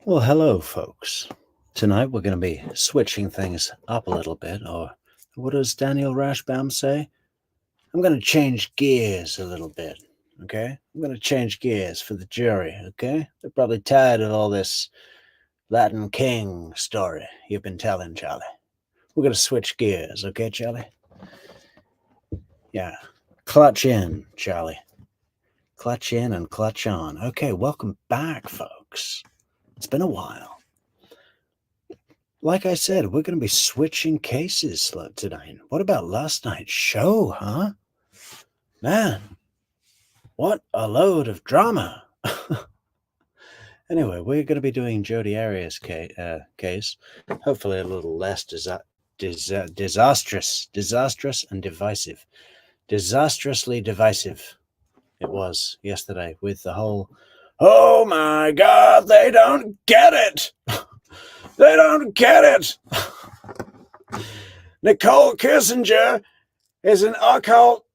Well, hello, folks. Tonight we're going to be switching things up a little bit, or what does Daniel Rashbaum say? I'm going to change gears a little bit, okay? I'm going to change gears for the jury, okay? They're probably tired of all this Latin King story you've been telling, Charlie. We're going to switch gears, okay, Charlie? Yeah. Clutch in, Charlie. Clutch in and clutch on. Okay, welcome back, folks. It's been a while. Like I said, we're going to be switching cases tonight. What about last night's show, huh? Man, what a load of drama. Anyway, we're going to be doing Jodi Arias' case. Hopefully a little less disastrous and divisive. Disastrously divisive it was yesterday with the whole, oh my God, they don't get it. They don't get it. Nicole Kissinger is an occult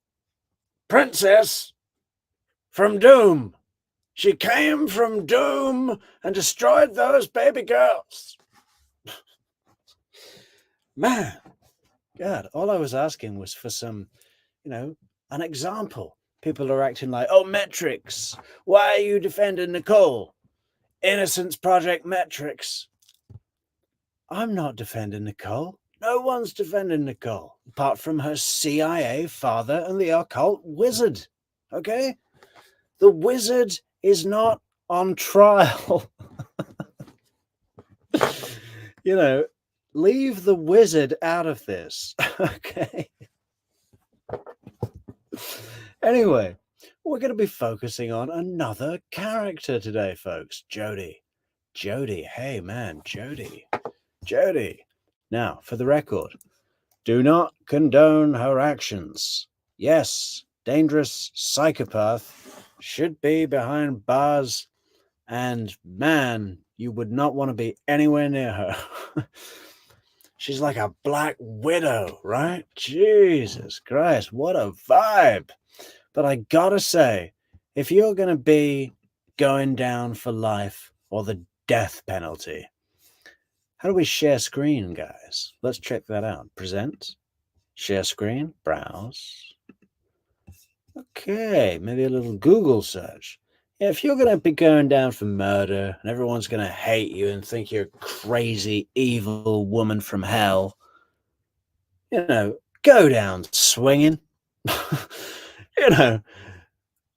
princess from Doom. She came from Doom and destroyed those baby girls. Man, God, all I was asking was for some, an example. People are acting like, oh, Metrix, why are you defending Nicole? Innocence Project Metrix. I'm not defending Nicole. No one's defending Nicole, apart from her CIA father and the occult wizard, okay? The wizard is not on trial. Leave the wizard out of this, okay? Anyway, we're going to be focusing on another character today, folks. Jodi. Hey, man, Jodi. Now, for the record, do not condone her actions. Yes, dangerous psychopath should be behind bars, and man, you would not want to be anywhere near her. She's like a black widow, right? Jesus Christ, what a vibe. But I gotta say, if you're going to be going down for life or the death penalty, how do we share screen, guys? Let's check that out. Present, share screen, browse. Okay, maybe a little Google search. Yeah, if you're going to be going down for murder and everyone's going to hate you and think you're a crazy, evil woman from hell, go down swinging.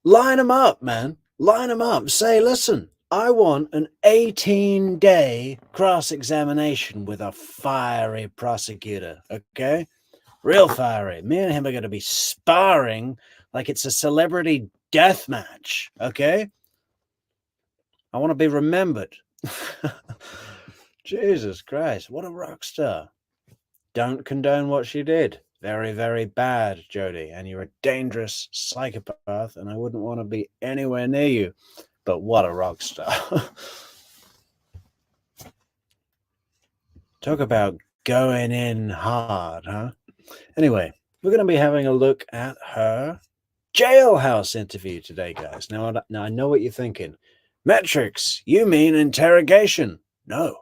Line them up, man. Line them up. Say, listen, I want an 18-day cross-examination with a fiery prosecutor, okay? Real fiery. Me and him are going to be sparring like it's a celebrity death match, okay? I want to be remembered. Jesus Christ, what a rock star. Don't condone what she did. Very, very bad, Jodi, and you're a dangerous psychopath, and I wouldn't want to be anywhere near you. But what a rock star. Talk about going in hard, huh? Anyway, we're going to be having a look at her jailhouse interview today, guys. Now I know what you're thinking. Metrix, you mean interrogation? No.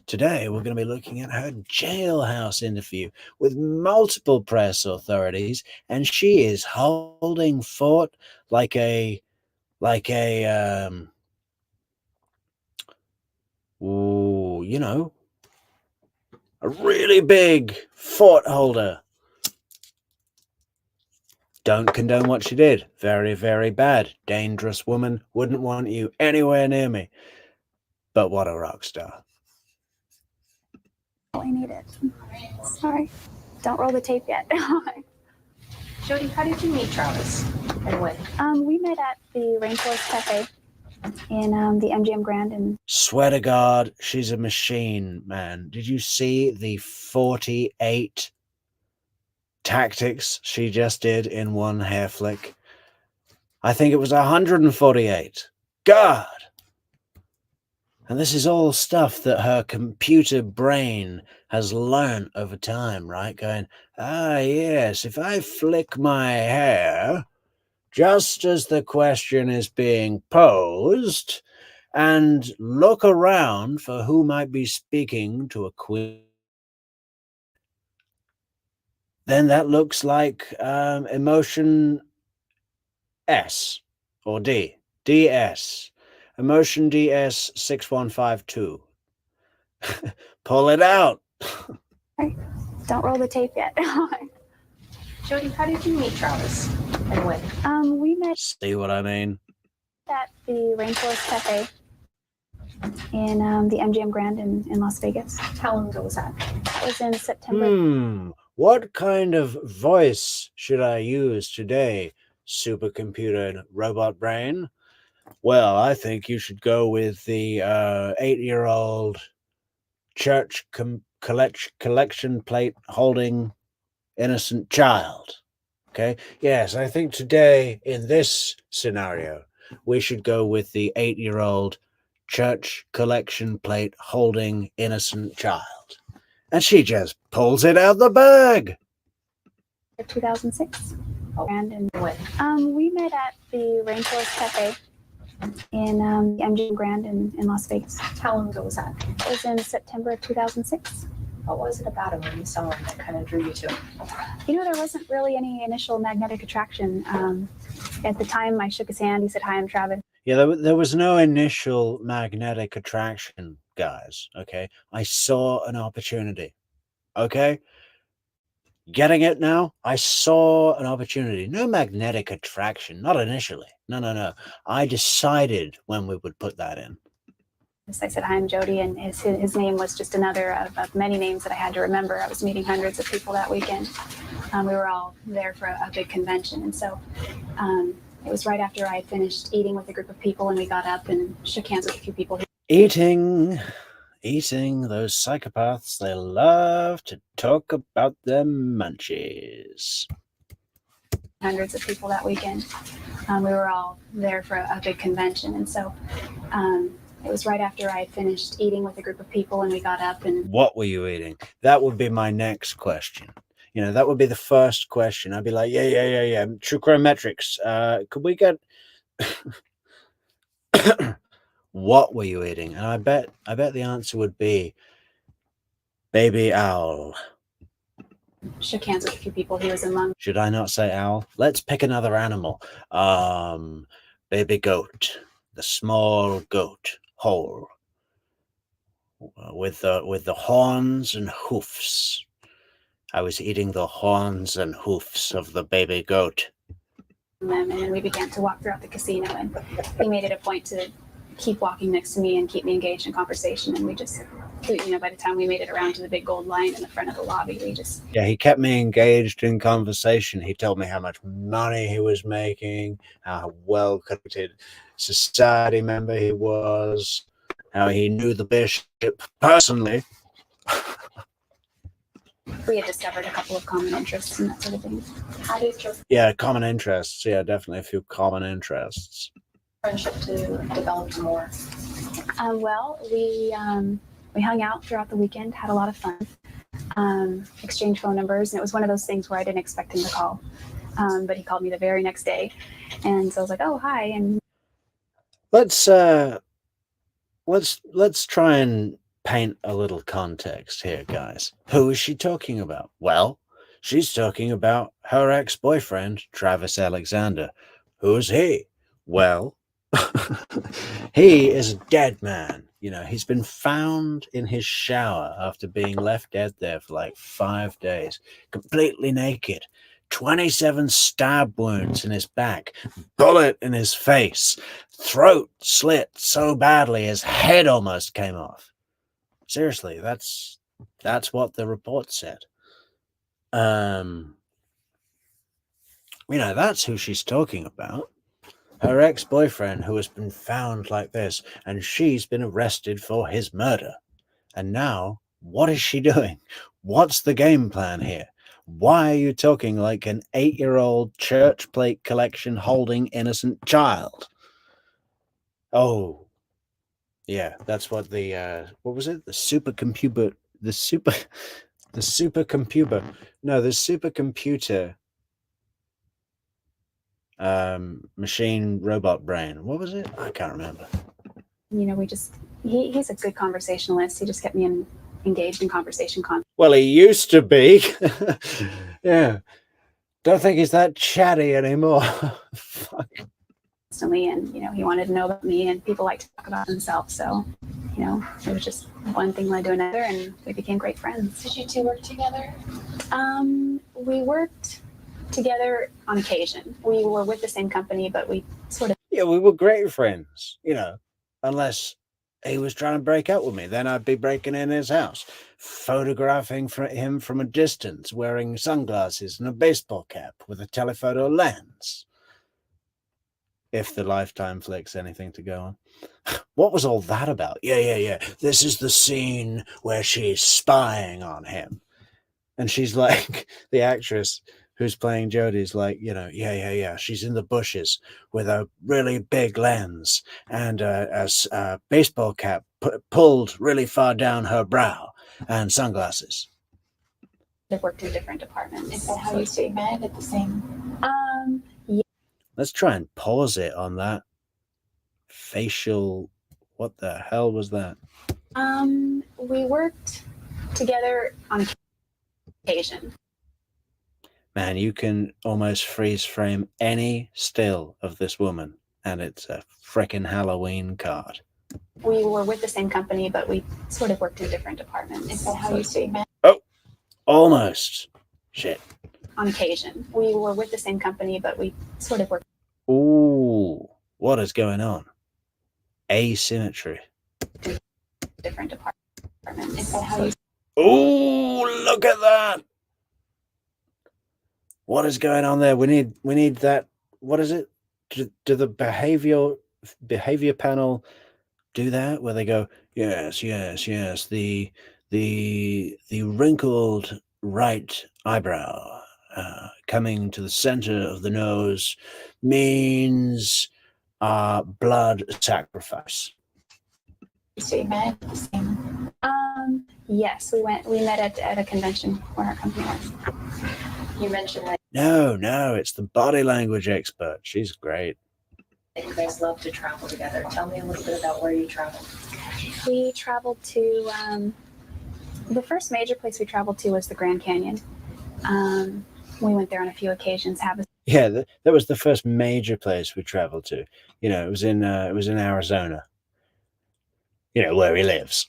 Today, we're going to be looking at her jailhouse interview with multiple press authorities, and she is holding fort like a really big fort holder. Don't condone what she did. Very, very bad. Dangerous woman. Wouldn't want you anywhere near me. But what a rock star. I need it. Sorry. Don't roll the tape yet. Jodi, how did you meet Travis and when? We met at the Rainforest Cafe in the MGM Grand. And swear to God, she's a machine, man. Did you see the 48 tactics she just did in one hair flick? I think it was 148. God! And this is all stuff that her computer brain has learned over time, right? Going, yes, if I flick my hair just as the question is being posed, and look around for who might be speaking to a queen, then that looks like emotion S or D. DS. Emotion DS 6152. Pull it out. Don't roll the tape yet. Jodi, how did you meet Travis and when? We met See what I mean? at the Rainforest Cafe in the MGM Grand in Las Vegas. How long ago was that? That was in September. What kind of voice should I use today, supercomputer and robot brain? Well, I think you should go with the 8-year-old church collection plate holding innocent child. Okay. Yes, I think today in this scenario, we should go with the 8-year-old church collection plate holding innocent child. And she just pulls it out the bag. 2006. And when? We met at the Rainforest Cafe in the MGM Grand in Las Vegas. How long ago was that? It was in September of 2006. What was it about him when you saw him that kind of drew you to him? There wasn't really any initial magnetic attraction. At the time, I shook his hand. He said, "Hi, I'm Travis." Yeah, there was no initial magnetic attraction, guys. Okay. I saw an opportunity. Okay. Getting it now? I saw an opportunity. No magnetic attraction. Not initially. No. I decided when we would put that in. I said, "Hi, I'm Jodi," and his name was just another of many names that I had to remember. I was meeting hundreds of people that weekend. We were all there for a big convention, and so it was right after I had finished eating with a group of people, and we got up and shook hands with a few people. Eating, those psychopaths, they love to talk about their munchies. Hundreds of people that weekend. We were all there for a big convention, and so it was right after I had finished eating with a group of people, and we got up and... What were you eating? That would be my next question. That would be the first question. I'd be like, yeah. True Crime Metrix. Could we get... What were you eating? And I bet the answer would be baby owl. Shook hands with a few people. He was among... Should I not say owl? Let's pick another animal. Baby goat. The small goat. Whole. With the horns and hoofs. I was eating the horns and hoofs of the baby goat. And then we began to walk throughout the casino, and he made it a point to keep walking next to me and keep me engaged in conversation. And we just, by the time we made it around to the big gold line in the front of the lobby, we just... Yeah, he kept me engaged in conversation. He told me how much money he was making, how well-connected society member he was, how he knew the bishop personally. We had discovered a couple of common interests and that sort of thing. How did your Yeah, common interests. Yeah, definitely a few common interests. friendship to develop more? Well, we hung out throughout the weekend, had a lot of fun, exchanged phone numbers, and it was one of those things where I didn't expect him to call, but he called me the very next day, and so I was like, "Oh, hi!" And let's try and paint a little context here, guys. Who is she talking about? Well, she's talking about her ex-boyfriend, Travis Alexander. Who's he? Well, he is a dead man. He's been found in his shower after being left dead there for like 5 days, completely naked. 27 stab wounds in his back, bullet in his face, throat slit so badly his head almost came off. Seriously, that's what the report said. That's who she's talking about. Her ex-boyfriend, who has been found like this, and she's been arrested for his murder. And now, what is she doing? What's the game plan here? Why are you talking like an 8-year-old church plate collection holding innocent child? Oh, yeah, that's what what was it? The supercomputer, machine robot brain. What was it? I can't remember. We just, he's a good conversationalist. He just kept me engaged in conversation Well, he used to be. Yeah. Don't think he's that chatty anymore. Fuck. constantly, and he wanted to know about me, and people like to talk about themselves. So, it was just one thing led to another, and we became great friends. Did you two work together? We worked together on occasion. We were with the same company, but we sort of Yeah, we were great friends, unless he was trying to break up with me. Then I'd be breaking in his house, photographing him from a distance, wearing sunglasses and a baseball cap with a telephoto lens. If the Lifetime flick's anything to go on. What was all that about? Yeah. This is the scene where she's spying on him. And she's like, the actress who's playing Jodi's like, yeah. She's in the bushes with a really big lens and a baseball cap pulled really far down her brow and sunglasses. They worked in different departments. Is that how you two met at the same? Yeah. Let's try and pause it on that facial. What the hell was that? We worked together on occasion. Man, you can almost freeze frame any still of this woman, and it's a frickin' Halloween card. We were with the same company, but we sort of worked in different departments. Is that how you two met? Oh, almost. Shit. On occasion. We were with the same company, but we sort of worked. Ooh, what is going on? Asymmetry. Different departments. Is that how you? Ooh, look at that. What is going on there? We need that. What is it? Do the behavior panel do that where they go, yes, the wrinkled right eyebrow coming to the center of the nose means blood sacrifice. So you met at the same? Yes, we met at a convention where our company was. You mentioned that No, it's the body language expert. She's great. you guys love to travel together. Tell me a little bit about where you traveled. We traveled to the first major place we traveled to was the Grand Canyon. We went there on a few occasions. Yeah, that was the first major place we traveled to. It was in Arizona. Where he lives.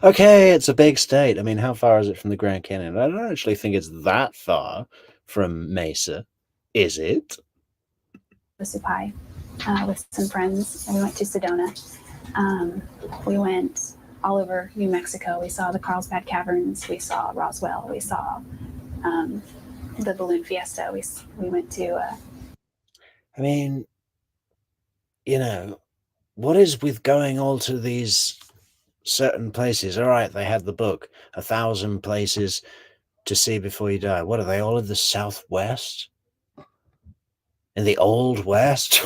Okay, it's a big state. I mean, how far is it from the Grand Canyon? I don't actually think it's that far from Mesa. Is it? Supai with some friends, and we went to Sedona. We went all over New Mexico. We saw the Carlsbad Caverns. We saw Roswell. We saw the Balloon Fiesta. We went to. I mean, what is with going all to these certain places? All right, they had the book, 1,000 places to see before you die. What are they all in the Southwest? In the Old West?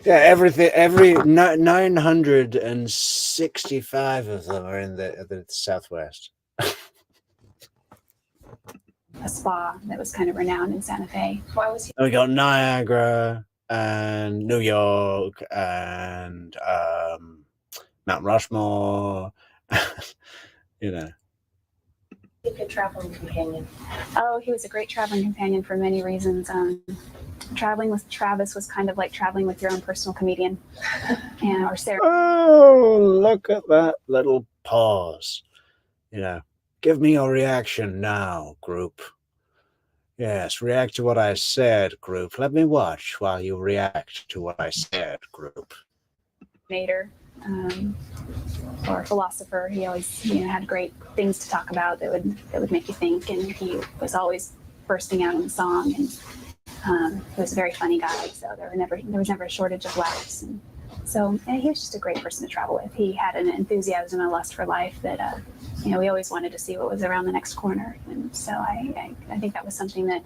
Yeah, every 965 of them are in the Southwest. A spa that was kind of renowned in Santa Fe. Why was he? And we got Niagara and New York and Mount Rushmore. A good traveling companion. Oh, he was a great traveling companion for many reasons. Traveling with Travis was kind of like traveling with your own personal comedian, or Sarah. Oh, look at that little pause. Give me your reaction now, group. Yes, react to what I said, group. Let me watch while you react to what I said, group. Or philosopher. He always had great things to talk about that would make you think, and he was always bursting out in song, and he was a very funny guy, so there was never a shortage of laughs, and so he was just a great person to travel with. He had an enthusiasm and a lust for life that we always wanted to see what was around the next corner, and so I think that was something that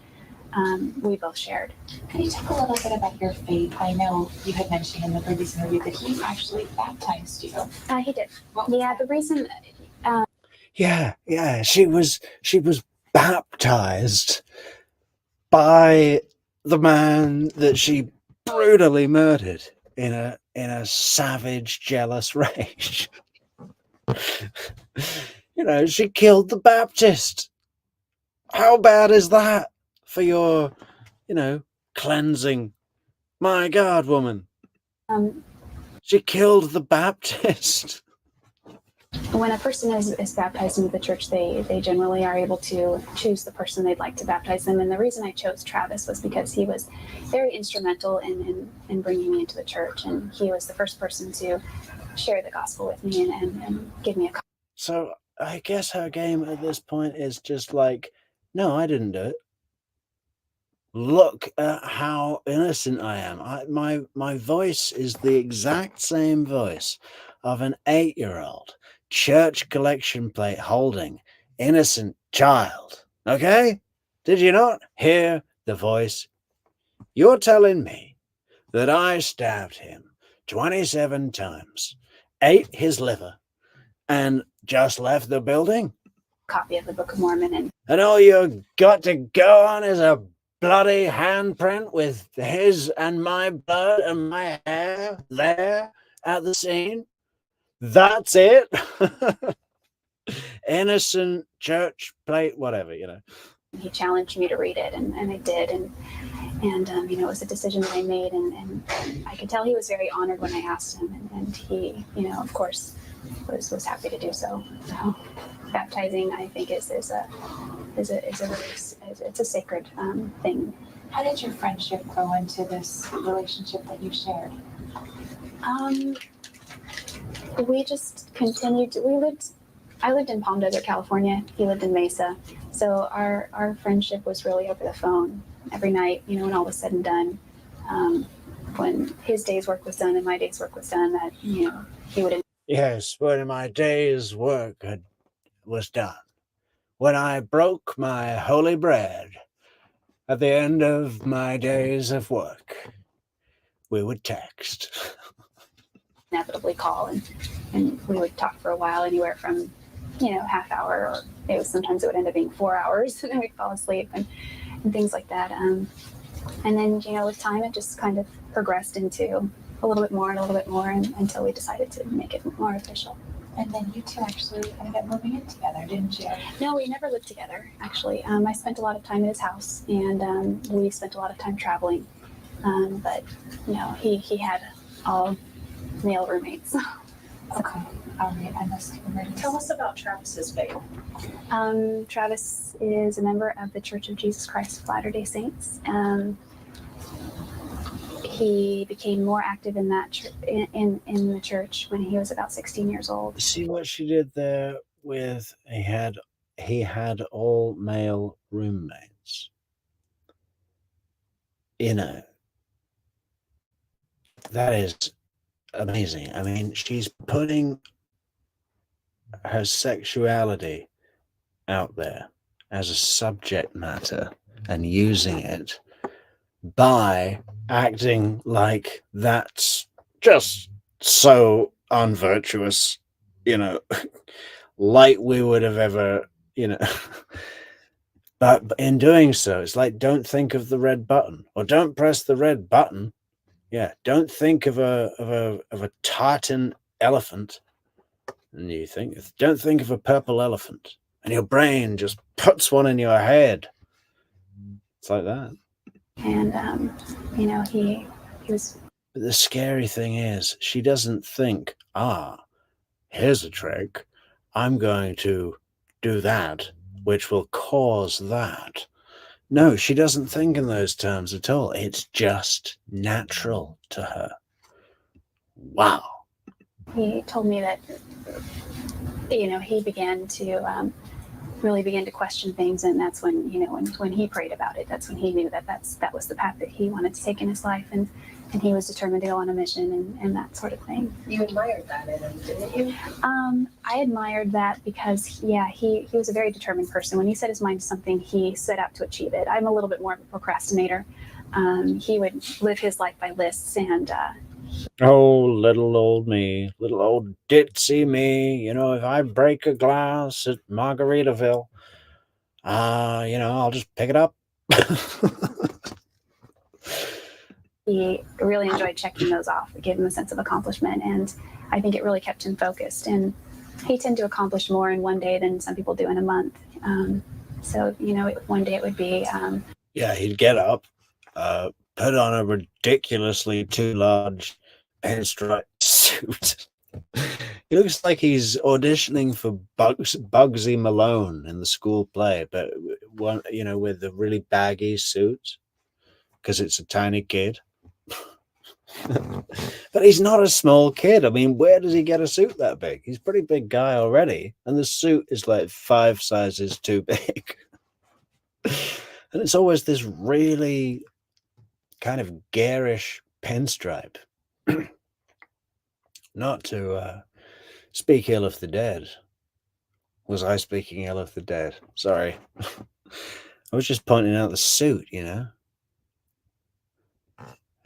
we both shared. Can you talk a little bit about your faith? I know you had mentioned in the previous interview that he actually baptized you. He did. Yeah, the reason. Yeah. She was baptized by the man that she brutally murdered. in a savage, jealous rage. She killed the Baptist. How bad is that for your, cleansing? My God, woman. She killed the Baptist. When a person is baptized into the church, they generally are able to choose the person they'd like to baptize them. And the reason I chose Travis was because he was very instrumental in bringing me into the church. And he was the first person to share the gospel with me and give me a call. So I guess her game at this point is just like, no, I didn't do it. Look at how innocent I am. My voice is the exact same voice of an 8-year-old church collection plate holding innocent child. Okay? Did you not hear the voice? You're telling me that I stabbed him 27 times, ate his liver, and just left the building? Copy of the Book of Mormon. And all you got to go on is a bloody handprint with his and my blood and my hair there at the scene? That's it? Innocent church plate, whatever, He challenged me to read it, and I did. And it was a decision that I made, and I could tell he was very honored when I asked him, and he, of course, was happy to do so. So, baptizing, I think, is a sacred thing. How did your friendship grow into this relationship that you shared? We just continued. I lived in Palm Desert, California. He lived in Mesa. So our friendship was really over the phone every night, when all was said and done. When his day's work was done and my day's work was done, that, he would. Yes, when my day's work was done. When I broke my holy bread at the end of my days of work, we would text. Inevitably call, and we would talk for a while, anywhere from, half hour, or sometimes it would end up being 4 hours, and then we'd fall asleep and things like that. And then, with time, it just kind of progressed into a little bit more and a little bit more, until we decided to make it more official. And then you two actually ended up moving in together, didn't you? No, we never lived together, actually. I spent a lot of time at his house, and we spent a lot of time traveling. But, he had all male roommates. Okay. All right. I must remember. Tell us about Travis's faith. Travis is a member of the Church of Jesus Christ of Latter-day Saints. He became more active in that in the church when he was about 16 years old. See what she did there with he had all male roommates. That is amazing. I mean, she's putting her sexuality out there as a subject matter and using it by acting like that's just so unvirtuous, like we would have ever, but in doing so, it's like, don't think of the red button, or don't press the red button. Yeah, don't think of a tartan elephant, and don't think of a purple elephant, and your brain just puts one in your head. It's like that. And he was. But the scary thing is, she doesn't think, here's a trick. I'm going to do that, which will cause that. No, she doesn't think in those terms at all. It's just natural to her. Wow. He told me that, he began to really begin to question things, and that's when, when he prayed about it, that's when he knew that was the path that he wanted to take in his life, and he was determined to go on a mission and that sort of thing. You admired that in him, didn't you? I admired that because, he was a very determined person. When he set his mind to something, he set out to achieve it. I'm a little bit more of a procrastinator. He would live his life by lists, and oh, little old me, little old ditzy me. If I break a glass at Margaritaville, I'll just pick it up. he really enjoyed checking those off. It gave him a sense of accomplishment, and I think it really kept him focused. And he tended to accomplish more in one day than some people do in a month. So, you know, one day it would be. Yeah, he'd get up, put on a ridiculously too large pinstripe suit. He looks like he's auditioning for Bugsy Malone in the school play, but one, you know, with the really baggy suit because it's a tiny kid. But he's not a small kid. I mean, where does he get a suit that big? He's a pretty big guy already, and the suit is like 5 sizes too big. And it's always this really kind of garish pinstripe. Not to speak ill of the dead. Was I speaking ill of the dead? Sorry. I was just pointing out the suit, you know.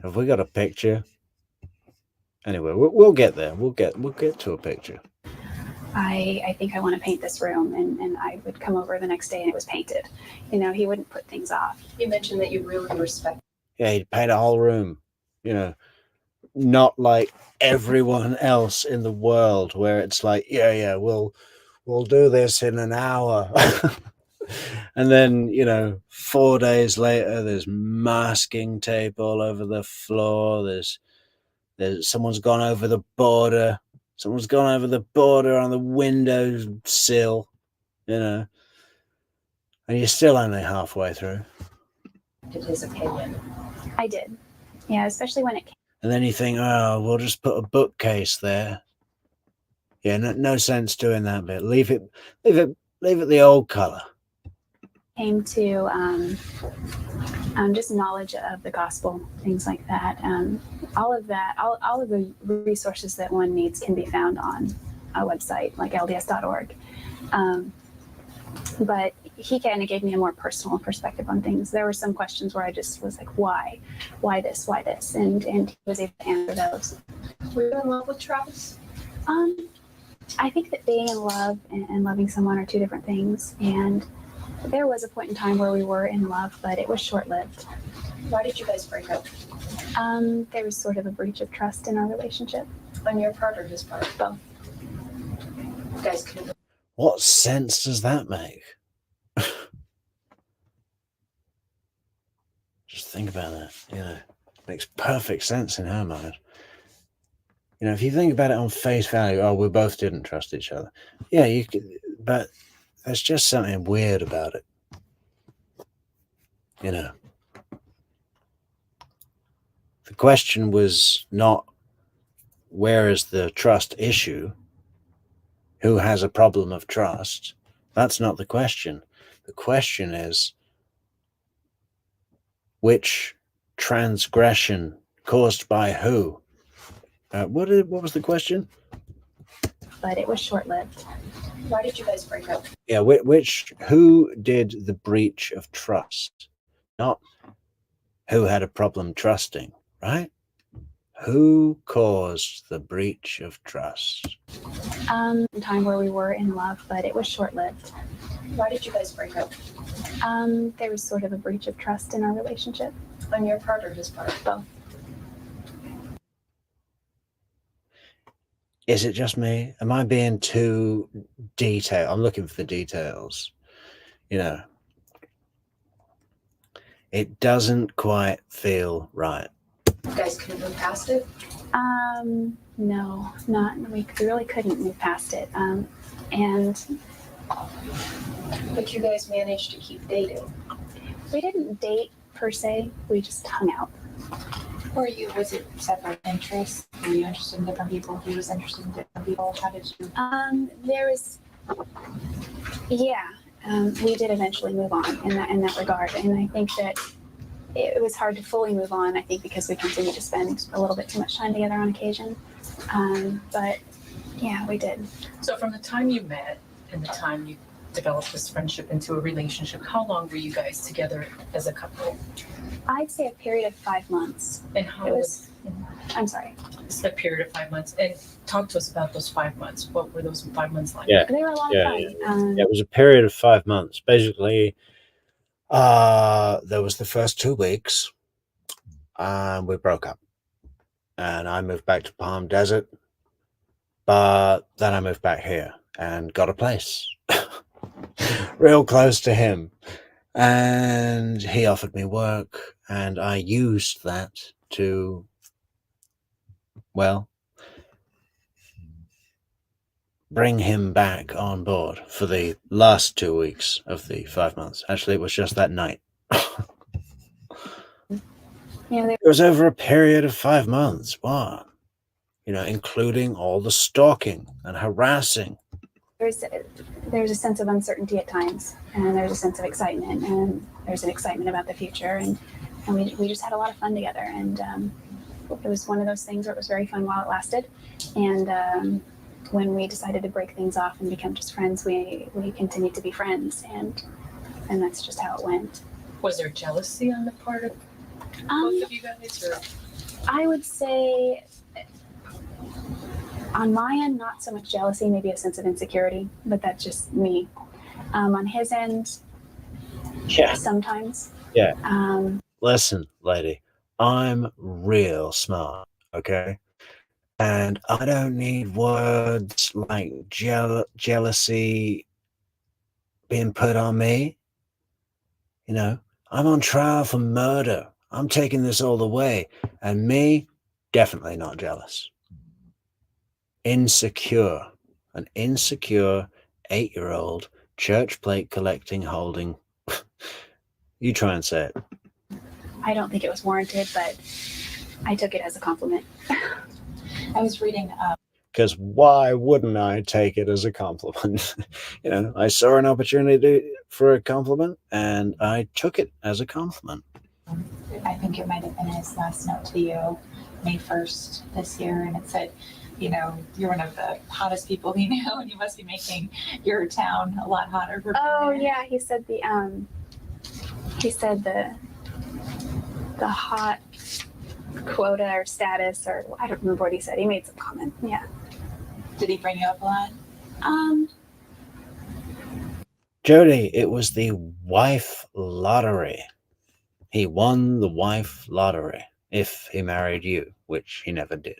Have we got a picture? Anyway, we'll get there. We'll get to a picture. I think I want to paint this room, and I would come over the next day and it was painted. You know, he wouldn't put things off. You mentioned that you really respect. Yeah, he'd paint a whole room, you know, not like everyone else in the world where it's like, yeah, we'll do this in an hour. And then, you know, 4 days later, there's masking tape all over the floor. There's someone's gone over the border. Someone's gone over the border on the windowsill, you know, and you're still only halfway through. His opinion. I did. Yeah, especially when it came. And then you think, oh, we'll just put a bookcase there. Yeah, no sense doing that bit. Leave it the old color. Came to just knowledge of the gospel, things like that. All of that, all of the resources that one needs can be found on a website like lds.org. But he kind of gave me a more personal perspective on things. There were some questions where I just was like, why this, and he was able to answer those. Were you in love with Travis? I think that being in love and loving someone are two different things, and there was a point in time where we were in love, but it was short-lived. Why did you guys break up? There was sort of a breach of trust in our relationship. On your part or his part? Both. You guys could have. What sense does that make? Just think about that. You know, makes perfect sense in her mind. You know, if you think about it on face value, oh, we both didn't trust each other. Yeah, you could, but there's just something weird about it. You know, the question was not where is the trust issue? Who has a problem of trust? That's not the question. The question is which transgression caused by who? What was the question? But it was short-lived. Why did you guys break up? Yeah, who did the breach of trust? Not who had a problem trusting, right? Who caused the breach of trust? A time where we were in love, but it was short-lived. Why did you guys break up? There was sort of a breach of trust in our relationship. On your part or his part? Both. Is it just me? Am I being too detailed? I'm looking for the details. You know, it doesn't quite feel right. You guys couldn't move past it? No, we really couldn't move past it. But you guys managed to keep dating. We didn't date per se. We just hung out. Was it separate interests? Were you interested in different people? He was interested in different people. How did you? We did eventually move on in that regard, and I think that it was hard to fully move on. I think because we continued to spend a little bit too much time together on occasion, but yeah, we did. So from the time you met and the time you developed this friendship into a relationship, how long were you guys together as a couple? I'd say a period of 5 months. And how It was I'm sorry. a period of 5 months? And talk to us about those 5 months. What were those 5 months like? Yeah. They were a lot of fun. It was a period of 5 months. Basically, there was the first 2 weeks. we broke up. And I moved back to Palm Desert. But then I moved back here and got a place real close to him. And he offered me work, and I used that to, well, bring him back on board for the last 2 weeks of the 5 months. Actually, it was just that night. It was over a period of 5 months. Wow. Including all the stalking and harassing. There's a sense of uncertainty at times, and there's a sense of excitement, and there's an excitement about the future, and we just had a lot of fun together, and it was one of those things where it was very fun while it lasted, and when we decided to break things off and become just friends, we continued to be friends, and that's just how it went. Was there jealousy on the part of both of you guys, or? I would say, on my end, not so much jealousy, maybe a sense of insecurity, but that's just me. On his end, sometimes. Yeah. Listen, lady, I'm real smart, okay? And I don't need words like jealousy being put on me. I'm on trial for murder. I'm taking this all the way. And me, definitely not jealous. Insecure. An insecure 8-year-old church plate collecting holding. You try and say it. I don't think it was warranted, but I took it as a compliment. I was reading Because why wouldn't I take it as a compliment? I saw an opportunity for a compliment, and I took it as a compliment. I think it might have been his last note to you, May 1st this year, and it said, you're one of the hottest people he knew, and you must be making your town a lot hotter. Oh yeah, he said the hot quota or status, or I don't remember what he said. He made some comment. Yeah. Did he bring you up a lot? Jodi, it was the wife lottery. He won the wife lottery if he married you, which he never did.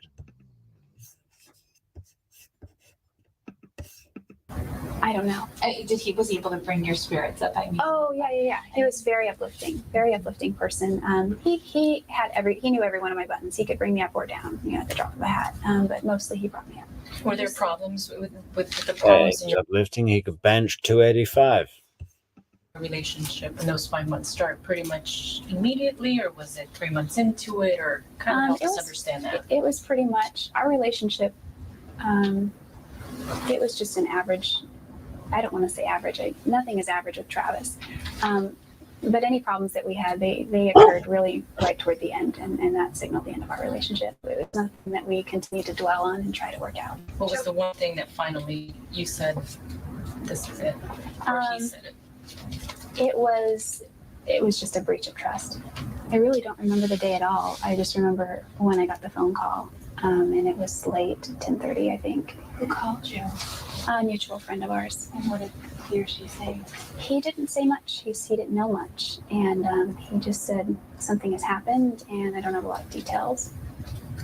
I don't know. Was he able to bring your spirits up? I mean, Oh yeah. He was very uplifting person. He knew every one of my buttons. He could bring me up or down, at the drop of a hat. But mostly he brought me up. Were there problems with the problems in your Uplifting, he could bench 285. relationship? And those 5 months start pretty much immediately, or was it 3 months into it, or kind of help us understand that? It was pretty much our relationship. It was just an average. I don't want to say average. Nothing is average with Travis. But any problems that we had, they occurred really right toward the end, and that signaled the end of our relationship. It was something that we continued to dwell on and try to work out. What was the one thing that finally you said, this is it, or he said it? It was just a breach of trust. I really don't remember the day at all. I just remember when I got the phone call, and it was late, 10:30, I think. Who called you? A mutual friend of ours. And what did he or she say? He didn't say much. He didn't know much, and he just said something has happened, and I don't have a lot of details.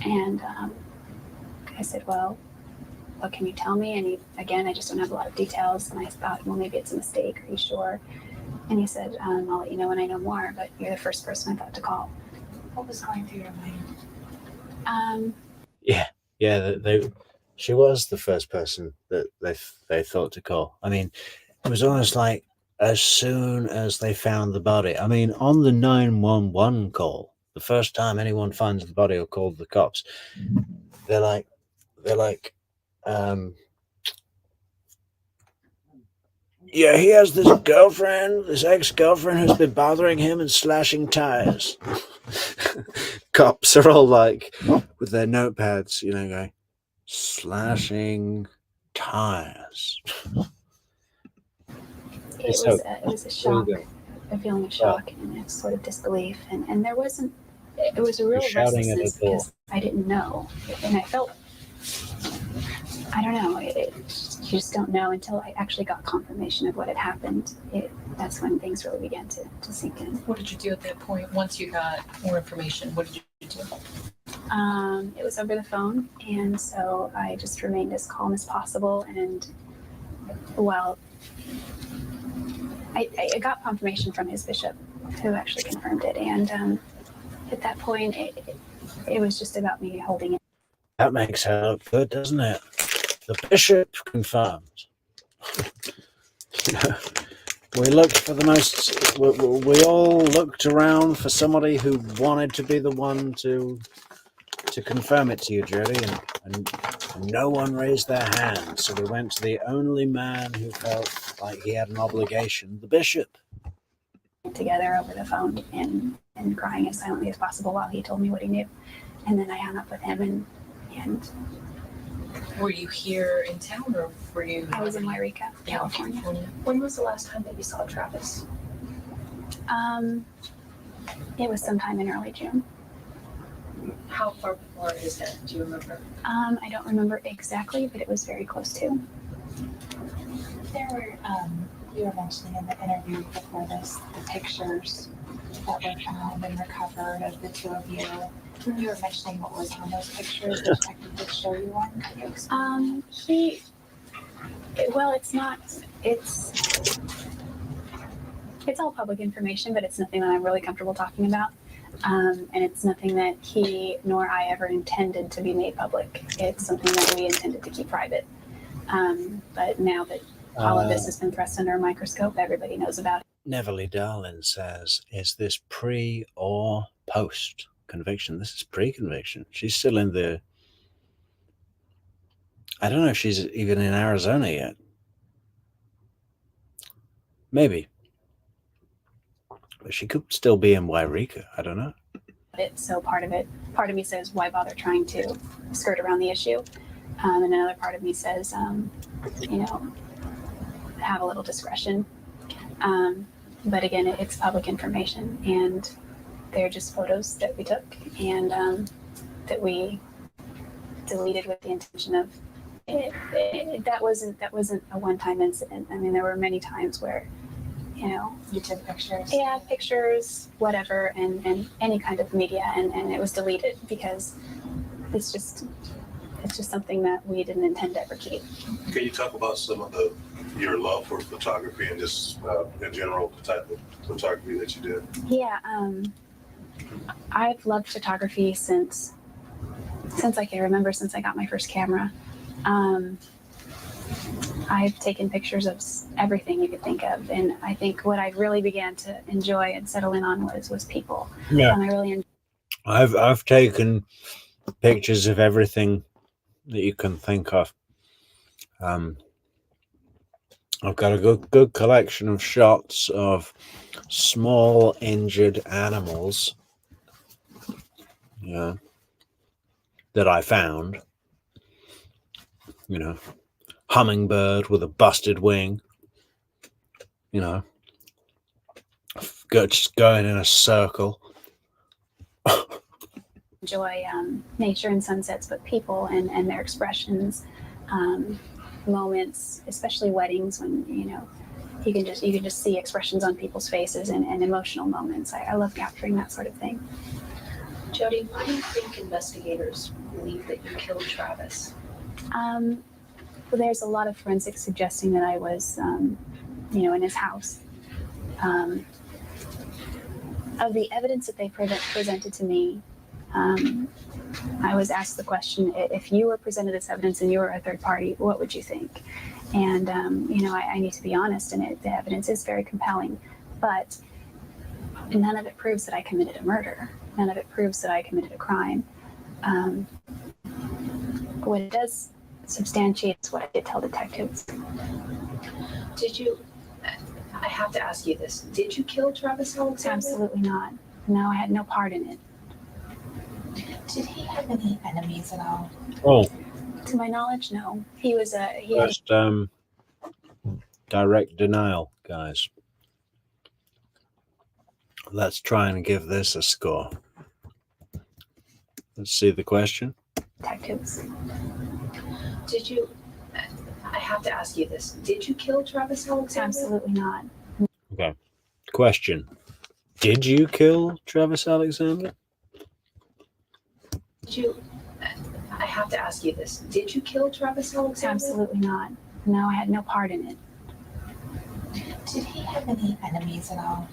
And I said, well, what can you tell me? And I just don't have a lot of details. And I thought, well, maybe it's a mistake. Are you sure? And he said, I'll let you know when I know more, but you're the first person I thought to call. What was going through your mind? She was the first person that they thought to call. I mean, it was almost like as soon as they found the body. I mean, on the 911 call, the first time anyone finds the body or called the cops, they're like, yeah, he has this ex-girlfriend who's been bothering him and slashing tires. Cops are all like, with their notepads, going, slashing tires. It was a shock, a feeling of shock and a sort of disbelief. And there wasn't, it was a real restlessness because I didn't know. And I felt I don't know. You just don't know until I actually got confirmation of what had happened. That's when things really began to sink in. What did you do at that point? Once you got more information, what did you do? It was over the phone, and so I just remained as calm as possible. And well, I got confirmation from his bishop, who actually confirmed it. And at that point, it was just about me holding it. That makes her look good, doesn't it? The bishop confirmed. We looked for the most. We all looked around for somebody who wanted to be the one to confirm it to you, Jodi, and no one raised their hand. So we went to the only man who felt like he had an obligation, the bishop. Together over the phone and crying as silently as possible while he told me what he knew. And then I hung up with him and Were you here in town or were you? I was in Wairika, California. When was the last time that you saw Travis? It was sometime in early June. How far before his death? Do you remember? I don't remember exactly, but it was very close to. There were, you were mentioning in the interview before this, the pictures that were found and recovered of the two of you. When you were mentioning what was on those pictures, the detective did show you one. Can you explain? It's all public information, but it's nothing that I'm really comfortable talking about. And it's nothing that he nor I ever intended to be made public. It's something that we intended to keep private. But now that all of this has been thrust under a microscope, everybody knows about it. Neverly Darlin says, is this pre or post conviction? This is pre-conviction. She's still in the... I don't know if she's even in Arizona yet. Maybe. But she could still be in Wairika. I don't know. So part of me says, why bother trying to skirt around the issue? And another part of me says, have a little discretion. But again, it's public information, and they're just photos that we took and that we deleted with the intention of that wasn't a one-time incident. I mean, there were many times where, You took pictures? yeah, pictures, whatever, and any kind of media, and it was deleted because it's just something that we didn't intend to ever keep. Can you talk about some of your love for photography and just in general the type of photography that you did? Yeah, I've loved photography since I can remember, since I got my first camera. I've taken pictures of everything you could think of, and I think what I really began to enjoy and settle in on was people. Yeah. I really I've taken pictures of everything that you can think of. I've got a good collection of shots of small injured animals, that I found. Hummingbird with a busted wing, just going in a circle. enjoy nature and sunsets, but people and their expressions, moments, especially weddings when you can just see expressions on people's faces and emotional moments. I love capturing that sort of thing. Jodi, why do you think investigators believe that you killed Travis? Well, there's a lot of forensics suggesting that I was, in his house. Of the evidence that they presented to me, I was asked the question, if you were presented this evidence and you were a third party, what would you think? And, I need to be honest, and the evidence is very compelling, but none of it proves that I committed a murder. None of it proves that I committed a crime. What it does substantiate is what I did tell detectives. I have to ask you this, did you kill Travis Alexander? Absolutely not. No, I had no part in it. Did he have any enemies at all? Oh, To my knowledge, no. He was just direct denial, guys. Let's try and give this a score. Let's see the question. detectives. Did you, I have to ask you this, did you kill Travis Alexander? Absolutely not. Okay. Question. Did you kill Travis Alexander? Did you, I have to ask you this, did you kill Travis Alexander? Absolutely not. No, I had no part in it. Did he have any enemies at all?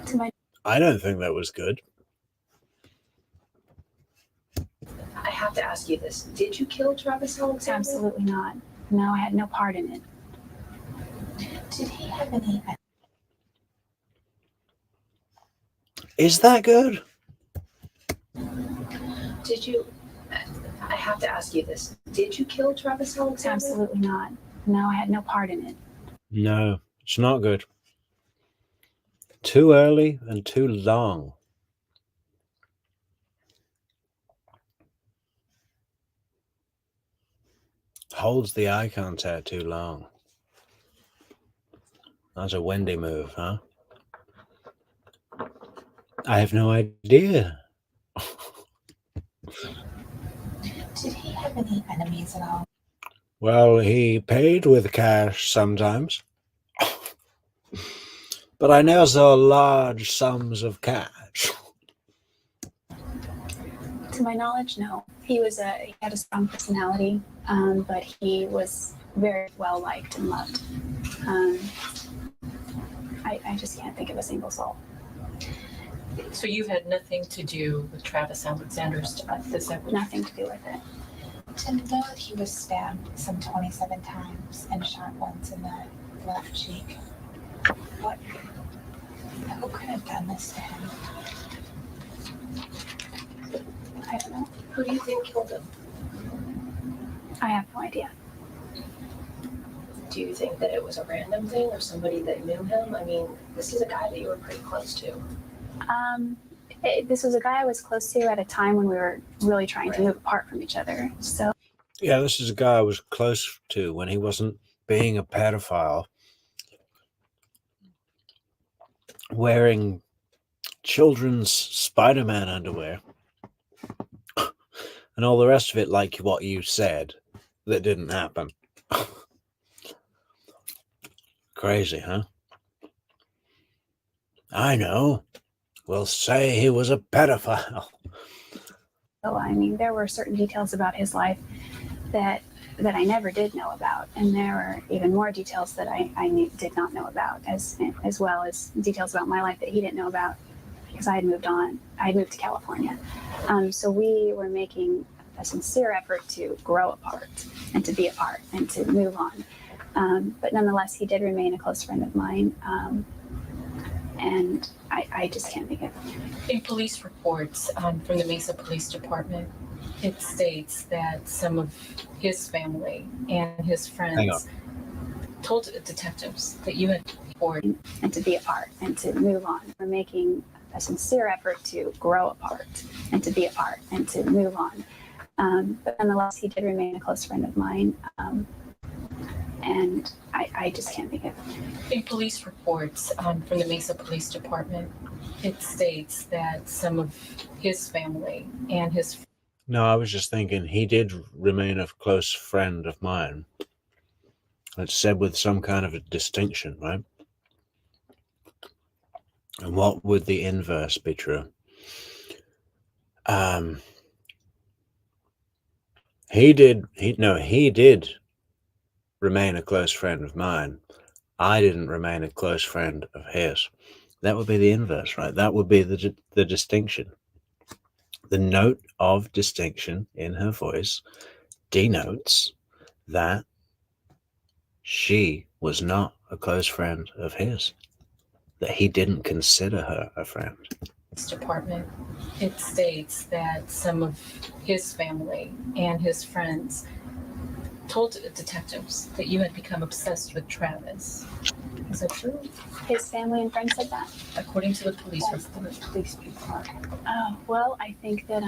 To my I don't think that was good. I have to ask you this, did you kill Travis Alexander? Absolutely not. No, I had no part in it. Did he have any? Is that good? Did you, I have to ask you this, did you kill Travis Alexander? Absolutely not. No, I had no part in it. No, it's not good. Too early and too long. Holds the eye contact too long. That's a Wendy move, huh? I have no idea. Did he have any enemies at all? Well, he paid with cash sometimes. But I never saw large sums of cash. To my knowledge, no. He had a strong personality, but he was very well liked and loved. I just can't think of a single soul. So you had nothing to do with Travis Alexander's death, is that what? Nothing to do with it. To know that he was stabbed some 27 times and shot once in the left cheek. What? Who could have done this to him? I don't know. Who do you think killed him? I have no idea. Do you think that it was a random thing or somebody that knew him? I mean, this is a guy that you were pretty close to. This was a guy I was close to at a time when we were really trying to move apart from each other. So Yeah, this is a guy I was close to when he wasn't being a pedophile, wearing children's Spider-Man underwear, and all the rest of it like what you said that didn't happen. Crazy, huh? I know. We'll say he was a pedophile. I mean, there were certain details about his life that I never did know about, and there were even more details that I did not know about, as well as details about my life that he didn't know about, because I had moved on. I had moved to California, so we were making a sincere effort to grow apart and to be apart and to move on. But nonetheless, he did remain a close friend of mine, and I just can't think of it. In police reports from the Mesa Police Department, it states that some of his family and his friends told detectives that you had reported. And to be apart and to move on. We're making a sincere effort to grow apart and to be apart and to move on. But nonetheless, he did remain a close friend of mine. And I just can't think of it. In police reports from the Mesa Police Department, it states that some of his family and his... No, I was just thinking he did remain a close friend of mine. It's said with some kind of a distinction, right? And what would the inverse be true? He did remain a close friend of mine. I didn't remain a close friend of his. That would be the inverse, right? That would be the distinction. The note of distinction in her voice denotes that she was not a close friend of his, that he didn't consider her a friend. Department, it states that some of his family and his friends told detectives that you had become obsessed with Travis. Is that true? His family and friends said that? According to the police report. Police report. Oh, well, I think that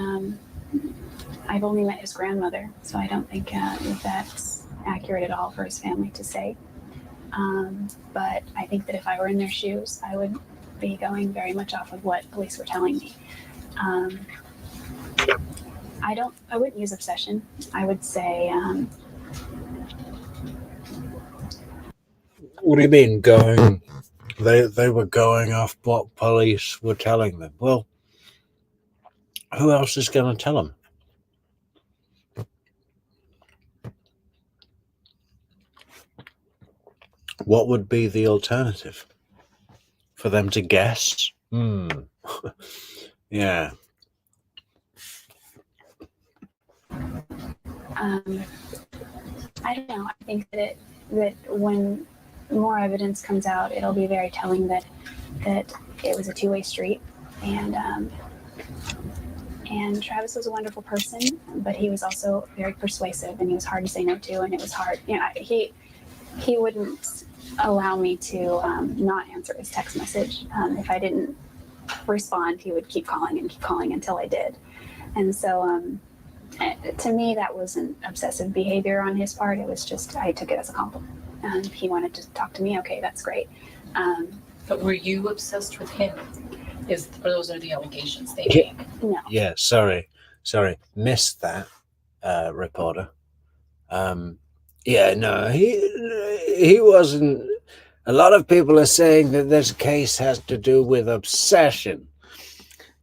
I've only met his grandmother, so I don't think that that's accurate at all for his family to say. But I think that if I were in their shoes, I would be going very much off of what police were telling me. I wouldn't use obsession. I would say, What do you mean going? They were going off what police were telling them. Well, who else is going to tell them? What would be the alternative? For them to guess? Yeah. I don't know. I think that when more evidence comes out, it'll be very telling that it was a two-way street, and Travis was a wonderful person, but he was also very persuasive, and he was hard to say no to, and it was hard. He wouldn't allow me to not answer his text message. If I didn't respond, he would keep calling until I did, and so. To me, that wasn't obsessive behavior on his part. It was just, I took it as a compliment. He wanted to talk to me. Okay, that's great. But were you obsessed with him? Those are the allegations they make. No. Yeah, sorry. Missed that, reporter. Yeah, no, he wasn't. A lot of people are saying that this case has to do with obsession.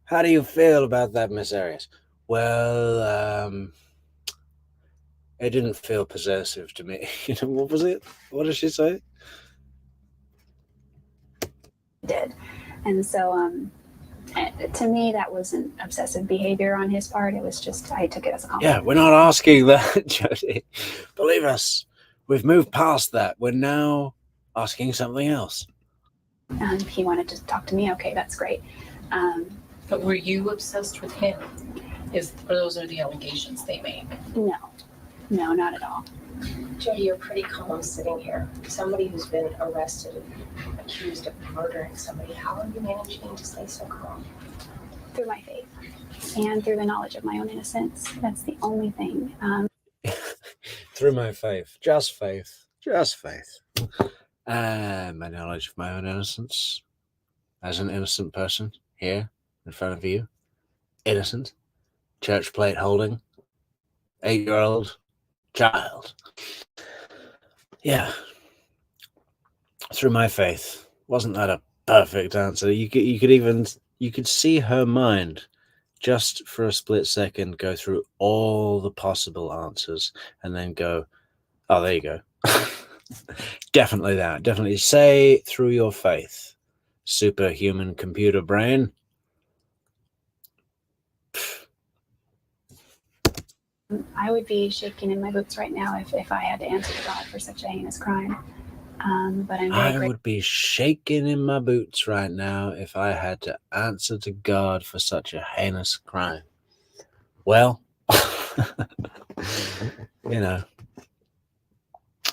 How do you feel about that, Miss Arias? Well, it didn't feel possessive to me. What was it? What did she say? Did. And so to me, that wasn't obsessive behavior on his part. It was just, I took it as a compliment. Yeah, we're not asking that, Jodi. Believe us, we've moved past that. We're now asking something else. He wanted to talk to me. Okay, that's great. But were you obsessed with him? Those are the allegations they make. No, not at all. Jodi, you're pretty calm sitting here. Somebody who's been arrested and accused of murdering somebody, how are you managing to stay so calm? Through my faith and through the knowledge of my own innocence. That's the only thing. Through my faith. Just faith. And my knowledge of my own innocence as an innocent person here in front of you. Innocent. Church plate holding. 8-year-old child. Yeah. Through my faith. Wasn't that a perfect answer? You could see her mind just for a split second go through all the possible answers and then go, oh, there you go. Definitely that. Definitely say through your faith. Superhuman computer brain. I would be shaking in my boots right now if I had to answer to God for such a heinous crime. But I'm very I grateful. would be shaking in my boots right now if I had to answer to God for such a heinous crime. Well, you're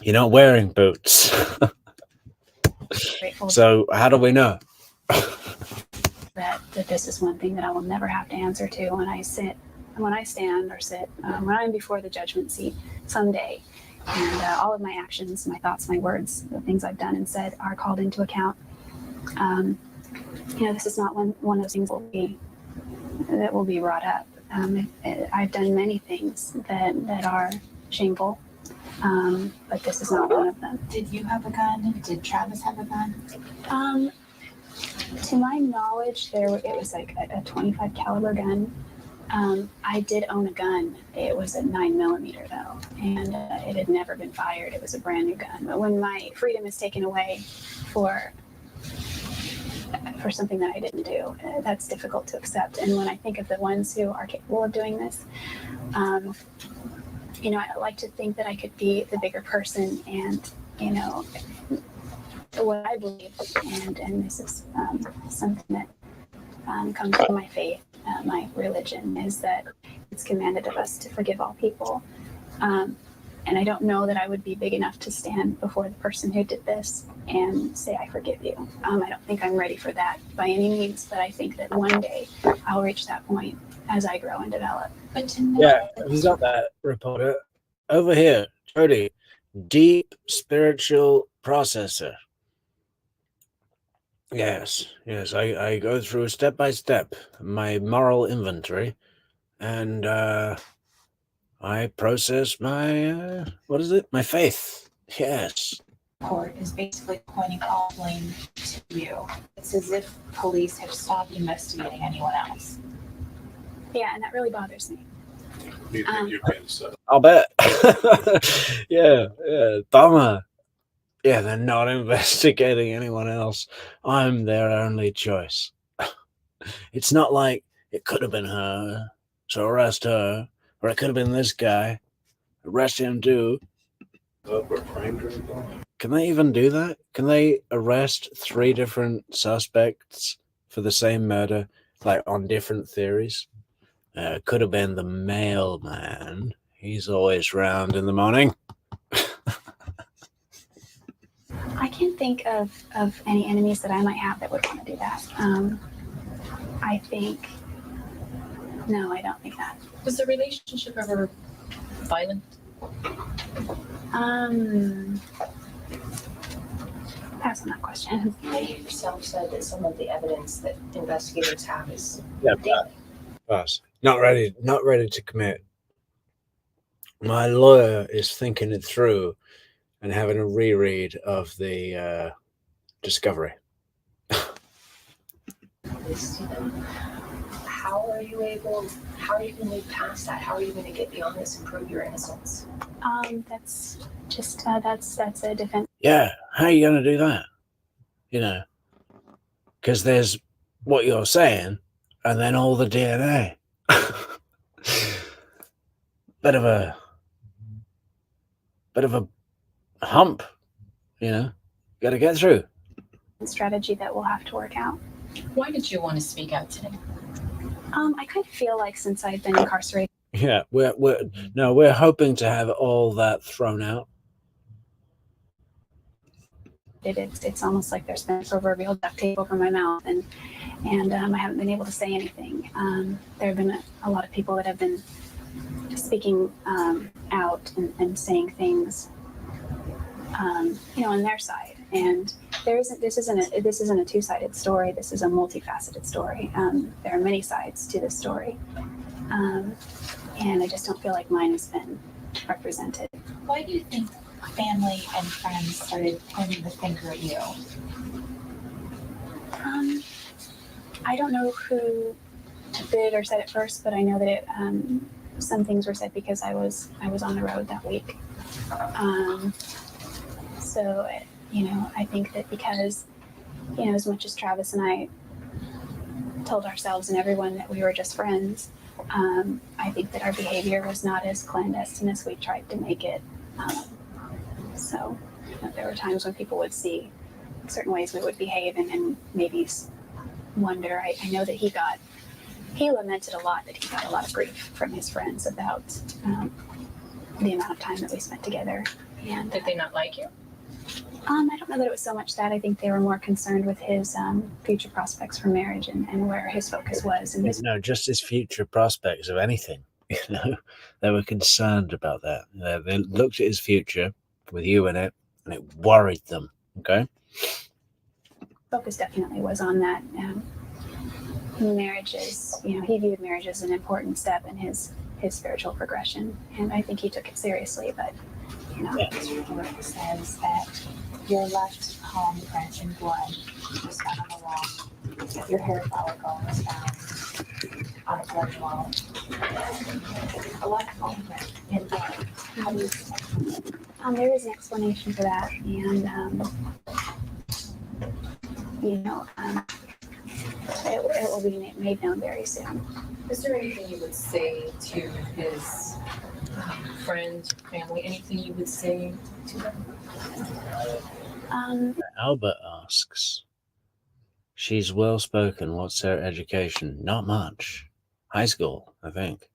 not wearing boots. Grateful So how do we know? that this is one thing that I will never have to answer to when I stand or sit, when I'm before the judgment seat someday. And all of my actions, my thoughts, my words, the things I've done and said are called into account. This is not one of those things that will be brought up. I've done many things that are shameful, but this is not one of them. Did you have a gun? Did Travis have a gun? To my knowledge, it was like a 25 caliber gun. I did own a gun. It was a 9mm though, and it had never been fired. It was a brand new gun. But when my freedom is taken away for something that I didn't do, that's difficult to accept. And when I think of the ones who are capable of doing this, I like to think that I could be the bigger person and, what I believe, and this is something that comes from my faith, my religion, is that it's commanded of us to forgive all people. And I don't know that I would be big enough to stand before the person who did this and say, I forgive you. I don't think I'm ready for that by any means, but I think that one day I'll reach that point as I grow and develop. But to know Yeah, who's got that, reporter? Over here, Jodi. Deep spiritual processor. Yes, I go through step by step my moral inventory, and I process my my faith. Yes. Court is basically pointing all blame to you. It's as if police have stopped investigating anyone else. Yeah, and that really bothers me. You think you've been set up? I'll bet. Yeah, bummer. Yeah, they're not investigating anyone else. I'm their only choice. It's not like it could have been her, so arrest her, or it could have been this guy, arrest him too. Or framed or anything? Can they even do that? Can they arrest 3 different suspects for the same murder, like on different theories? Could have been the mailman. He's always round in the morning. I can't think of any enemies that I might have that would want to do that. I think, no, I don't think that. Was the relationship ever violent? Pass on that question. You yourself said that some of the evidence that investigators have is Yeah, damning. pass. Not ready to commit. My lawyer is thinking it through and having a reread of the discovery. How are you going to move past that? How are you going to get beyond this and prove your innocence? That's just that's a defense. Yeah, how are you going to do that? You know, because there's what you're saying, and then all the DNA. bit of a hump, you know. Got to get through. Strategy that we'll have to work out. Why did you want to speak out today? I kind of feel like since I've been incarcerated, Yeah, we're hoping to have all that thrown out. it's almost like there's been proverbial duct tape over my mouth, and I haven't been able to say anything. There have been a lot of people that have been speaking out and saying things, on their side. And this isn't a two-sided story. This is a multifaceted story. There are many sides to this story, and I just don't feel like mine has been represented. Why do you think family and friends started pointing the finger at you? I don't know who did or said it first, but I know that some things were said because I was on the road that week. So I think that because as much as Travis and I told ourselves and everyone that we were just friends, I think that our behavior was not as clandestine as we tried to make it. So there were times when people would see certain ways we would behave and maybe wonder. I know that he lamented a lot that he got a lot of grief from his friends about the amount of time that we spent together. And Did they not like you? I don't know that it was so much that. I think they were more concerned with his future prospects for marriage and where his focus was. And No, just his future prospects of anything. They were concerned about that. They looked at his future with you in it, and it worried them. Okay. focus definitely was on that. Marriage is, he viewed marriage as an important step in his spiritual progression, and I think he took it seriously. But This report says that your left palm print in blood was found on the wall. Your hair follicle was found on a blood wall. A left palm print in blood. How do you explain that? there is an explanation for that, and it will be made known very soon. Is there anything you would say to his friends, family, anything you would say to them? Albert asks, she's well spoken. What's her education? Not much. High school, I think.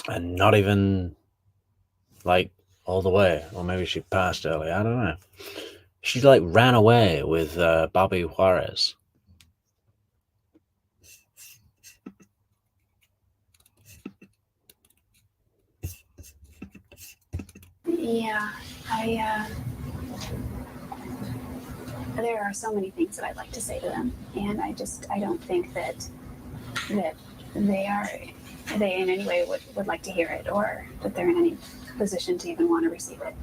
And not even all the way. Or maybe she passed early. I don't know. She ran away with Bobby Juarez. Yeah, there are so many things that I'd like to say to them, and I don't think that that they in any way would like to hear it, or that they're in any position to even want to receive it.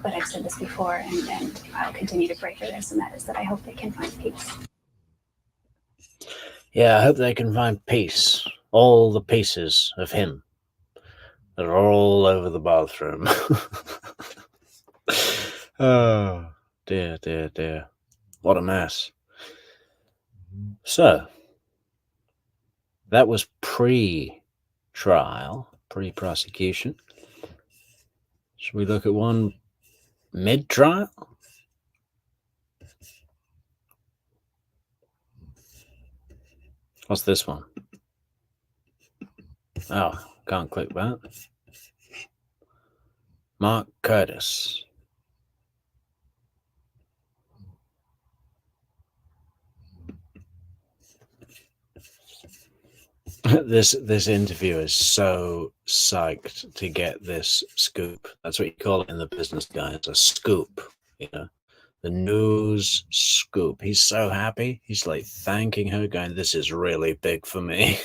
But I've said this before, and I'll continue to pray for this, and that is that I hope they can find peace. Yeah, I hope they can find peace. All the pieces of him that are all over the bathroom. Oh, dear, dear, dear. What a mess. So, that was pre-trial, pre-prosecution. Should we look at one mid-trial? What's this one? Oh, can't click that. Mark Curtis. This interview is so psyched to get this scoop. That's what you call it in the business, guys, a scoop, you know, the news scoop. He's so happy. He's like thanking her, going, "This is really big for me."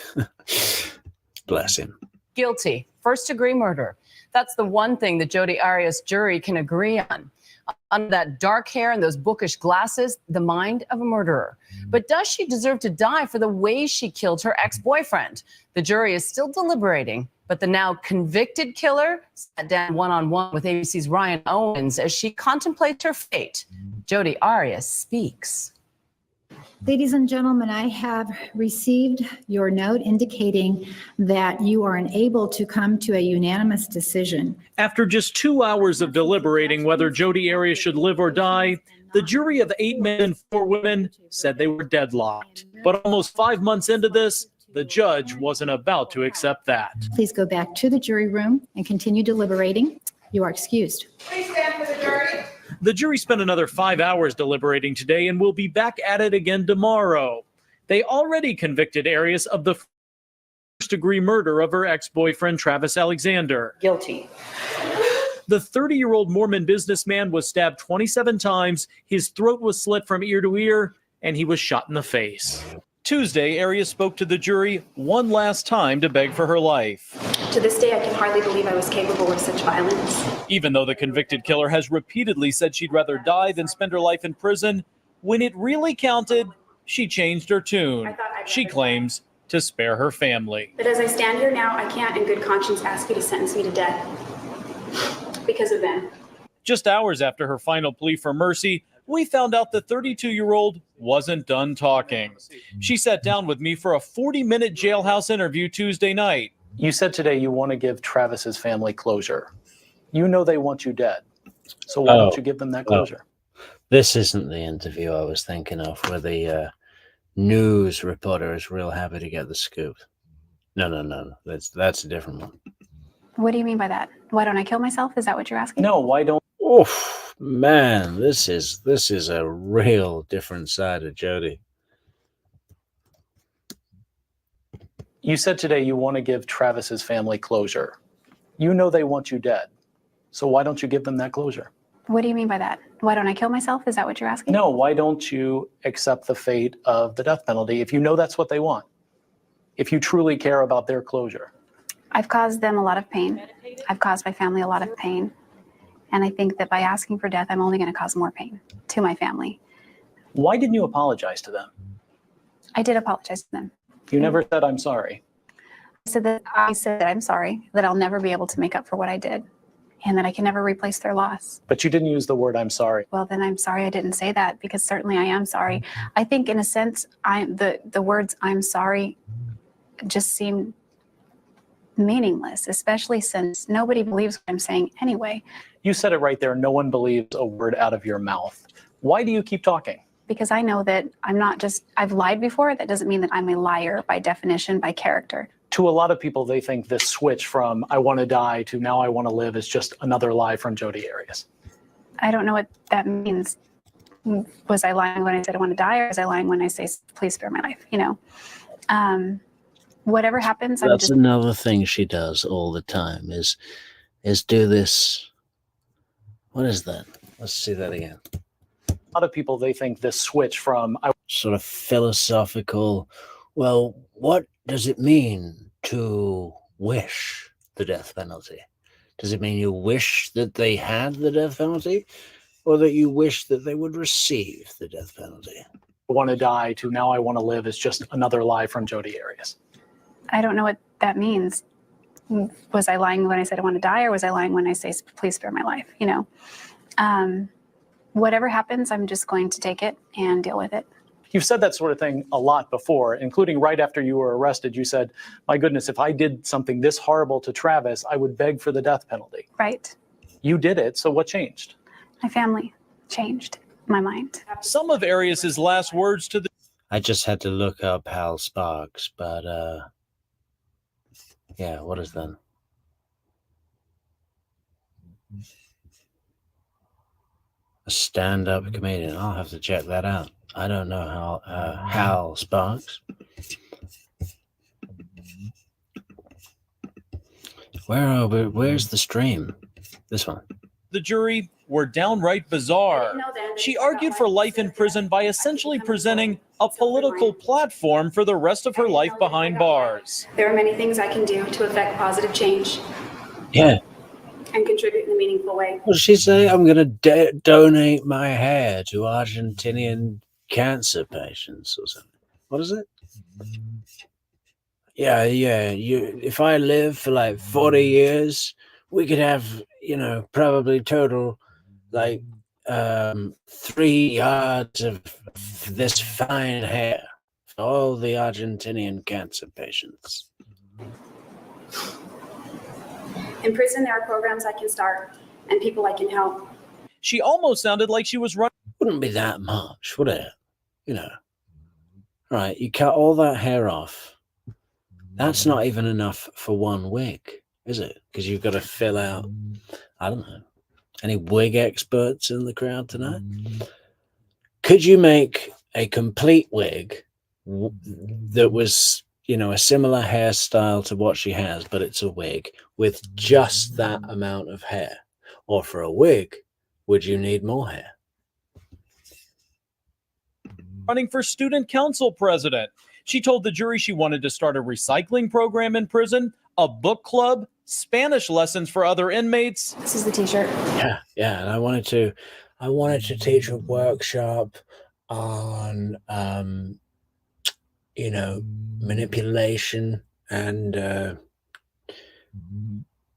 Bless him. Guilty, first-degree murder. That's the one thing the Jodi Arias jury can agree on. Under that dark hair and those bookish glasses, the mind of a murderer. But does she deserve to die for the way she killed her ex-boyfriend? The jury is still deliberating, but the now convicted killer sat down one-on-one with ABC's Ryan Owens as she contemplates her fate. Jodi Arias speaks. Ladies and gentlemen, I have received your note indicating that you are unable to come to a unanimous decision. After just 2 hours of deliberating whether Jodi Arias should live or die, the jury of 8 men and 4 women said they were deadlocked. But almost 5 months into this, the judge wasn't about to accept that. Please go back to the jury room and continue deliberating. You are excused. Please stand for the jury. The jury spent another 5 hours deliberating today and will be back at it again tomorrow. They already convicted Arias of the first-degree murder of her ex-boyfriend, Travis Alexander. Guilty. The 30-year-old Mormon businessman was stabbed 27 times, his throat was slit from ear to ear, and he was shot in the face. Tuesday, Arias spoke to the jury one last time to beg for her life. To this day, I can hardly believe I was capable of such violence. Even though the convicted killer has repeatedly said she'd rather die than spend her life in prison, when it really counted, she changed her tune. She claims to spare her family. But as I stand here now, I can't in good conscience ask you to sentence me to death because of them. Just hours after her final plea for mercy, we found out the 32-year-old wasn't done talking. She sat down with me for a 40-minute jailhouse interview Tuesday night. You said today you want to give Travis's family closure. You know they want you dead. So why don't you give them that closure? This isn't the interview I was thinking of, where the news reporter is real happy to get the scoop. No. That's a different one. What do you mean by that? Why don't I kill myself? Is that what you're asking? No, why don't? Oof, man, this is a real different side of Jodi. You said today you want to give Travis's family closure. You know they want you dead. So why don't you give them that closure? What do you mean by that? Why don't I kill myself? Is that what you're asking? No, why don't you accept the fate of the death penalty if you know that's what they want? If you truly care about their closure. I've caused them a lot of pain. I've caused my family a lot of pain. And I think that by asking for death, I'm only going to cause more pain to my family. Why didn't you apologize to them? I did apologize to them. You never said, "I'm sorry." I said that I'm sorry, that I'll never be able to make up for what I did, and that I can never replace their loss. But you didn't use the word "I'm sorry." Well, then I'm sorry I didn't say that, because certainly I am sorry. I think in a sense, the words "I'm sorry" just seem meaningless, especially since nobody believes what I'm saying anyway. You said it right there. No one believes a word out of your mouth. Why do you keep talking? Because I know that I've lied before. That doesn't mean that I'm a liar by definition, by character. To a lot of people, they think this switch from "I want to die" to "now I want to live" is just another lie from Jodi Arias. I don't know what that means. Was I lying when I said I want to die, or was I lying when I say, please spare my life? Whatever happens, That's another thing she does all the time is do this. What is that? Let's see that again. A lot of people, they think this switch from sort of philosophical, well, what does it mean to wish the death penalty? Does it mean you wish that they had the death penalty, or that you wish that they would receive the death penalty? Want to die to now I want to live is just another lie from Jodi Arias. I don't know what that means. Was I lying when I said I want to die, or was I lying when I say, please spare my life? Whatever happens, I'm just going to take it and deal with it. You've said that sort of thing a lot before, including right after you were arrested. You said, my goodness, if I did something this horrible to Travis, I would beg for the death penalty. Right. You did it. So what changed? My family changed my mind. Some of Arias's last words to the I just had to look up Hal Sparks, but yeah, what is that? A stand-up comedian. I'll have to check that out. I don't know how Hal Sparks. Where's the stream? This one. The jury were downright bizarre. She argued for life in prison by essentially presenting a political platform for the rest of her life behind bars. There are many things I can do to affect positive change Yeah. and contribute in a meaningful way. What did she say? I'm going to donate my hair to Argentinian cancer patients or something. What is it? Yeah. If I live for like 40 years, we could have, probably total like 3 yards of this fine hair for all the Argentinian cancer patients. In prison, there are programs I can start and people I can help. She almost sounded like she was running. Wouldn't be that much, would it? Right, you cut all that hair off. That's not even enough for one wig, is it? Because you've got to fill out, I don't know, any wig experts in the crowd tonight? Could you make a complete wig that was, a similar hairstyle to what she has, but it's a wig with just that amount of hair? Or for a wig, would you need more hair? Running for student council president. She told the jury she wanted to start a recycling program in prison, a book club, Spanish lessons for other inmates. This is the t-shirt. Yeah, and I wanted to teach a workshop on manipulation and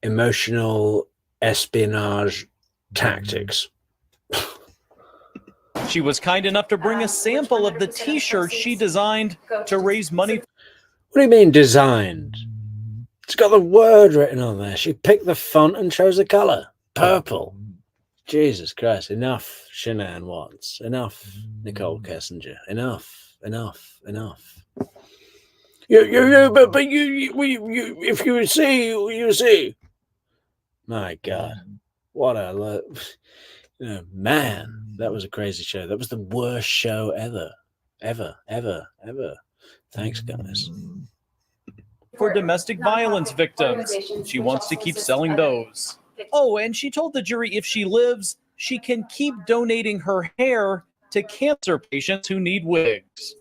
emotional espionage tactics. She was kind enough to bring a sample of the t-shirt she designed to raise money. What do you mean designed? It's got the word written on there. She picked the font and chose the color. Purple. Jesus Christ. Enough, Shanann Watts. Enough, Nicole Kessinger. Enough. But if you see, you see. My God. What a... man, that was a crazy show. That was the worst show ever. Thanks, guys. For domestic violence victims. She wants to keep selling those. Oh, and she told the jury if she lives, she can keep donating her hair to cancer patients who need wigs.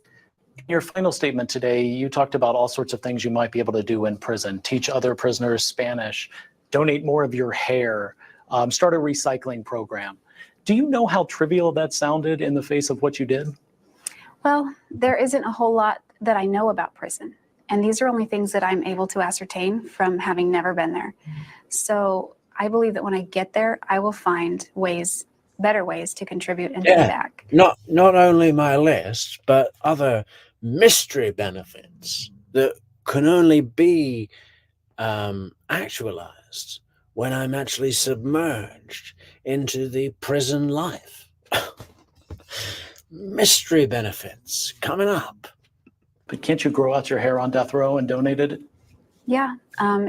In your final statement today, you talked about all sorts of things you might be able to do in prison. Teach other prisoners Spanish, donate more of your hair, start a recycling program. Do you know how trivial that sounded in the face of what you did? Well, there isn't a whole lot that I know about prison. And these are only things that I'm able to ascertain from having never been there. So I believe that when I get there, I will find better ways to contribute and give back. Not only my list, but other mystery benefits that can only be actualized when I'm actually submerged into the prison life. Mystery benefits coming up. But can't you grow out your hair on death row and donate it? Yeah,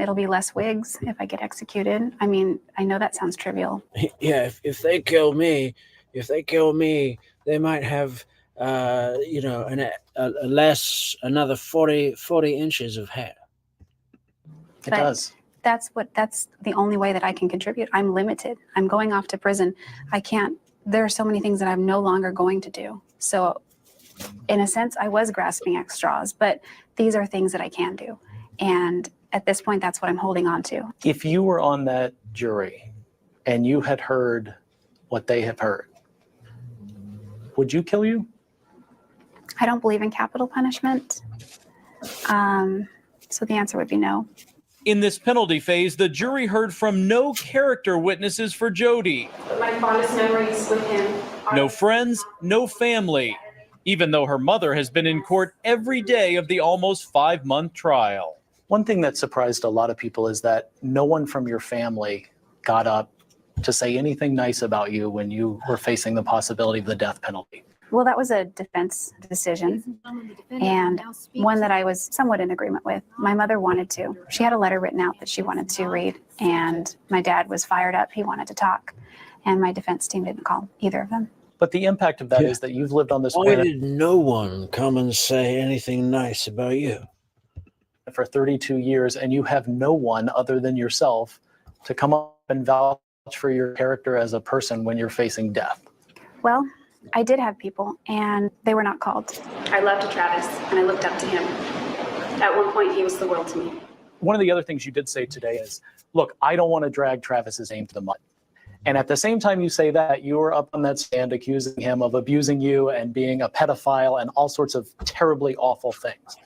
it'll be less wigs if I get executed. I mean, I know that sounds trivial. Yeah, if they kill me, they might have, another 40 inches of hair. It does. That's the only way that I can contribute. I'm limited. I'm going off to prison. There are so many things that I'm no longer going to do. So in a sense, I was grasping at straws, but these are things that I can do. And at this point, that's what I'm holding on to. If you were on that jury and you had heard what they have heard, would you kill you? I don't believe in capital punishment. So the answer would be no. In this penalty phase, the jury heard from no character witnesses for Jodi. My fondest memories with him are No friends, no family, even though her mother has been in court every day of the almost 5-month trial. One thing that surprised a lot of people is that no one from your family got up to say anything nice about you when you were facing the possibility of the death penalty. Well, that was a defense decision, and one that I was somewhat in agreement with. My mother wanted to. She had a letter written out that she wanted to read, and my dad was fired up. He wanted to talk, and my defense team didn't call either of them. But the impact of that Yeah. is that you've lived on this Why planet did no one come and say anything nice about you? for 32 years, and you have no one other than yourself to come up and vouch for your character as a person when you're facing death. Well, I did have people, and they were not called. I loved Travis, and I looked up to him. At one point, he was the world to me. One of the other things you did say today is, look, I don't want to drag Travis's name to the mud. And at the same time you say that, you were up on that stand accusing him of abusing you and being a pedophile and all sorts of terribly awful things.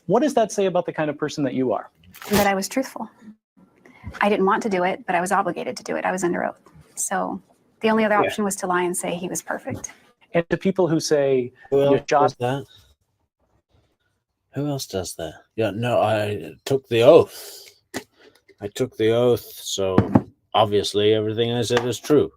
What does that say about the kind of person that you are? That I was truthful. I didn't want to do it, but I was obligated to do it. I was under oath. So the only other option was to lie and say he was perfect. And to people who say, Who you else shot does that? Who else does that? Yeah, no, I took the oath. I took the oath, so obviously everything I said is true.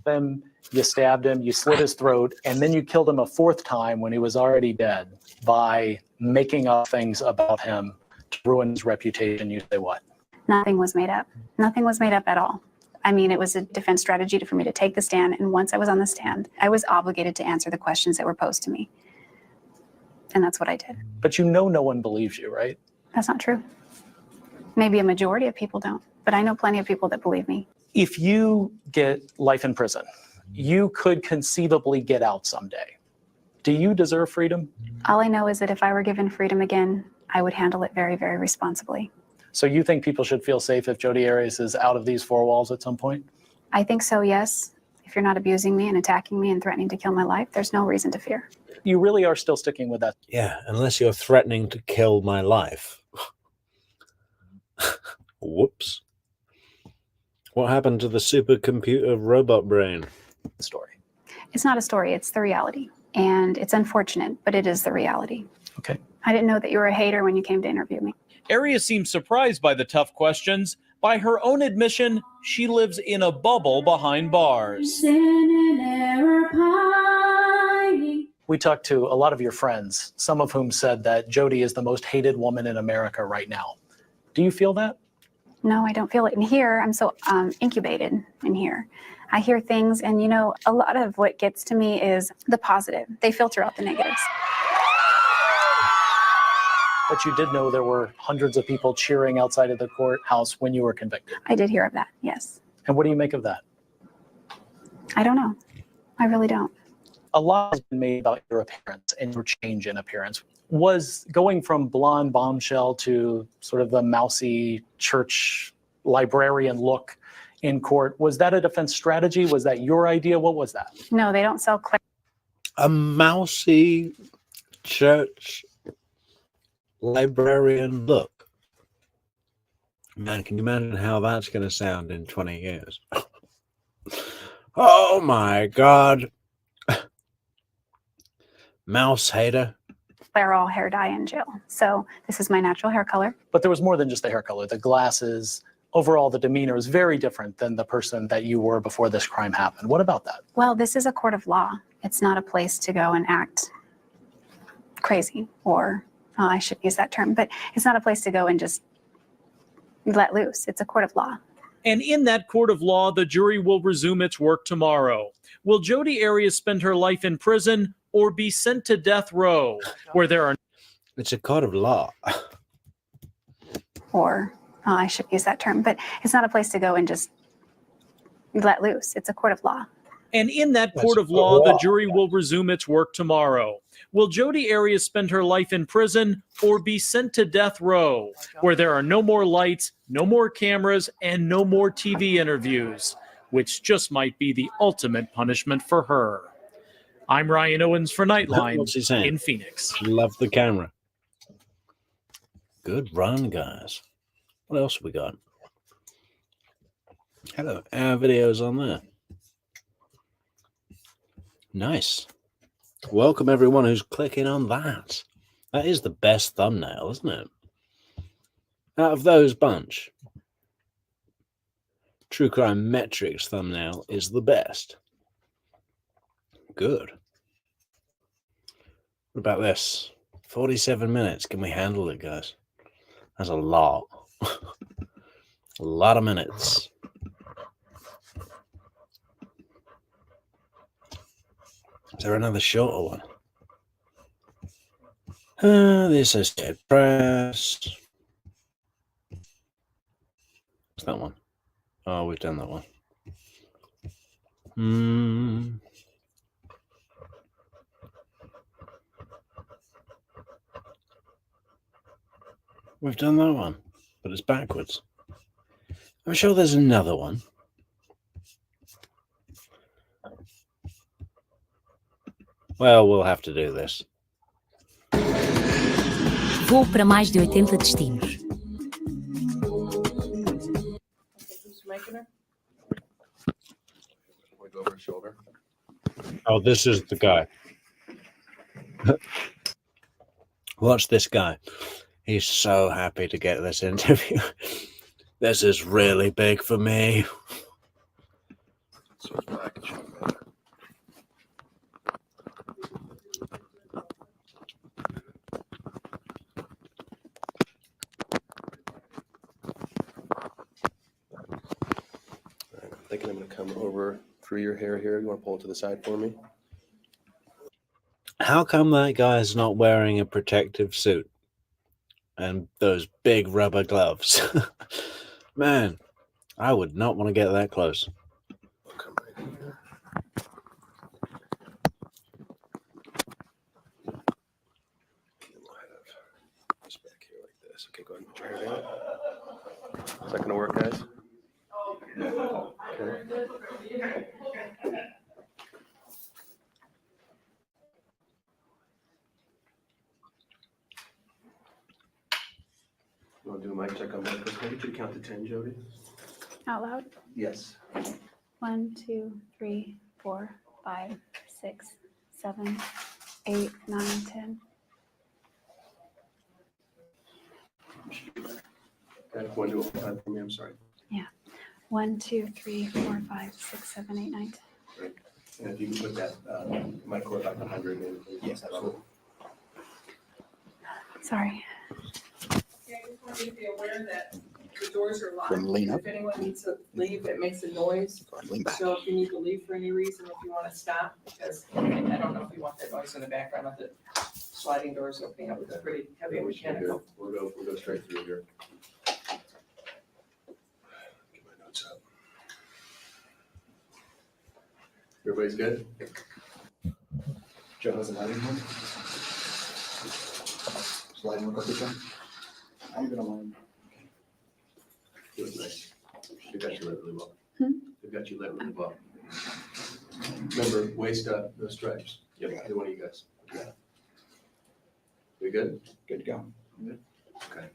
him, you stabbed him, you slit his throat, and then you killed him a fourth time when he was already dead by making up things about him to ruin his reputation. You say what? Nothing was made up. Nothing was made up at all. I mean, it was a defense strategy for me to take the stand. And once I was on the stand, I was obligated to answer the questions that were posed to me. And that's what I did. But you know no one believes you, right? That's not true. Maybe a majority of people don't, but I know plenty of people that believe me. If you get life in prison, you could conceivably get out someday. Do you deserve freedom? All I know is that if I were given freedom again, I would handle it very, very responsibly. So you think people should feel safe if Jodi Arias is out of these four walls at some point? I think so, yes. If you're not abusing me and attacking me and threatening to kill my life, there's no reason to fear. You really are still sticking with that. Yeah, unless you're threatening to kill my life. Whoops. What happened to the supercomputer robot brain? Story. It's not a story, it's the reality. And it's unfortunate, but it is the reality. Okay. I didn't know that you were a hater when you came to interview me. Arias seems surprised by the tough questions. By her own admission, she lives in a bubble behind bars. We talked to a lot of your friends, some of whom said that Jodi is the most hated woman in America right now. Do you feel that? No, I don't feel it in here. I'm so incubated in here. I hear things, and you know, a lot of what gets to me is the positive. They filter out the negatives. But you did know there were hundreds of people cheering outside of the courthouse when you were convicted. I did hear of that, yes. And what do you make of that? I don't know. I really don't. A lot has been made about your appearance and your change in appearance. Was going from blonde bombshell to sort of the mousy church librarian look in court, was that a defense strategy? Was that your idea? What was that? No, they don't sell A mousy church librarian look. Man, can you imagine how that's going to sound in 20 years? Oh my God. Mouse hater. Clairol hair dye in jail. So this is my natural hair color. But there was more than just the hair color, the glasses, overall the demeanor is very different than the person that you were before this crime happened. What about that? Well, this is a court of law. It's not a place to go and act crazy, or I should use that term, but it's not a place to go and just let loose. It's a court of law. And in that court of law, the jury will resume its work tomorrow. Will Jodi Arias spend her life in prison or be sent to death row, where there are... It's a court of law. Or I should use that term, but it's not a place to go and just let loose. It's a court of law. And in that That's court of a law, the lot. jury will resume its work tomorrow. Will Jodi Arias spend her life in prison or be sent to death row, where there are no more lights, no more cameras, and no more TV interviews, which just might be the ultimate punishment for her? I'm Ryan Owens for Nightline What's he saying? in Phoenix. Love the camera. Good run, guys. What else have we got? Hello, our videos on there. Nice. Welcome everyone who's clicking on that. That is the best thumbnail, isn't it? Out of those bunch, True Crime Metrix thumbnail is the best. Good. What about this? 47 minutes. Can we handle it, guys? That's a lot. A lot of minutes. Is there another shorter one? The Associated Press. What's that one? Oh, we've done that one. We've done that one, but it's backwards. I'm sure there's another one. Well, we'll have to do this. Voo para mais de 80 destinos. Oh, this is the guy. Watch this guy. He's so happy to get this interview. This is really big for me. I'm thinking I'm going to come over through your hair here. You want to pull it to the side for me? How come that guy's not wearing a protective suit and those big rubber gloves? Man, I would not want to get that close. I'll come right in here. And we'll have this back here like this. Okay, go ahead and put your hair down. Is that going to work, guys? Okay. You want to do a mic check on that? Can I get you to count to 10, Jodi? Out loud. Yes. 1, 2, 3, 4, 5, 6, 7, 8, 9, 10. Okay, want to do it one time for me? I'm sorry. 1, 2, 3, 4, 5, 6, 7, 8, 9, 10. And if you can put that mic cord back 100 in. Yes, absolutely. Sorry. Yeah, I just want you to be aware that the doors are locked. Then lean up. If anyone needs to leave, it makes a noise. Lean back. So if you need to leave for any reason, if you want to stop, because I don't know if you want that noise in the background of the sliding doors opening up. It's pretty heavy mechanical. We'll go straight through here. Get my notes up. Everybody's good? Joe has a lighting one? Sliding real quick, John? I'm gonna line. It was nice. They got you lit really well. They've got you lit really well. Remember, waist up, no stripes. Yep, either one of you guys. Yeah. We good? Good to go. Good. Okay.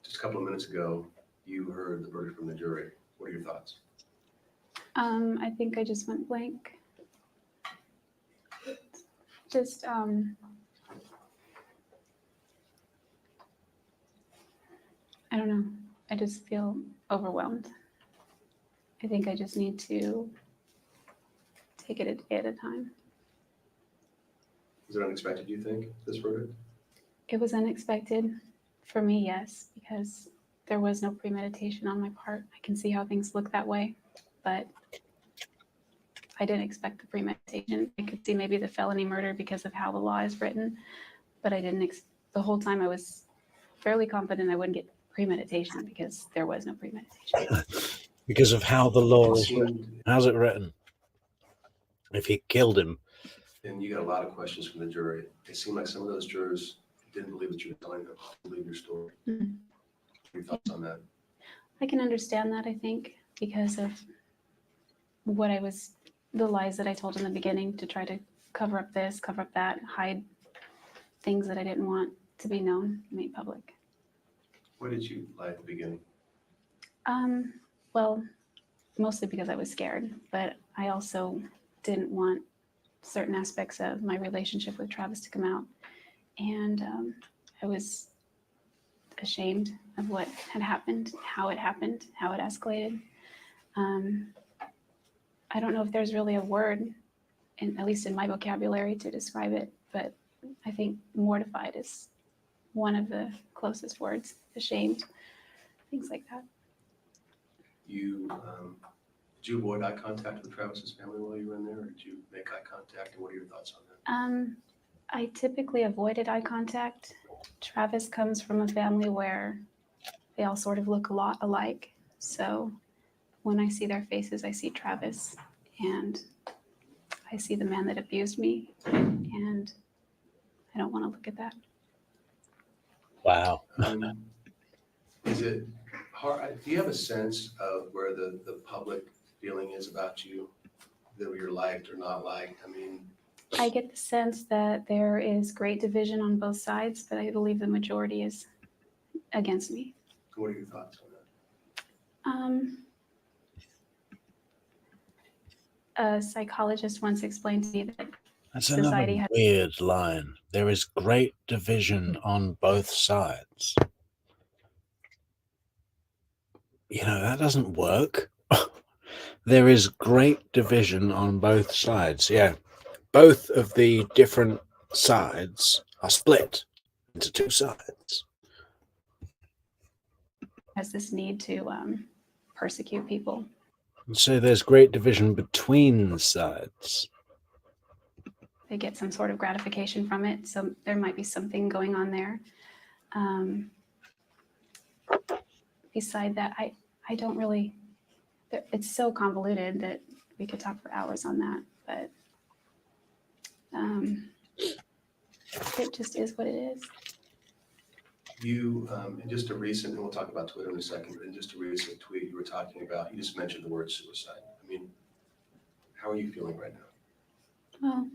Just a couple of minutes ago, you heard the verdict from the jury. What are your thoughts? I think I just went blank. Just, I don't know. I just feel overwhelmed. I think I just need to take it at a time. Is it unexpected, you think, this verdict? It was unexpected for me, yes, because there was no premeditation on my part. I can see how things look that way, but I didn't expect the premeditation. I could see maybe the felony murder because of how the law is written, but I didn't, the whole time I was fairly confident I wouldn't get premeditation because there was no premeditation. Because of how the law It is written. seemed, How's it written? If he killed him, and you got a lot of questions from the jury. It seemed like some of those jurors didn't believe what you were telling them, didn't believe your story. Mhm. Your thoughts on that? I can understand that, I think, because of the lies that I told in the beginning to try to cover up this, cover up that, hide things that I didn't want to be known, made public. What did you lie at the beginning? Well, mostly because I was scared, but I also didn't want certain aspects of my relationship with Travis to come out. And I was ashamed of what had happened, how it escalated. I don't know if there's really a word, at least in my vocabulary, to describe it, but I think mortified is one of the closest words. Ashamed, things like that. Did you avoid eye contact with Travis's family while you were in there, or did you make eye contact, and what are your thoughts on that? I typically avoided eye contact. Travis comes from a family where they all sort of look a lot alike. So when I see their faces, I see Travis and I see the man that abused me, and I don't want to look at that. wow. Is it hard? Do you have a sense of where the public feeling is about you, that you're liked or not liked? I mean, I get the sense that there is great division on both sides, but I believe the majority is against me. what are your thoughts on that? A psychologist once explained to me that That's society another has weird line. There is great division on both sides. You know, that doesn't work. There is great division on both sides. Yeah. Both of the different sides are split into two sides. this need to persecute people. So there's great division between the sides. They get some sort of gratification from it, so there might be something going on there. Beside that, I don't really, it's so convoluted that we could talk for hours on that, but it just is what it is. You, in just a recent, and we'll talk about Twitter in a second, but in just a recent tweet you were talking about, you just mentioned the word suicide. I mean, how are you feeling right now? Well,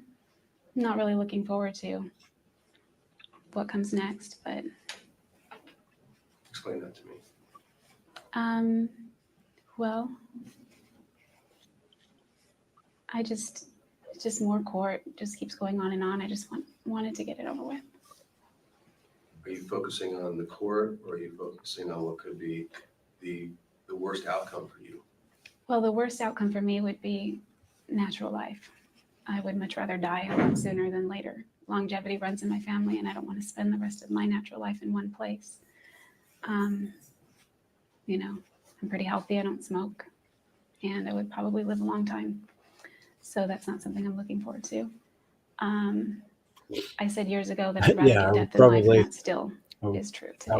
I'm not really looking forward to what comes next, but Explain that to me. well, it's just more court, just keeps going on and on. I just wanted to get it over with. Are you focusing on the court, or are you focusing on what could be the worst outcome for you? Well, the worst outcome for me would be natural life. I would much rather die a lot sooner than later. Longevity runs in my family, and I don't want to spend the rest of my natural life in one place. You know, I'm pretty healthy. I don't smoke, and I would probably live a long time. So that's not something I'm looking forward to. I said years ago that I'd rather Yeah, I get would death than life, probably- and that still is true today.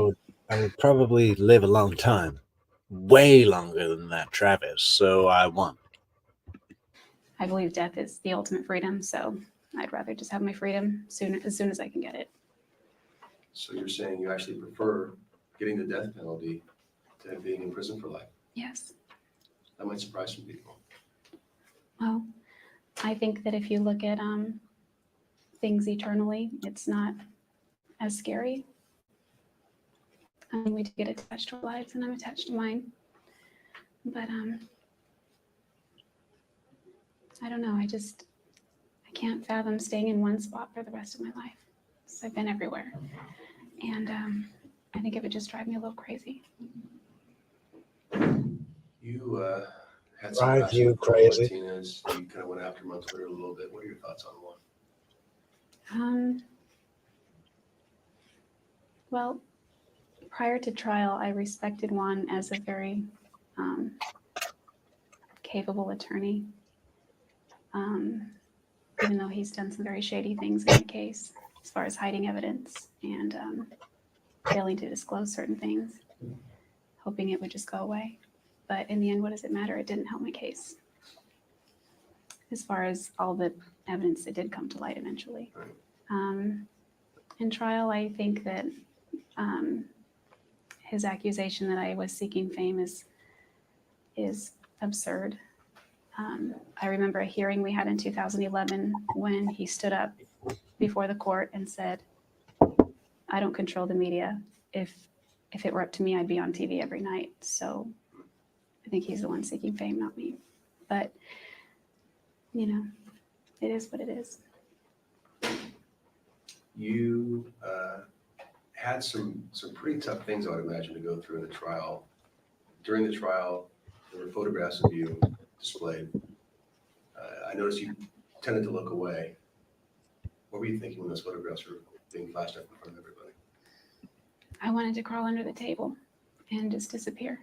I would probably live a long time. Way longer than that, Travis. So I won. I believe death is the ultimate freedom, so I'd rather just have my freedom as soon as I can get it. So you're saying you actually prefer getting the death penalty to being in prison for life? Yes. That might surprise some people. Well, I think that if you look at things eternally, it's not as scary. We do get attached to our lives, and I'm attached to mine. But I don't know. I can't fathom staying in one spot for the rest of my life. So I've been everywhere, and I think it would just drive me a little crazy. You had some Drive passion you for crazy. Martinez. You kind of went after him on Twitter a little bit. What are your thoughts on one? Well, prior to trial, I respected Juan as a very capable attorney, even though he's done some very shady things in the case as far as hiding evidence and failing to disclose certain things, hoping it would just go away. But in the end, what does it matter? It didn't help my case. As far as all the evidence that did come to light eventually. In trial, I think that his accusation that I was seeking fame is absurd. I remember a hearing we had in 2011 when he stood up before the court and said, I don't control the media. If it were up to me, I'd be on TV every night. So I think he's the one seeking fame, not me. But, you know, it is what it is. You had some pretty tough things, I would imagine, to go through in the trial. During the trial, there were photographs of you displayed. I noticed you tended to look away. What were you thinking when those photographs were being flashed up in front of everybody? I wanted to crawl under the table and just disappear.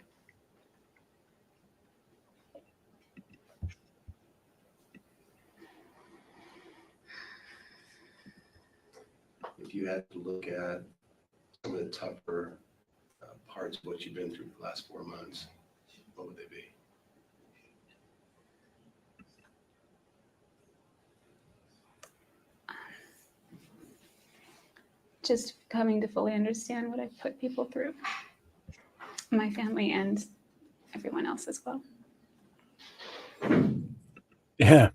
If you had to look at some of the tougher parts of what you've been through for the last 4 months, what would they be? Just coming to fully understand what I've put people through, my family and everyone else as well. Yeah.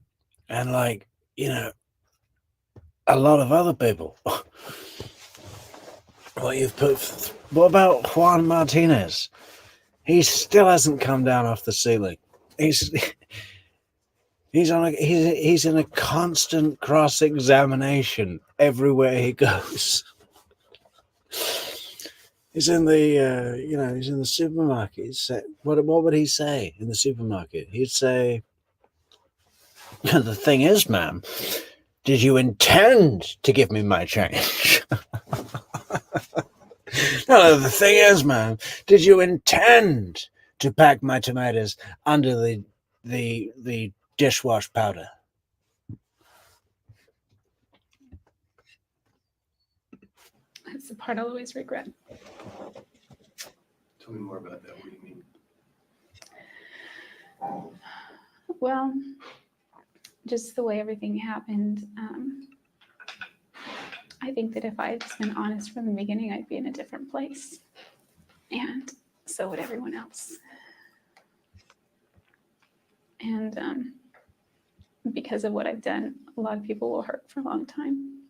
And like, you know, a lot of other people. What about Juan Martinez? He still hasn't come down off the ceiling. He's in a constant cross-examination everywhere he goes. He's in the he's in the supermarket. What would he say in the supermarket? He'd say, the thing is, ma'am, did you intend to give me my change? No, the thing is, ma'am, did you intend to pack my tomatoes under the dishwash powder? That's the part I'll always regret. Tell me more about that. What do you mean? Well, just the way everything happened. I think that if I had just been honest from the beginning, I'd be in a different place. And so would everyone else. And because of what I've done, a lot of people will hurt for a long time.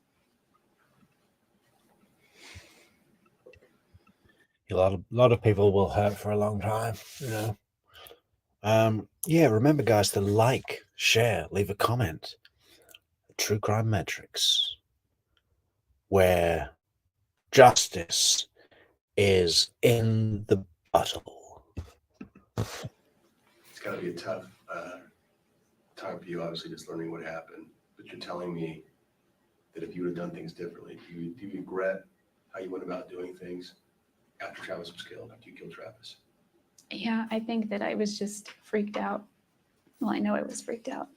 A lot of people will hurt for a long time, you know. Yeah, remember, guys, to like, share, leave a comment. True Crime Metrix, where justice is in the bottle. It's got to be a tough time for you, obviously, just learning what happened. But you're telling me that if you would have done things differently, do you regret how you went about doing things after Travis was killed, after you killed Travis? Yeah, I think that I was just freaked out. Well, I know I was freaked out.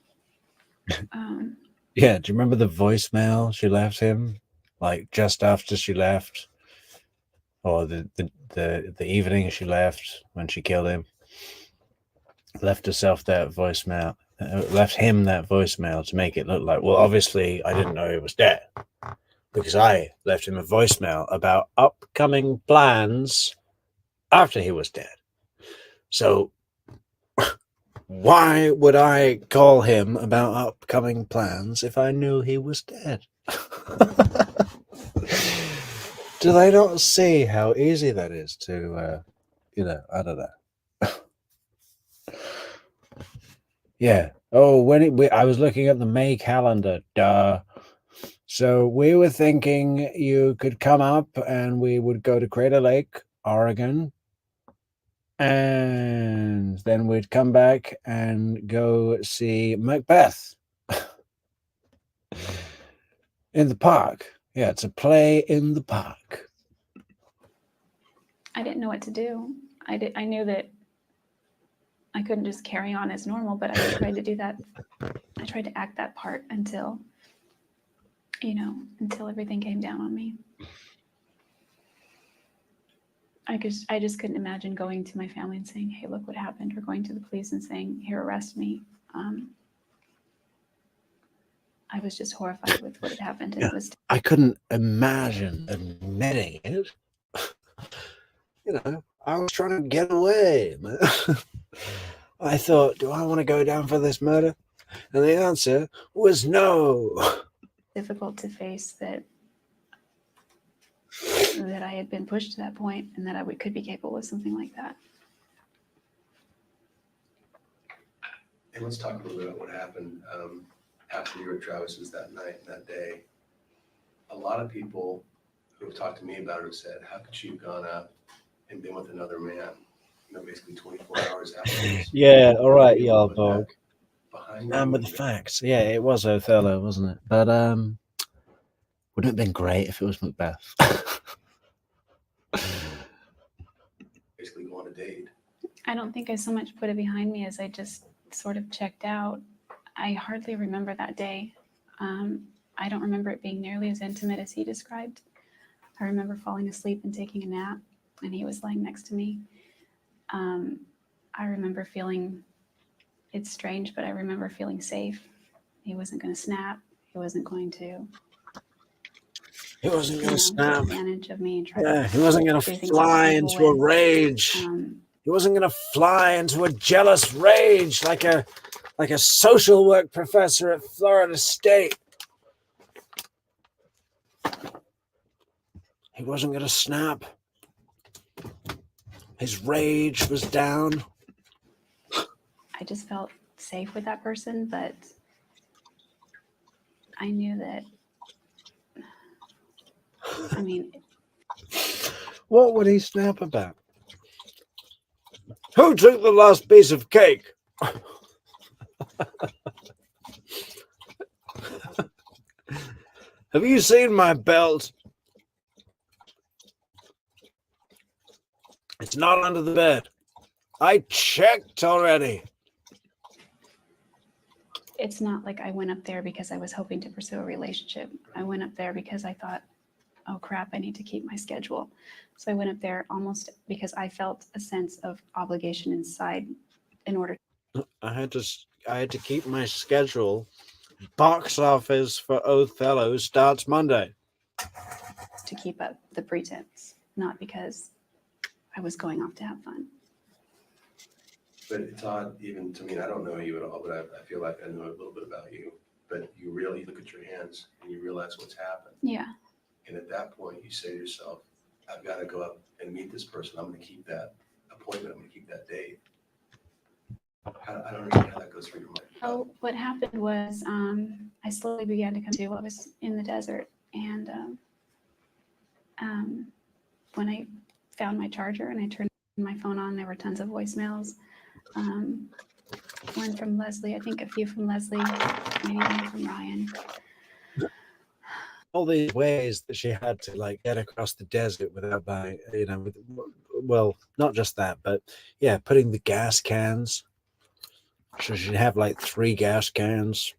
Yeah, do you remember the voicemail she left him, like just after she left, or the evening she left when she killed him? Left herself that voicemail, left him that voicemail to make it look like, well, obviously I didn't know he was dead because I left him a voicemail about upcoming plans after he was dead. So why would I call him about upcoming plans if I knew he was dead? Do they not see how easy that is to, I don't know. Yeah. Oh, I was looking at the May calendar. Duh. So we were thinking you could come up and we would go to Crater Lake, Oregon. And then we'd come back and go see Macbeth in the park. Yeah, it's a play in the park. I didn't know what to do. I knew that I couldn't just carry on as normal, but I tried to do that. I tried to act that part until everything came down on me. I just couldn't imagine going to my family and saying, hey, look what happened, or going to the police and saying, here, arrest me. I was just horrified with what had happened. And Yeah, it was I couldn't imagine admitting it. You know, I was trying to get away, man. I thought, do I want to go down for this murder? And the answer was no. difficult to face that I had been pushed to that point and that could be capable of something like that. And let's talk a little bit about what happened after you were at Travis's that night, that day. A lot of people who have talked to me about it have said, how could she have gone out and been with another man, basically 24 hours afterwards? Yeah, all right, Be a y'all little bit dog. behind And with the facts. Yeah, it was Othello, wasn't it? But wouldn't it have been great if it was Macbeth? basically go on a date. I don't think I so much put it behind me as I just sort of checked out. I hardly remember that day. I don't remember it being nearly as intimate as he described. I remember falling asleep and taking a nap, and he was lying next to me. I remember feeling, it's strange, but I remember feeling safe. He wasn't going to snap. He wasn't going to. He wasn't going to snap. Take advantage of me and try Yeah, to. he wasn't going to fly into a rage. He wasn't going to fly into a jealous rage like a social work professor at Florida State. He wasn't going to snap. His rage was down. I just felt safe with that person, but I knew that, I mean. What would he snap about? Who took the last piece of cake? Have you seen my belt? It's not under the bed. I checked already. It's not like I went up there because I was hoping to pursue a relationship. I went up there because I thought, oh crap, I need to keep my schedule. So I went up there almost because I felt a sense of obligation inside in order. I had to keep my schedule. Box office for Othello starts Monday. To keep up the pretense, not because I was going off to have fun. But it's odd, even to me, and I don't know you at all, but I feel like I know a little bit about you. But you really look at your hands and you realize what's happened. Yeah. And at that point, you say to yourself, I've got to go up and meet this person. I'm going to keep that appointment. I'm going to keep that date. I don't understand how that goes through your mind. Oh, what happened was I slowly began to come to. I was in the desert, and when I found my charger and I turned my phone on, there were tons of voicemails. One from Leslie, I think a few from Leslie, maybe one from Ryan. All these ways that she had to get across the desert without buying, well, not just that, but yeah, putting the gas cans. So she'd have 3 gas cans.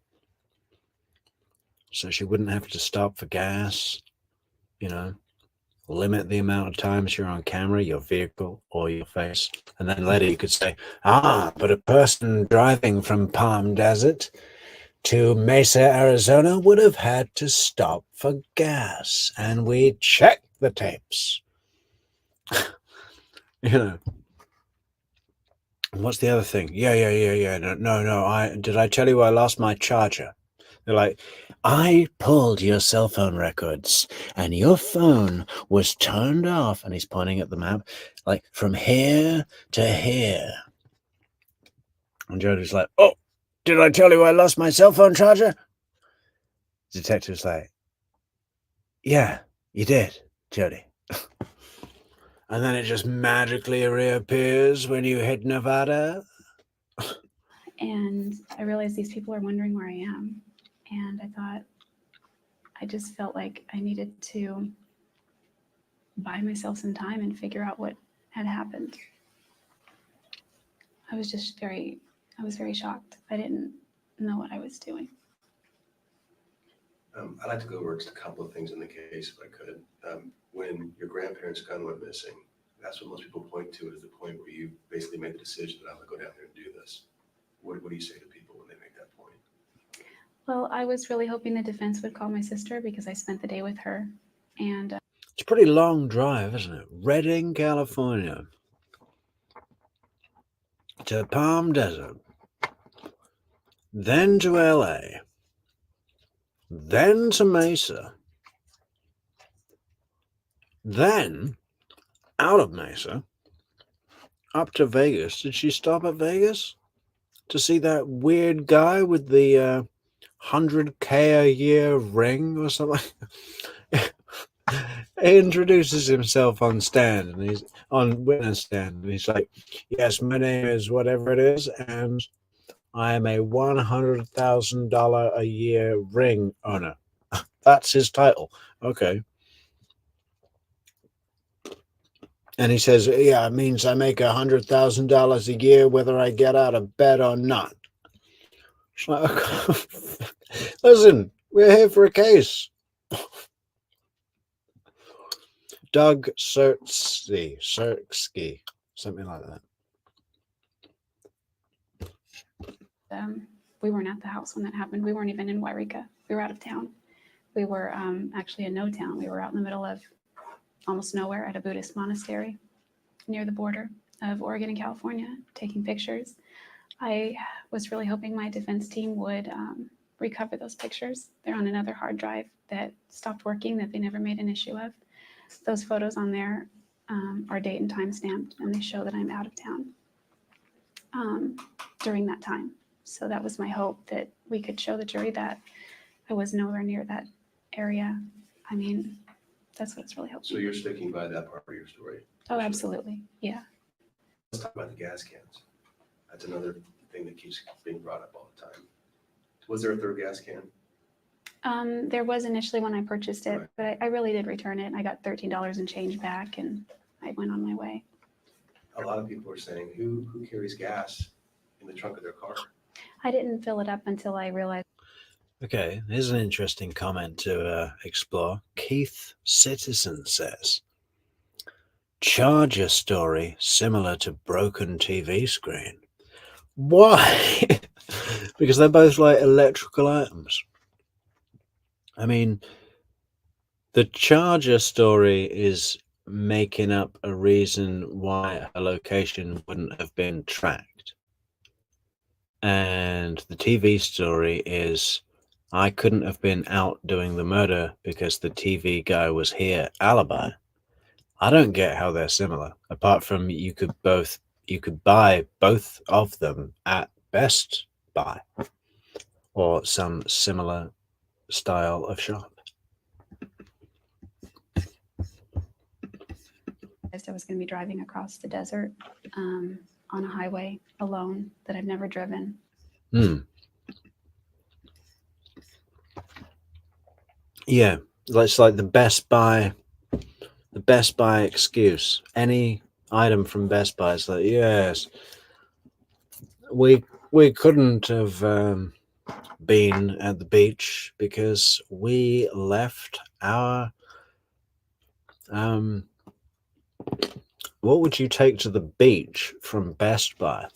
So she wouldn't have to stop for gas, limit the amount of times you're on camera, your vehicle or your face. And then later you could say, but a person driving from Palm Desert to Mesa, Arizona would have had to stop for gas. And we checked the tapes. What's the other thing? Yeah. No. Did I tell you I lost my charger? They're like, I pulled your cell phone records and your phone was turned off. And he's pointing at the map, from here to here. And Jodi's like, oh, did I tell you I lost my cell phone charger? The detective's like, yeah, you did, Jodi. And then it just magically reappears when you hit Nevada. And I realized these people are wondering where I am. And I just felt like I needed to buy myself some time and figure out what had happened. I was very shocked. I didn't know what I was doing. I'd like to go over just a couple of things in the case, if I could. When your grandparents' gun went missing, That's what most people point to as the point where you basically made the decision that I'm gonna go down there and do this. What do you say to people when they make that point? Well, I was really hoping the defense would call my sister because I spent the day with her. And It's a pretty long drive, isn't it? Redding, California to Palm Desert, then to LA, then to Mesa, then out of Mesa up to Vegas. Did she stop at Vegas to see that weird guy with the 100K a year ring or something? He introduces himself on stand, and he's on witness stand, and he's like, "Yes, my name is whatever it is, and I am a $100,000 a year ring owner." That's his title. Okay. And he says, "Yeah, it means I make $100,000 a year whether I get out of bed or not." It's like, listen, we're here for a case. Doug Sertsky, something like that. We weren't at the house when that happened. We weren't even in Wairika. We were out of town. We were actually in no town. We were out in the middle of almost nowhere at a Buddhist monastery near the border of Oregon and California, taking pictures. I was really hoping my defense team would recover those pictures. They're on another hard drive that stopped working that they never made an issue of. Those photos on there are date and time stamped, and they show that I'm out of town during that time. So that was my hope, that we could show the jury that I was nowhere near that area. I mean, that's what it's really hoping. So you're sticking by that part of your story? Oh, absolutely. Yeah. Let's talk about the gas cans. That's another thing that keeps being brought up all the time. Was there a third gas can? There was initially when I purchased it, but I really did return it. I got $13 and change back, and I went on my way. A lot of people are saying, who carries gas in the trunk of their car? I didn't fill it up until I realized. Okay, here's an interesting comment to explore. Keith Citizen says, "Charger story similar to broken TV screen." Why? Because they're both like electrical items. I mean, the charger story is making up a reason why a location wouldn't have been tracked. And the TV story is, I couldn't have been out doing the murder because the TV guy was here. Alibi. I don't get how they're similar, apart from you could buy both of them at Best Buy or some similar style of shop. I was going to be driving across the desert on a highway alone that I've never driven. Yeah, it's like the Best Buy excuse. Any item from Best Buy is like, yes, we couldn't have been at the beach because we left our what would you take to the beach from Best Buy?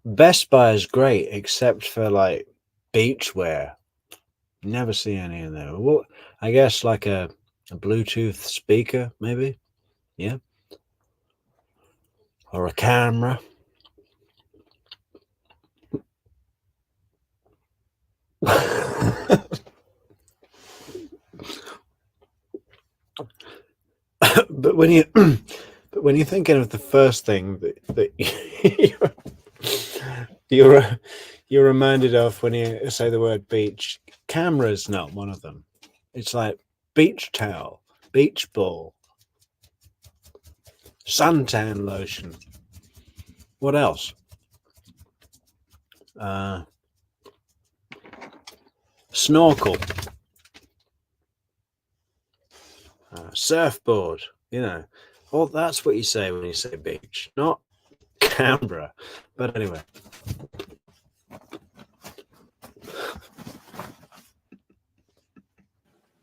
Best Buy is great except for like beach wear. Never see any in there. Well, I guess like a Bluetooth speaker, maybe. Yeah. Or a camera. But when you're thinking of the first thing that you're reminded of when you say the word beach, camera's not one of them. It's like beach towel, beach ball, suntan lotion. What else? Snorkel, surfboard. You know, well, that's what you say when you say beach, not camera. But anyway.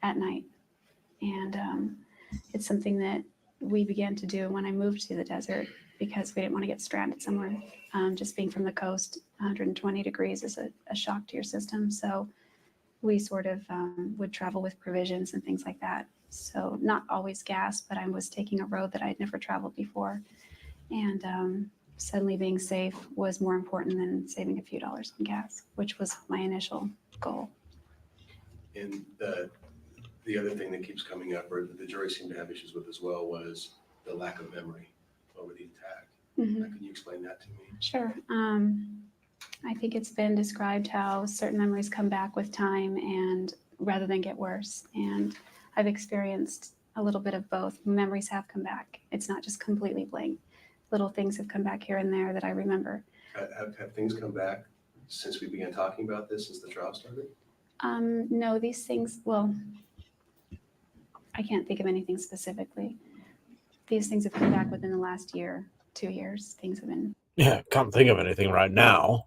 At night, and it's something that we began to do when I moved to the desert because we didn't want to get stranded somewhere. Just being from the coast, 120 degrees is a shock to your system. So we sort of would travel with provisions and things like that. So not always gas, but I was taking a road that I'd never traveled before. And suddenly being safe was more important than saving a few dollars on gas, which was my initial goal. And the other thing that keeps coming up, or the jury seemed to have issues with as well, was the lack of memory over the attack. Mm-hmm. Can you explain that to me? Sure. I think it's been described how certain memories come back with time and rather than get worse. And I've experienced a little bit of both. Memories have come back. It's not just completely blank. Little things have come back here and there that I remember. Have things come back since we began talking about this, since the trial started? No, these things, well, I can't think of anything specifically. These things have come back within the last year, 2 years. Things have been. Yeah, can't think of anything right now,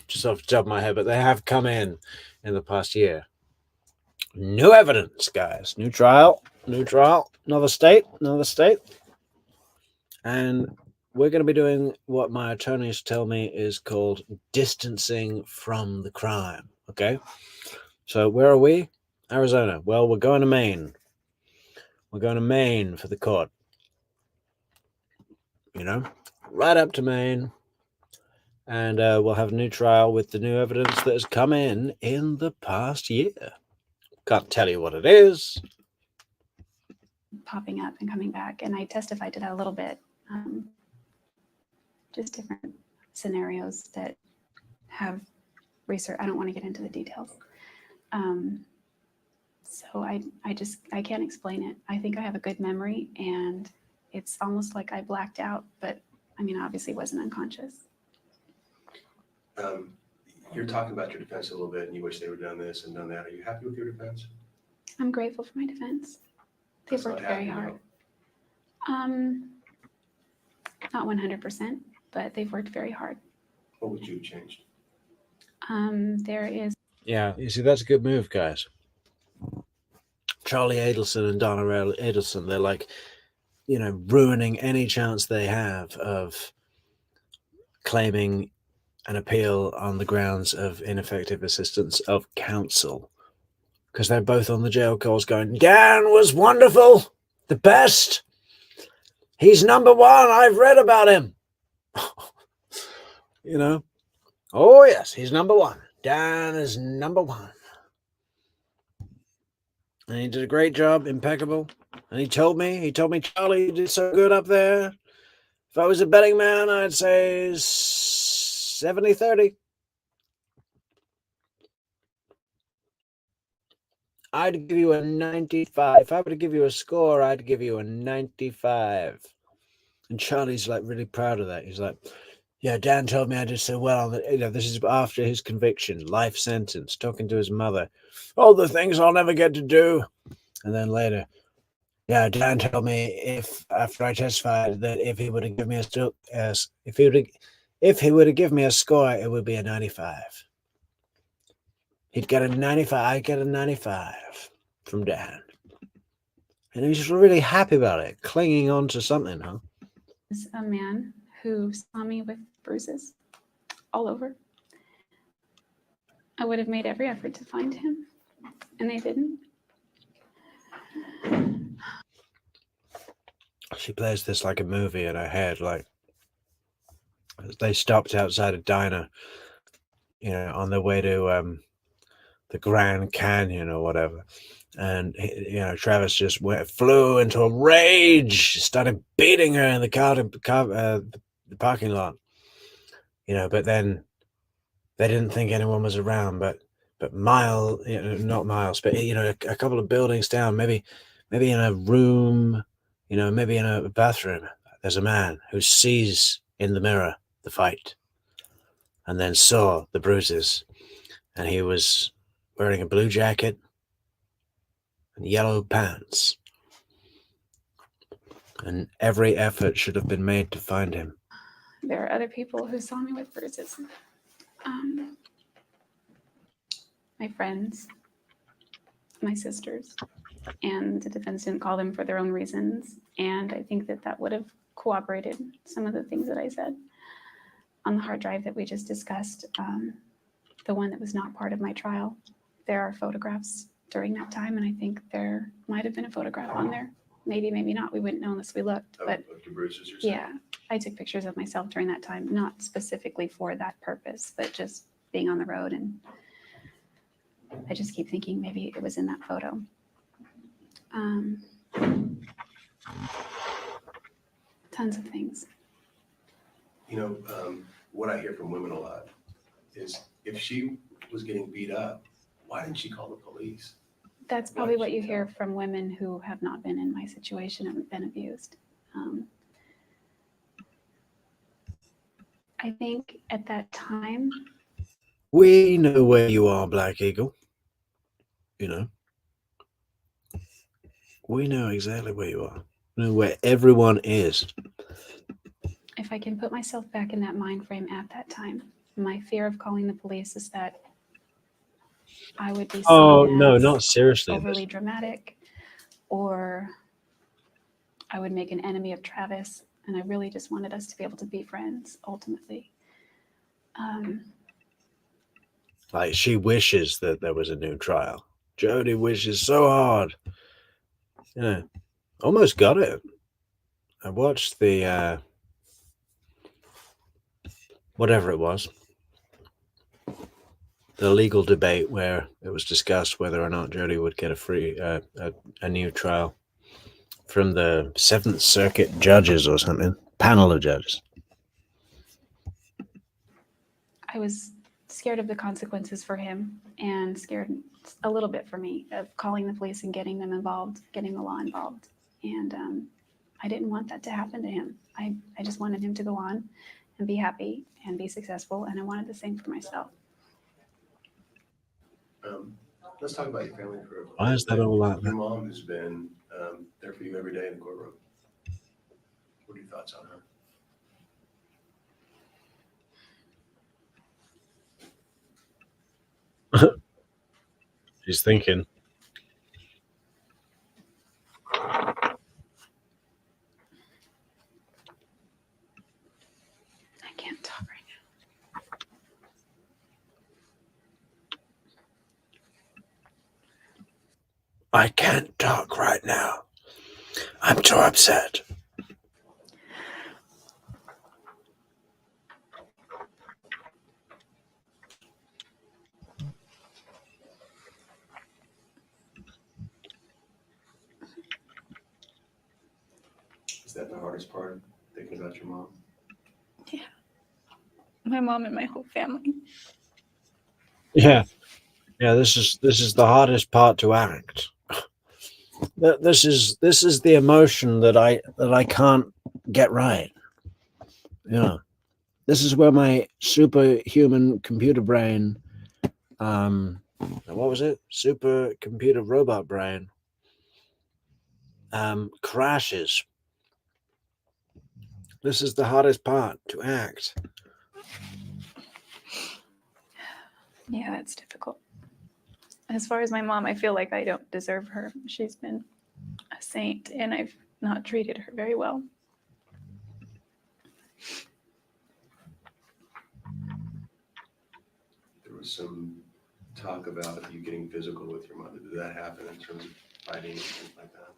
just off the top of my head, but they have come in the past year. New evidence, guys. New trial, another state. And we're going to be doing what my attorneys tell me is called distancing from the crime. Okay. So where are we? Arizona. Well, we're going to Maine. We're going to Maine for the court. You know, right up to Maine. And we'll have a new trial with the new evidence that has come in the past year. Can't tell you what it is. Popping up and coming back. And I testified to that a little bit. Just different scenarios that have research. I don't want to get into the details. So I can't explain it. I think I have a good memory and it's almost like I blacked out, but I mean, obviously wasn't unconscious. You're talking about your defense a little bit and you wish they would done this and done that. Are you happy with your defense? I'm grateful for my defense. They've worked very hard. Not 100%, but they've worked very hard. What would you have changed? There is. Yeah, you see, that's a good move, guys. Charlie Adelson and Donna Adelson, they're like, you know, ruining any chance they have of claiming an appeal on the grounds of ineffective assistance of counsel. Because they're both on the jail calls going, Dan was wonderful, the best. He's number one. I've read about him. You know? Oh, yes, he's number one. Dan is number one. And he did a great job, impeccable. And he told me, Charlie, you did so good up there. If I was a betting man, I'd say 70-30. I'd give you a 95. If I were to give you a score, I'd give you a 95. And Charlie's like really proud of that. He's like, yeah, Dan told me I did so well. This is after his conviction, life sentence, talking to his mother. All the things I'll never get to do. And then later, yeah, Dan told me after I testified that if he would have given me a score, it would be a 95. He'd get a 95. I'd get a 95 from Dan. And he was just really happy about it, clinging on to something, huh? Is a man who saw me with bruises all over. I would have made every effort to find him, and they didn't. She plays this like a movie in her head, like they stopped outside a diner, you know, on their way to the Grand Canyon or whatever. And, you know, Travis just flew into a rage, started beating her in the the parking lot, you know, but then they didn't think anyone was around, but not miles, but, you know, a couple of buildings down, maybe in a room, you know, maybe in a bathroom, there's a man who sees in the mirror the fight and then saw the bruises, and he was wearing a blue jacket and yellow pants, and every effort should have been made to find him. There are other people who saw me with bruises. My friends, my sisters, and the defense didn't call them for their own reasons. And I think that that would have cooperated some of the things that I said. On the hard drive that we just discussed, the one that was not part of my trial, there are photographs during that time, and I think there might have been a photograph on there. Maybe, maybe not. We wouldn't know unless we looked. But Of Bruce's, you're saying? yeah, I took pictures of myself during that time, not specifically for that purpose, but just being on the road. And I just keep thinking maybe it was in that photo. Tons of things. You know, what I hear from women a lot is if she was getting beat up, why didn't she call the police? That's probably what you hear from women who have not been in my situation and been abused. I think at that time, We know where you are, Black Eagle. You know. We know exactly where you are. We know where everyone is. if I can put myself back in that mind frame at that time, my fear of calling the police is that I would be seen as not seriously. overly dramatic, or I would make an enemy of Travis, and I really just wanted us to be able to be friends ultimately. Like, she wishes that there was a new trial. Jodi wishes so hard. You know, almost got it. I watched the whatever it was, the legal debate where it was discussed whether or not Jodi would get a new trial from the 7th Circuit judges or something, panel of judges. I was scared of the consequences for him, and scared a little bit for me of calling the police and getting them involved, getting the law involved. And I didn't want that to happen to him. I just wanted him to go on and be happy and be successful, and I wanted the same for myself. Let's talk about your family for a Why is that all like Your that? mom has been there for you every day in the courtroom. What are your thoughts on her? She's thinking. I can't talk right now. I can't talk right now. I'm too upset. Is that the hardest part, thinking about your mom? Yeah. My mom and my whole family. Yeah. Yeah, this is the hardest part to act. This is the emotion that I can't get right. Yeah. This is where my superhuman computer brain, what was it? Supercomputer robot brain, crashes. This is the hardest part to act. Yeah, that's difficult. As far as my mom, I feel like I don't deserve her. She's been a saint, and I've not treated her very well. There was some talk about you getting physical with your mother. Did that happen in terms of fighting and things like that?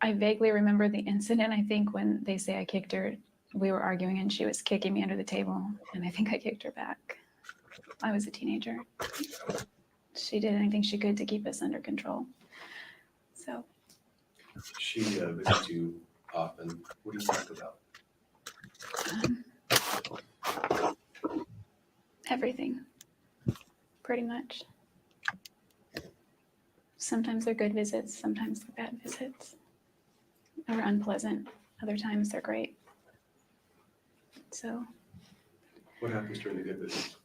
I vaguely remember the incident. I think when they say I kicked her, we were arguing and she was kicking me under the table, and I think I kicked her back. I was a teenager. She did anything she could to keep us under control. So She visits you often. What do you talk about? everything, pretty much. Sometimes they're good visits, sometimes they're bad visits, or unpleasant. Other times they're great. So, What happens during the good visits?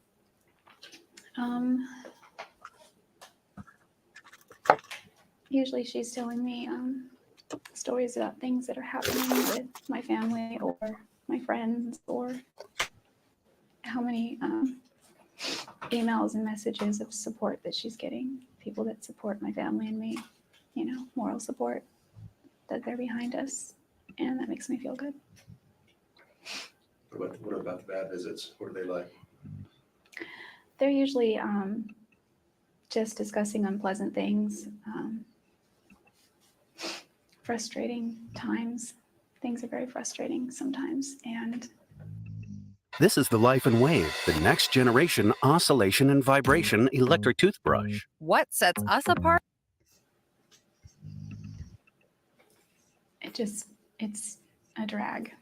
Usually she's telling me stories about things that are happening with my family or my friends, or how many emails and messages of support that she's getting, people that support my family and me. moral support, that they're behind us, and that makes me feel good. What about the bad visits? What are they like? They're usually just discussing unpleasant things, frustrating times. Things are very frustrating sometimes, and This is the Life and Wave, the next generation oscillation and vibration electric toothbrush. What sets us apart? it's a drag.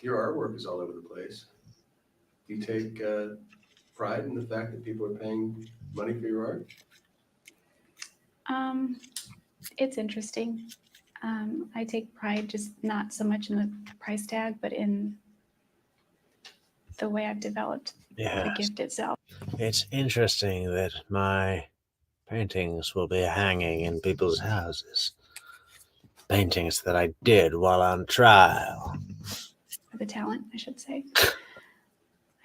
Your artwork is all over the place. Do you take pride in the fact that people are paying money for your art? It's interesting. I take pride just not so much in the price tag, but in the way I've developed the gift itself. It's interesting that my paintings will be hanging in people's houses. Paintings that I did while on trial. The talent, I should say.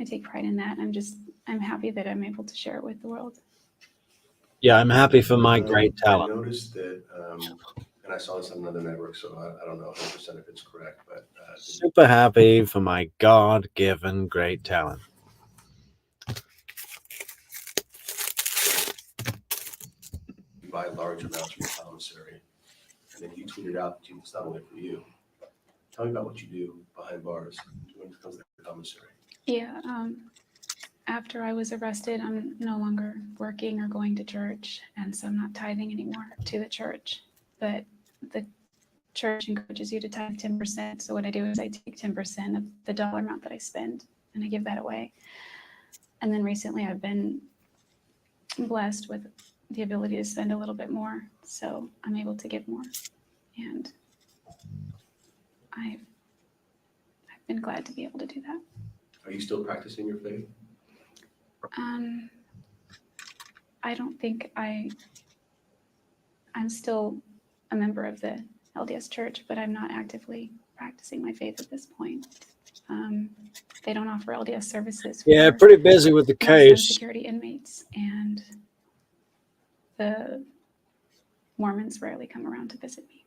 I take pride in that. I'm happy that I'm able to share it with the world. Yeah, I'm happy for my great I talent. noticed that, and I saw this on another network, so I don't know 100% if it's correct, but Super happy for my God-given great talent. you buy large amounts from the commissary, and then you tweet it out that it's not only for you. Tell me about what you do behind bars when it comes to the commissary. Yeah, after I was arrested, I'm no longer working or going to church, and so I'm not tithing anymore to the church. But the church encourages you to tithe 10%. So what I do is I take 10% of the dollar amount that I spend, and I give that away. And then recently I've been blessed with the ability to spend a little bit more, so I'm able to give more. And I've been glad to be able to do that. Are you still practicing your faith? I don't think I'm still a member of the LDS Church, but I'm not actively practicing my faith at this point. They don't offer LDS services for Yeah, pretty busy with the maximum case. security inmates, and the Mormons rarely come around to visit me.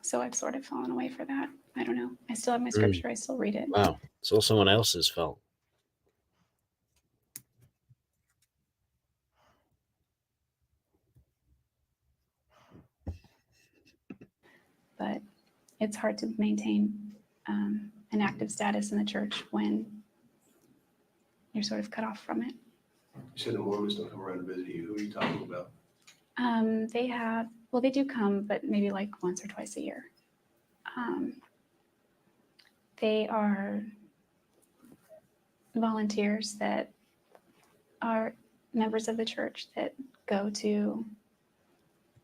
So I've sort of fallen away for that. I don't know. I still have my scripture. I still read it. Wow, it's all someone else's fault. But it's hard to maintain an active status in the church when you're sort of cut off from it. You said the Mormons don't come around to visit you. Who are you talking about? They do come, but maybe like once or twice a year. They are volunteers that are members of the church that go to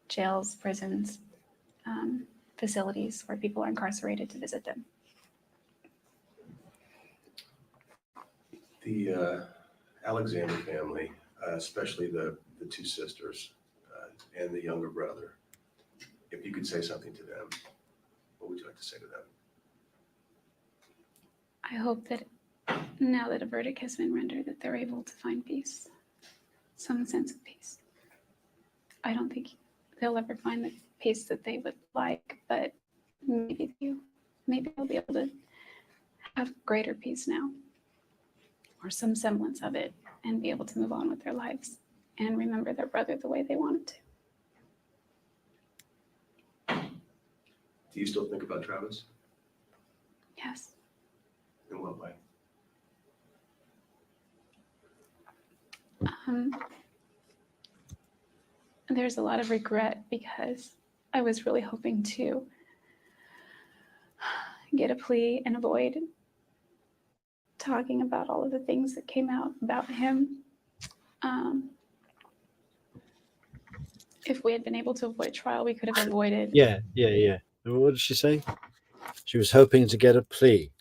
jails, prisons, facilities where people are incarcerated to visit them. The Alexander family, especially the two sisters and the younger brother, if you could say something to them, what would you like to say to them? I hope that now that a verdict has been rendered, that they're able to find peace, some sense of peace. I don't think they'll ever find the peace that they would like, but maybe they'll be able to have greater peace now, or some semblance of it, and be able to move on with their lives and remember their brother the way they wanted to. Do you still think about Travis? Yes. In what way? There's a lot of regret because I was really hoping to get a plea and avoid talking about all of the things that came out about him. If we had been able to avoid trial, we could have avoided. Yeah. What did she say? She was hoping to get a plea.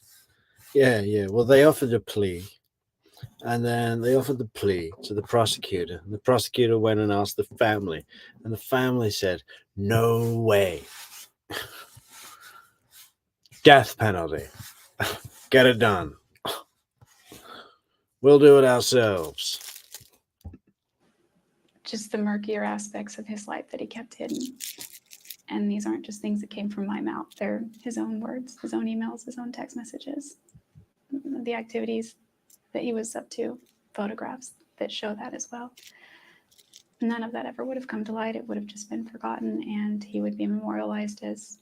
Yeah. Well, they offered a plea. And then they offered the plea to the prosecutor. And the prosecutor went and asked the family. And the family said, no way. Death penalty. Get it done. We'll do it ourselves. just the murkier aspects of his life that he kept hidden. And these aren't just things that came from my mouth. They're his own words, his own emails, his own text messages, the activities that he was up to, photographs that show that as well. None of that ever would have come to light. It would have just been forgotten, and he would be memorialized as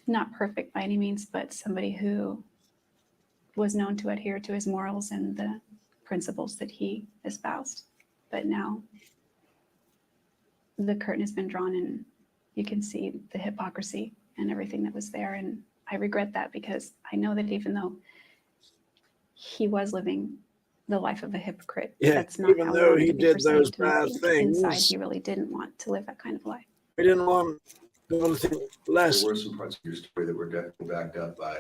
not perfect by any means, but somebody who was known to adhere to his morals and the principles that he espoused. But now the curtain has been drawn, and you can see the hypocrisy and everything that was there. And I regret that, because I know that even though he was living the life of a hypocrite, that's not even how though he he wanted to be did those perceived. And I bad think things, inside, he really didn't want to live that kind of life. he didn't want anything less. There were some parts of your story that were definitely backed up by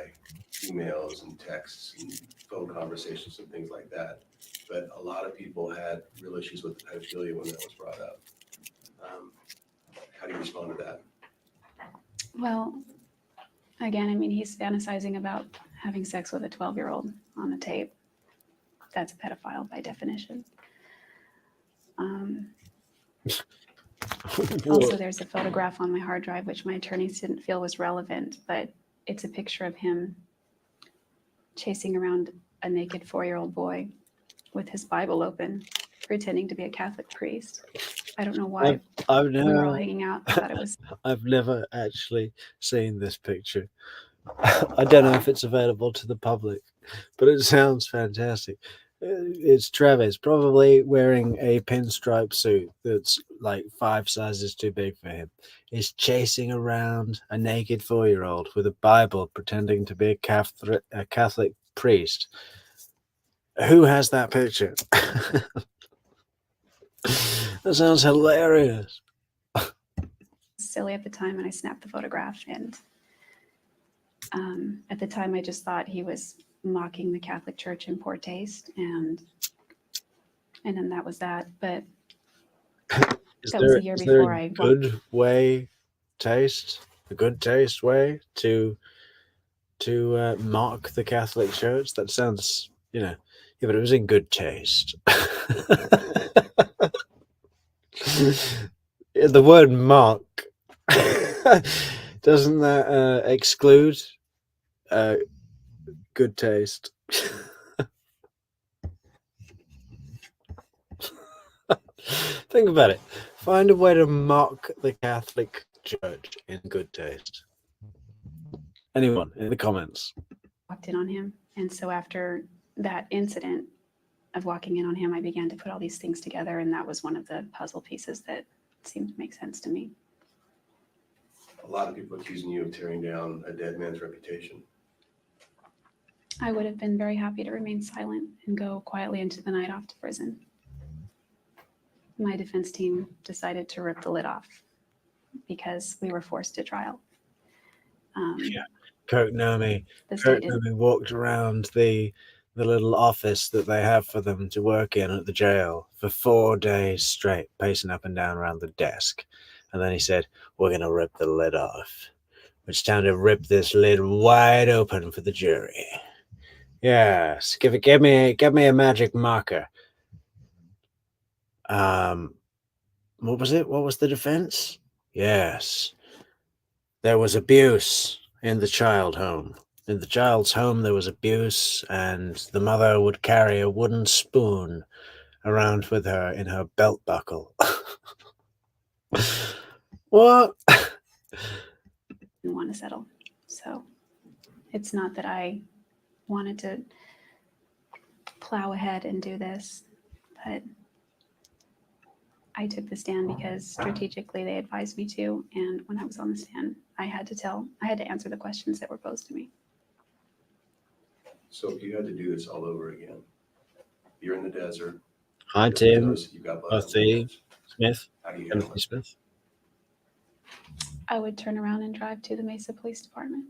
emails and texts and phone conversations and things like that. But a lot of people had real issues with pedophilia when that was brought up. How do you respond to that? Well, again, I mean, he's fantasizing about having sex with a 12-year-old on the tape. That's a pedophile by definition. Also, there's a photograph on my hard drive, which my attorneys didn't feel was relevant, but it's a picture of him chasing around a naked 4-year-old boy with his Bible open, pretending to be a Catholic priest. I don't know why I've we were all never, hanging out. I thought it was I've never actually seen this picture. I don't know if it's available to the public, but it sounds fantastic. It's Travis, probably wearing a pinstripe suit that's like 5 sizes too big for him. He's chasing around a naked 4-year-old with a Bible, pretending to be a Catholic priest. Who has that picture? That sounds hilarious. silly at the time, and I snapped the photograph. And at the time, I just thought he was mocking the Catholic Church in poor taste, and then that was that. But that was a year before I good way taste, a good taste way to mock the Catholic Church. That sounds, yeah, but it was in good taste. The word mock, doesn't that exclude good taste? Think about it. Find a way to mock the Catholic Church in good taste. Anyone in the comments? walked in on him. And so after that incident of walking in on him, I began to put all these things together, and that was one of the puzzle pieces that seemed to make sense to me. A lot of people accusing you of tearing down a dead man's reputation. I would have been very happy to remain silent and go quietly into the night off to prison. My defense team decided to rip the lid off because we were forced to trial. Kirk Nomi walked around the little office that they have for them to work in at the jail for 4 days straight, pacing up and down around the desk. And then he said, "We're going to rip the lid off. It's time to rip this lid wide open for the jury. Yes, give me a magic marker." What was it? What was the defense? Yes. There was abuse in the child home. In the child's home, there was abuse, and the mother would carry a wooden spoon around with her in her belt buckle. What? Didn't want to settle. So it's not that I wanted to plow ahead and do this, but I took the stand because strategically they advised me to. And when I was on the stand, I had to answer the questions that were posed to me. So if you had to do this all over again, you're in the desert. Hi, Tim. You've got Timothy Smith. How do you handle Timothy it? Smith. I would turn around and drive to the Mesa Police Department.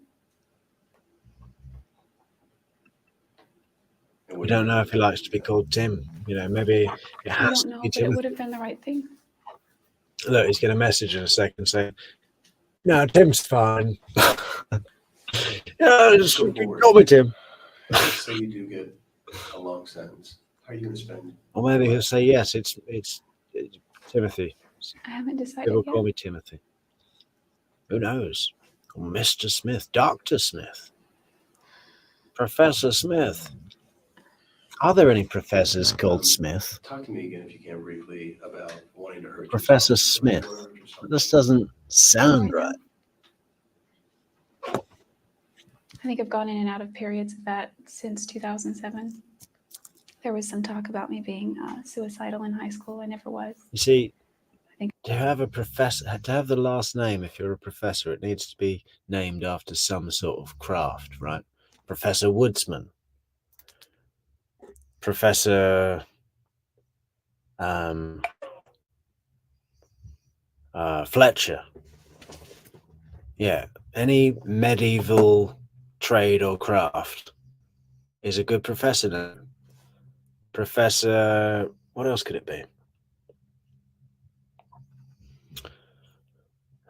We don't know if he likes to be called Tim. Maybe it I has don't to know, be but it Tim. would have been the right thing. Look, he's going to message in a second saying, "No, Tim's fine." Yeah, just call me Tim. Say you do get a long sentence. How are you going to spend Or maybe he'll say yes. It's Timothy. I haven't decided People yet. call me Timothy. Who knows? Or Mr. Smith, Dr. Smith, Professor Smith. Are there any professors called Smith? Talk to me again, if you can, briefly about wanting to hurt Professor yourself. Smith. What hurt yourself? This doesn't sound right. I think I've gone in and out of periods of that since 2007. There was some talk about me being suicidal in high school. I never was. You see, I think to have a professor, to have the last name, if you're a professor, it needs to be named after some sort of craft, right? Professor Woodsman, Professor Fletcher. Yeah, any medieval trade or craft is a good professor name. Professor, what else could it be?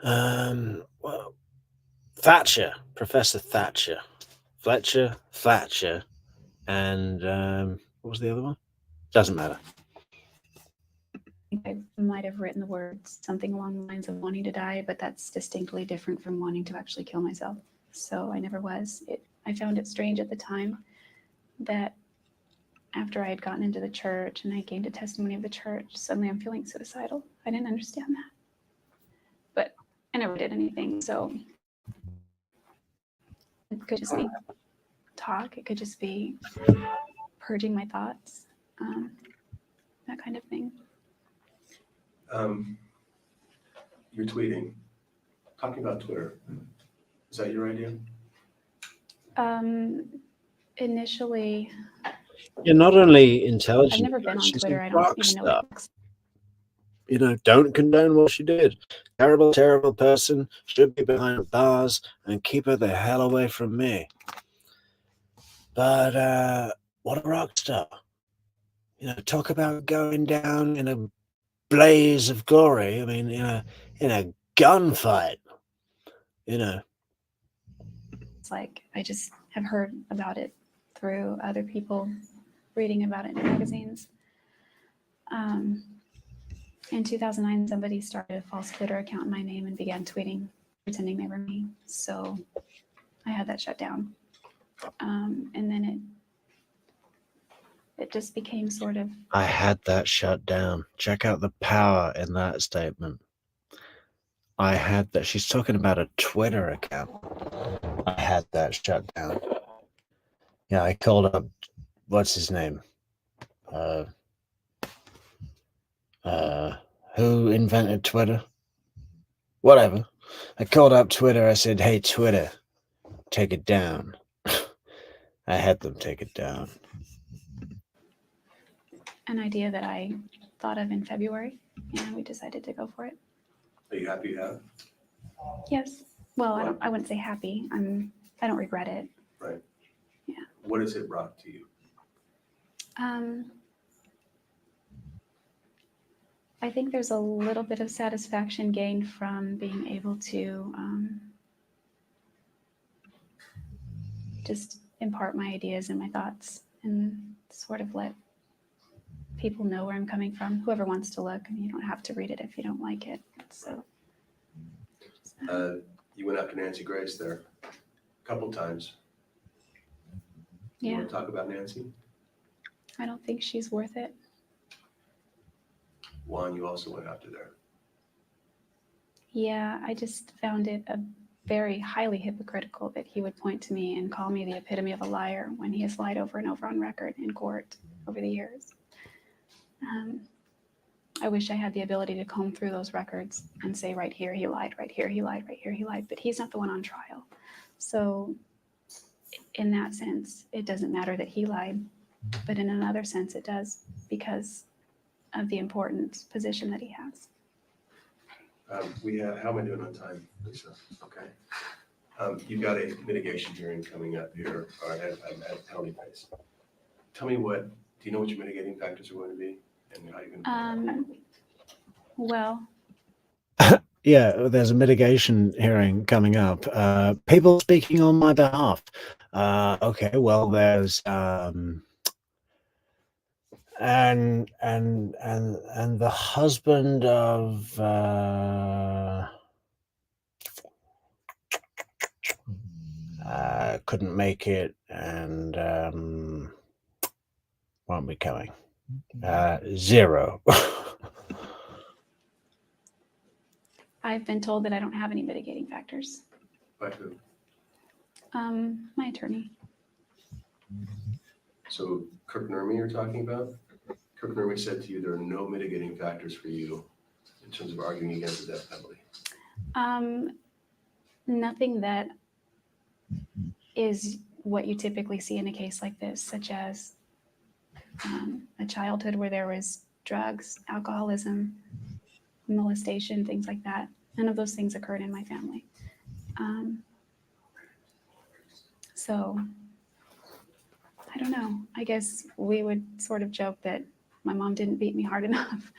Well, Thatcher, Professor Thatcher, Fletcher, Thatcher, and what was the other one? Doesn't matter. I might have written the words something along the lines of wanting to die, but that's distinctly different from wanting to actually kill myself. So I never was. I found it strange at the time that after I had gotten into the church and I gained a testimony of the church, suddenly I'm feeling suicidal. I didn't understand that. But I never did anything. So it could just be talk. It could just be purging my thoughts, that kind of thing. You're tweeting, talking about Twitter. Is that your idea? Initially, You're not only intelligent, I've never been on she's Twitter. a I don't rock even know star. what You know, don't condone what she did. Terrible, terrible person. Should be behind bars and keep her the hell away from me. But what a rock star. You know, talk about going down in a blaze of glory. I mean, in a gunfight. You know. it's like. I just have heard about it through other people reading about it in magazines. In 2009, somebody started a false Twitter account in my name and began tweeting, pretending they were me. So I had that shut down. And then it just became sort of. I had that shut down. Check out the power in that statement. I had that. She's talking about a Twitter account. I had that shut down. Yeah, I called up, what's his name? Who invented Twitter? Whatever. I called up Twitter. I said, hey, Twitter, take it down. I had them take it down. An idea that I thought of in February, and we decided to go for it. Are you happy you have it? Yes. Well, I wouldn't say happy. I don't regret it. Right. Yeah. What has it brought to you? I think there's a little bit of satisfaction gained from being able to just impart my ideas and my thoughts and sort of let people know where I'm coming from. Whoever wants to look, I mean, you don't have to read it if you don't like it. So You went after Nancy Grace there a couple times. You yeah, want to talk about Nancy? I don't think she's worth it. Juan, you also went after there. Yeah, I just found it a very highly hypocritical that he would point to me and call me the epitome of a liar when he has lied over and over on record in court over the years. I wish I had the ability to comb through those records and say, right here he lied, right here he lied, right here he lied, but he's not the one on trial. So in that sense, it doesn't matter that he lied, but in another sense it does because of the important position that he has. We have, how am I doing on time, Lisa? Okay. You've got a mitigation hearing coming up here, or at penalty phase. Tell me do you know what your mitigating factors are going to be and how you're going to Well, Yeah, there's a mitigation hearing coming up. People speaking on my behalf. Okay, well, there's and the husband of couldn't make it and won't be coming. 0. I've been told that I don't have any mitigating factors. By who? My attorney. So Kirk Nurmi you're talking about? Kirk Nurmi said to you there are no mitigating factors for you in terms of arguing against the death penalty. Nothing that is what you typically see in a case like this, such as a childhood where there was drugs, alcoholism, molestation, things like that. None of those things occurred in my family. So I don't know. I guess we would sort of joke that my mom didn't beat me hard enough.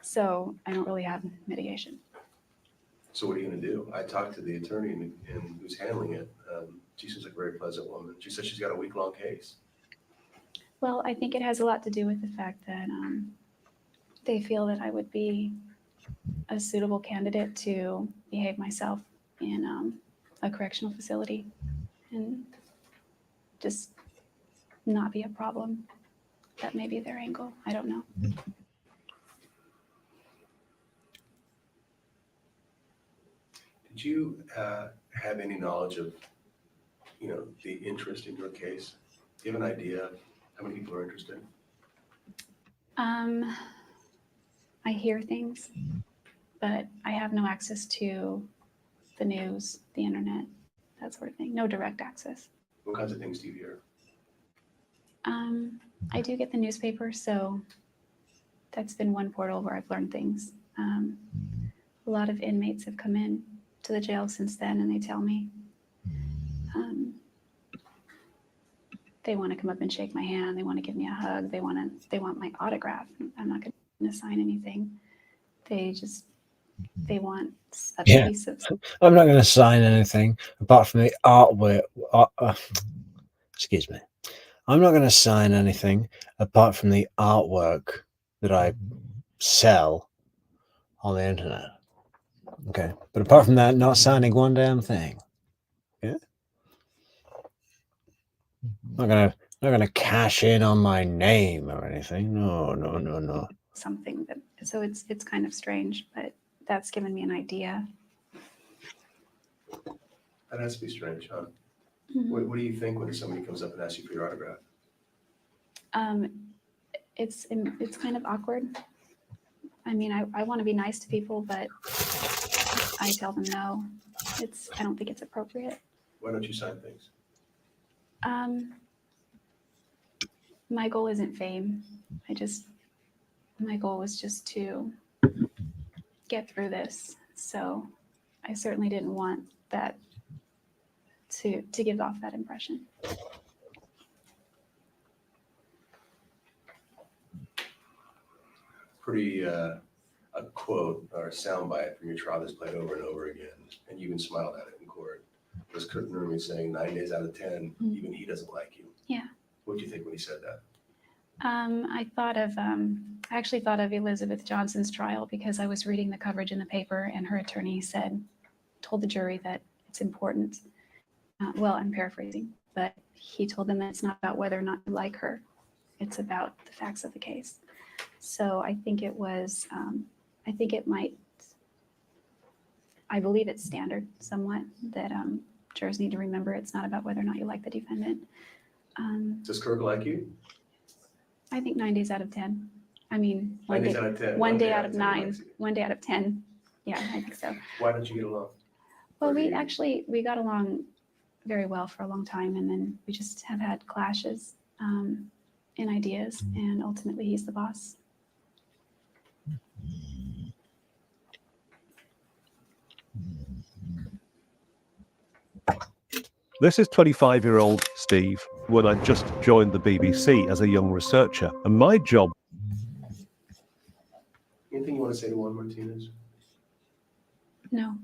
So I don't really have mitigation. So what are you going to do? I talked to the attorney and who's handling it. She seems like a very pleasant woman. She said she's got a week-long case. Well, I think it has a lot to do with the fact that they feel that I would be a suitable candidate to behave myself in a correctional facility and just not be a problem. That may be their angle. I don't know. Did you have any knowledge of, the interest in your case? Do you have an idea how many people are interested? I hear things, but I have no access to the news, the internet, that sort of thing. No direct access. What kinds of things do you hear? I do get the newspaper, so that's been one portal where I've learned things. A lot of inmates have come in to the jail since then, and they tell me they want to come up and shake my hand. They want to give me a hug. They want my autograph. I'm not going to sign anything. They want a piece of. I'm not going to sign anything apart from the artwork. Excuse me. I'm not going to sign anything apart from the artwork that I sell on the internet. Okay. But apart from that, not signing one damn thing. Yeah. Not gonna cash in on my name or anything. No. Something that, so it's kind of strange, but that's given me an idea. That has to be strange, huh? Mm-hmm. What do you think when somebody comes up and asks you for your autograph? It's kind of awkward. I mean, I want to be nice to people, but I tell them no. I don't think it's appropriate. Why don't you sign things? My goal isn't fame. My goal was just to get through this. So I certainly didn't want that to give off that impression. Pretty a quote or a soundbite from your trial that's played over and over again, and you even smiled at it in court. Was Kirk Nurmi saying 9 days out of 10, even he doesn't like you? Yeah. What did you think when he said that? I actually thought of Elizabeth Johnson's trial because I was reading the coverage in the paper, and her attorney told the jury that it's important. Well, I'm paraphrasing, but he told them that it's not about whether or not you like her. It's about the facts of the case. So I think it was, I believe it's standard somewhat that jurors need to remember it's not about whether or not you like the defendant. Does Kirk like you? I think 9 days out of 10. I mean, 9 days out of 10. one day out of 9, 1 day out of 10. Yeah, I think so. Why don't you get along? Well, we got along very well for a long time, and then we just have had clashes in ideas, and ultimately he's the boss. This is 25-year-old Steve when I just joined the BBC as a young researcher, and my job. Anything you want to say to Juan Martinez? No.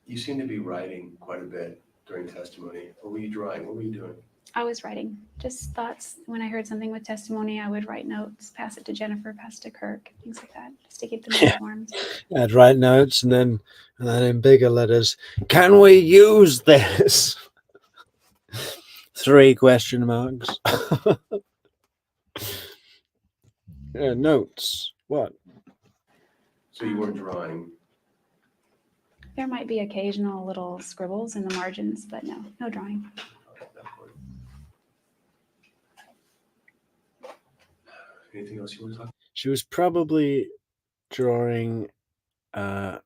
You seem to be writing quite a bit, during testimony? Or were you drawing? What were you doing? I was writing just thoughts. When I heard something with testimony, I would write notes, pass it to Jennifer, pass it to Kirk, things like that, just to keep them informed. I'd write notes and then in bigger letters, can we use this? 3 question marks. Yeah, notes. What? So you weren't drawing. There might be occasional little scribbles in the margins, but no drawing. At that point. Anything else you want to talk? She was probably drawing Juan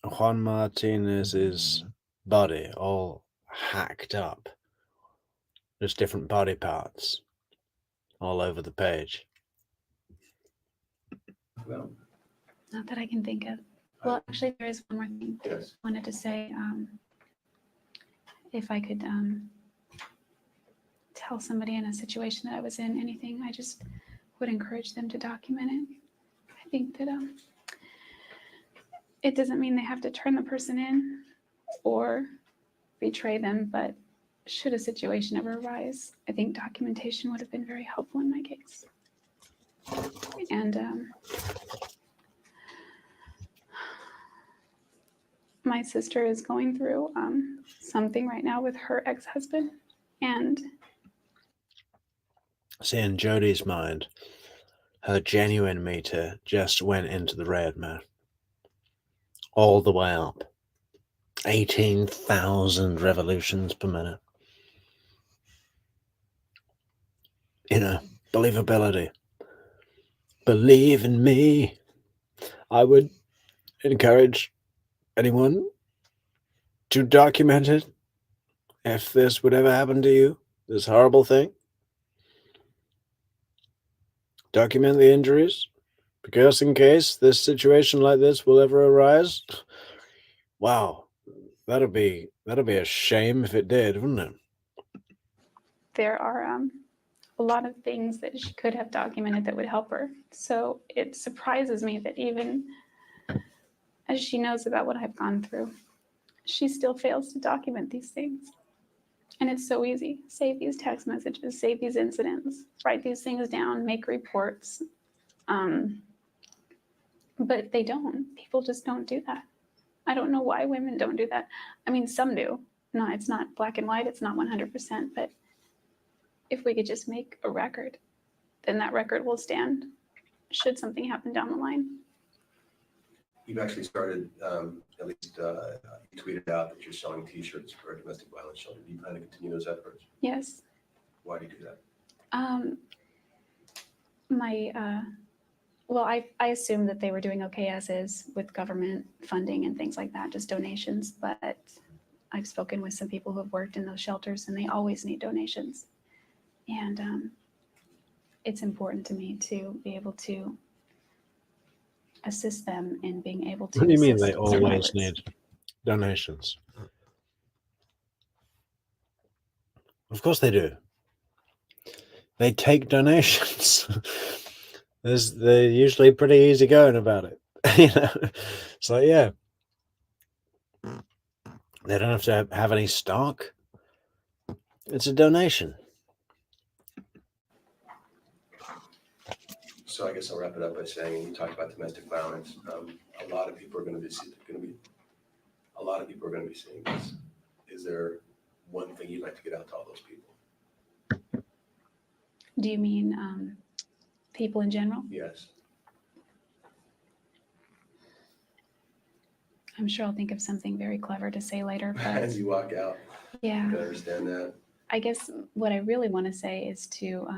Martinez's body all hacked up. Just different body parts all over the page. Well, Not that I can think of. Well, actually, there is one more thing yes. I wanted to say. If I could tell somebody in a situation that I was in anything, I just would encourage them to document it. I think that it doesn't mean they have to turn the person in or betray them, but should a situation ever arise, I think documentation would have been very helpful in my case. And my sister is going through something right now with her ex-husband, and See, in Jodi's mind, her genuine meter just went into the red, man. All the way up. 18,000 revolutions per minute. You know, believability. Believe in me. I would encourage anyone to document it if this would ever happen to you, this horrible thing. Document the injuries, because in case this situation like this will ever arise, wow, that'd be a shame if it did, wouldn't it? there are a lot of things that she could have documented that would help her. So it surprises me that even as she knows about what I've gone through, she still fails to document these things. And it's so easy. Save these text messages, save these incidents, write these things down, make reports. But they don't. People just don't do that. I don't know why women don't do that. I mean, some do. No, it's not black and white. It's not 100%. But if we could just make a record, then that record will stand should something happen down the line. You've actually started, at least you tweeted out that you're selling T-shirts for a domestic violence shelter. Do you plan to continue those efforts? Yes. Why do you do that? Well, I assumed that they were doing okay as is with government funding and things like that, just donations. But I've spoken with some people who have worked in those shelters, and they always need donations. And it's important to me to be able to assist them in being able to. What do you mean they assist always survivors. need donations? Of course they do. They take donations. They're usually pretty easy going about it. You know, it's like, yeah, they don't have to have any stock. It's a donation. So I guess I'll wrap it up by saying, you talked about domestic violence. A lot of people are going to be seeing this. Is there one thing you'd like to get out to all those people? Do you mean people in general? Yes. I'm sure I'll think of something very clever to say later. But As you walk out, yeah, you can understand that. I guess what I really want to say is to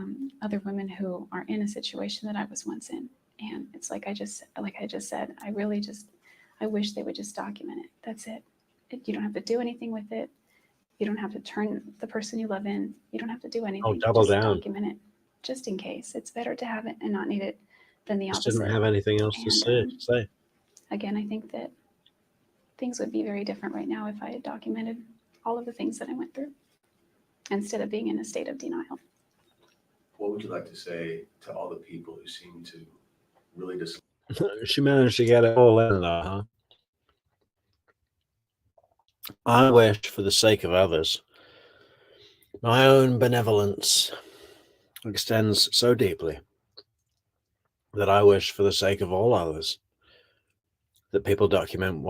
other women who are in a situation that I was once in, and it's like I just said, I wish they would just document it. That's it. You don't have to do anything with it. You don't have to turn the person you love in. You don't have to do anything. Double just down. Document it, just in case. It's better to have it and not need it than the Just opposite. didn't have anything else to say. Again, I think that things would be very different right now if I had documented all of the things that I went through, instead of being in a state of denial. What would you like to say to all the people who seem to really just... She managed to get it all in there, huh? I wish, for the sake of others, my own benevolence extends so deeply that I wish, for the sake of all others, that people document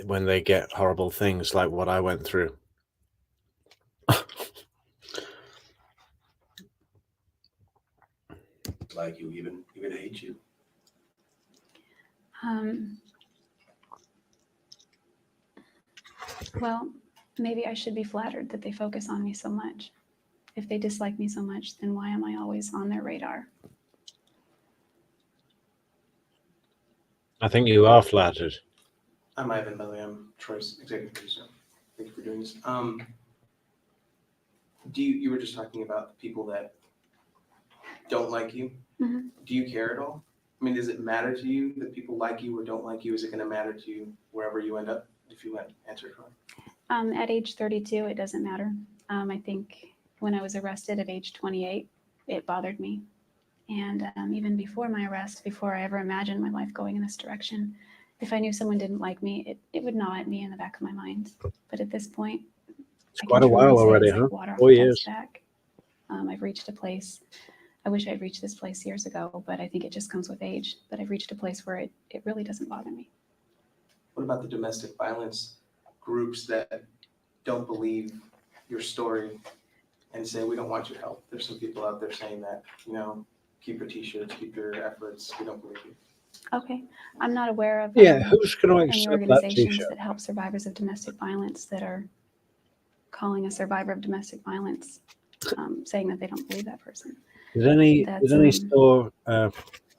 when they get horrible things like what I went through. Like you even hate you. Well, maybe I should be flattered that they focus on me so much. If they dislike me so much, then why am I always on their radar? I think you are flattered. I'm Ivan, by the way. I'm Troy's executive producer. Thank you for doing this. You were just talking about the people that don't like you. Mhm. Do you care at all? I mean, does it matter to you that people like you or don't like you? Is it going to matter to you wherever you end up if you answer Troy? At age 32, it doesn't matter. I think when I was arrested at age 28, it bothered me. And even before my arrest, before I ever imagined my life going in this direction, if I knew someone didn't like me, it would gnaw at me in the back of my mind. But at this point, It's I quite can a while truly say already, it's huh? like water off 4 a duck's years. back. I've reached a place. I wish I'd reached this place years ago, but I think it just comes with age. But I've reached a place where it really doesn't bother me. What about the domestic violence groups that don't believe your story and say, we don't want your help? There's some people out there saying that, keep your t-shirts, keep your efforts, we don't believe you. Okay. I'm not aware of Yeah, who's going to any accept that organizations t-shirt? that help survivors of domestic violence that are calling a survivor of domestic violence, saying that they don't believe that person. Did any store,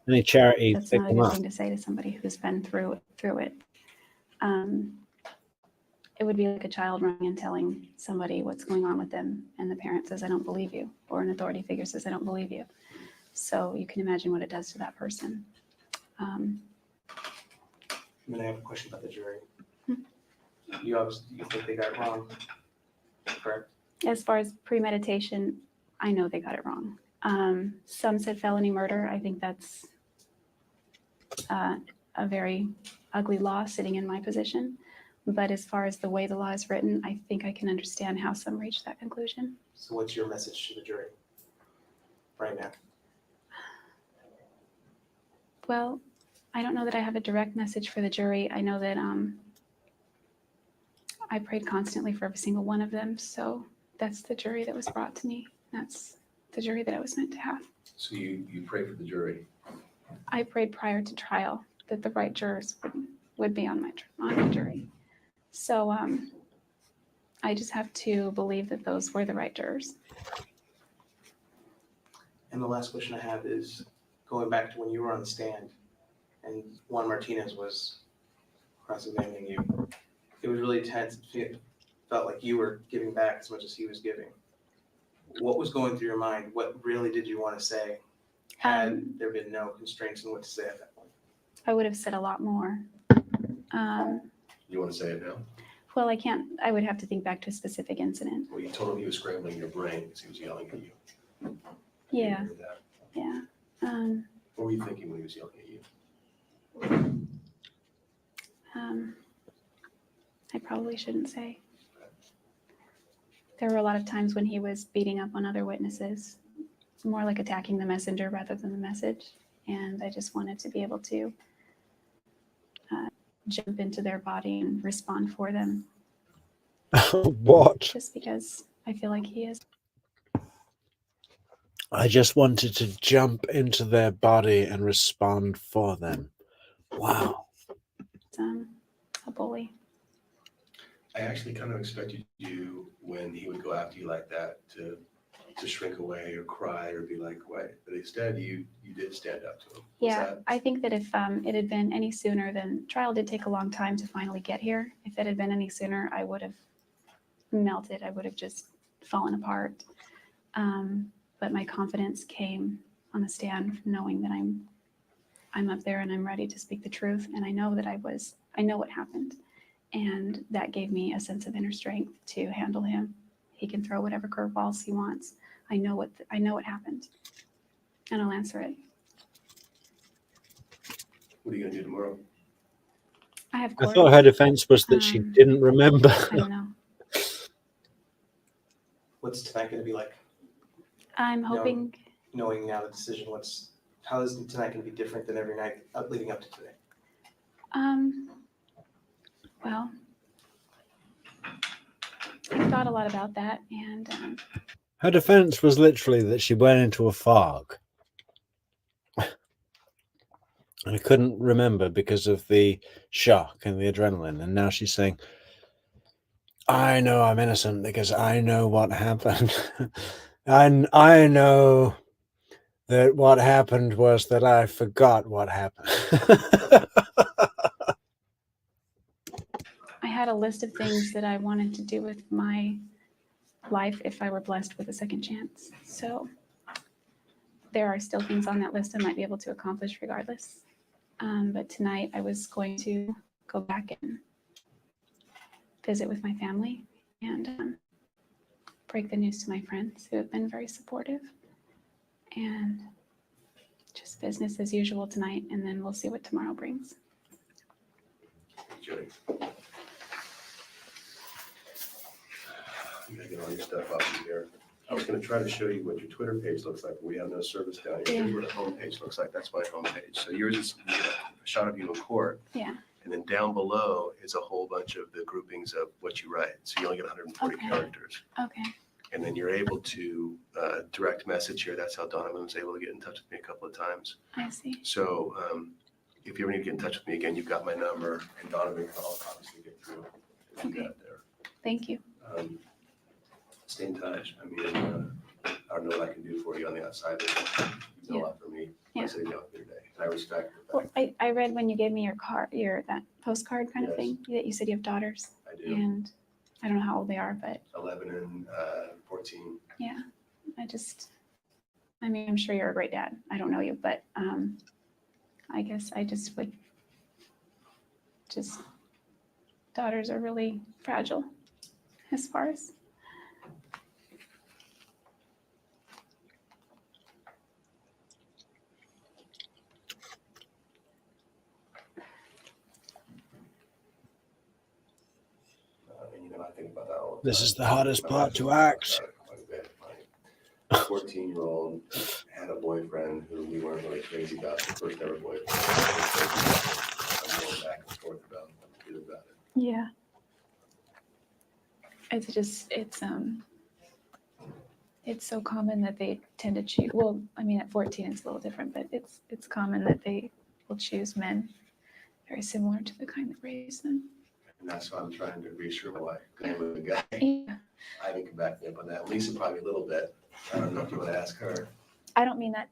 any charity That's pick not a them good up? thing to say to somebody who's been through it. It would be like a child running and telling somebody what's going on with them, and the parent says, I don't believe you, or an authority figure says, I don't believe you. So you can imagine what it does to that person. And then I have a question about the jury. You think they got it wrong, correct? As far as premeditation, I know they got it wrong. Some said felony murder. I think that's a very ugly law sitting in my position. But as far as the way the law is written, I think I can understand how some reach that conclusion. So what's your message to the jury right now? Well, I don't know that I have a direct message for the jury. I know that I prayed constantly for every single one of them. So that's the jury that was brought to me. That's the jury that I was meant to have. So you pray for the jury. I prayed prior to trial that the right jurors would be on my jury. So I just have to believe that those were the right jurors. And the last question I have is going back to when you were on the stand and Juan Martinez was cross-examining you. It was really tense. It felt like you were giving back as much as he was giving. What was going through your mind? What really did you want to say had there been no constraints on what to say at that point? I would have said a lot more. You want to say it now? Well, I can't. I would have to think back to a specific incident. Well, you told him he was scrambling your brain because he was yelling at you. Yeah. You heard that. Yeah. What were you thinking when he was yelling at you? I probably shouldn't say. There were a lot of times when he was beating up on other witnesses, more like attacking the messenger rather than the message. And I just wanted to be able to jump into their body and respond for them. What? Just because I feel like he is. I just wanted to jump into their body and respond for them. Wow. A bully. I actually kind of expected you, when he would go after you like that, to shrink away or cry or be like, what? But instead, you did stand up to him. Yeah, I think that if it had been any sooner, then trial did take a long time to finally get here. If it had been any sooner, I would have melted. I would have just fallen apart. But my confidence came on the stand, knowing that I'm up there and I'm ready to speak the truth. And I know that I know what happened. And that gave me a sense of inner strength to handle him. He can throw whatever curveballs he wants. I know what happened, and I'll answer it. What are you going to do tomorrow? I have I court. thought her defense was that she didn't remember. I don't know. What's tonight gonna be like? I'm hoping. Knowing now the decision, how is tonight gonna be different than every night leading up to today? Well, I thought a lot about that, and Her defense was literally that she went into a fog. And I couldn't remember because of the shock and the adrenaline. And now she's saying, I know I'm innocent because I know what happened. I know that what happened was that I forgot what happened. I had a list of things that I wanted to do with my life if I were blessed with a second chance. So there are still things on that list I might be able to accomplish regardless. But tonight I was going to go back and visit with my family and break the news to my friends who have been very supportive. And just business as usual tonight, and then we'll see what tomorrow brings. Jodi. You gotta get all your stuff up in here. I was gonna try to show you what your Twitter page looks like, but we have no service down here. Here's what a home page looks like. That's my home page. So yours is a shot of you in court. Yeah. And then down below is a whole bunch of the groupings of what you write. So you only get 140 characters. Okay. And then you're able to direct message here. That's how Donovan was able to get in touch with me a couple of times. I see. So if you ever need to get in touch with me again, you've got my number, and Donovan can obviously get through if you got it there. Thank you. Stay in touch. I mean, I don't know what I can do for you on the outside. You've done a lot for me. Yeah. Sitting down here today, and I respect the Well, fact. I read when you gave me your card, that postcard kind of Yes. thing, that you said you have daughters. I do. And I don't know how old they are, but 11 and 14. yeah, I mean, I'm sure you're a great dad. I don't know you, but I guess I just would daughters are really fragile as far as. I think about that all the This time. is the hardest My part wife to talks about act. it quite a bit. My 14-year-old had a boyfriend who we weren't really crazy about, the first ever boyfriend. I'm going back and forth about what to do about it. Yeah. It's so common that they tend to choose, well, I mean, at 14 it's a little different, but it's common that they will choose men very similar to the kind that raised them. And that's why I'm trying to reassure my wife. I'm with the guy. Yeah. I can come back up on that. Lisa probably a little bit. I don't know if you want to ask her. I don't mean that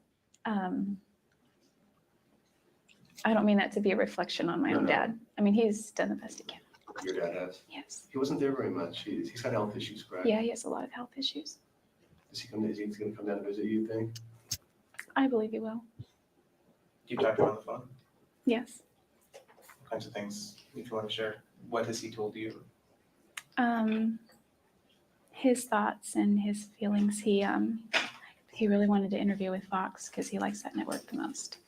to be a reflection on my own dad. I mean, he's done the best he can. Your dad has? Yes. He wasn't there very much. He's got health issues, correct? Yeah, he has a lot of health issues. Is he going to come down to visit you think? I believe he will. Do you talk to him on the phone? Yes. What kinds of things, if you want to share? What has he told you? His thoughts and his feelings. He really wanted to interview with Fox because he likes that network the most.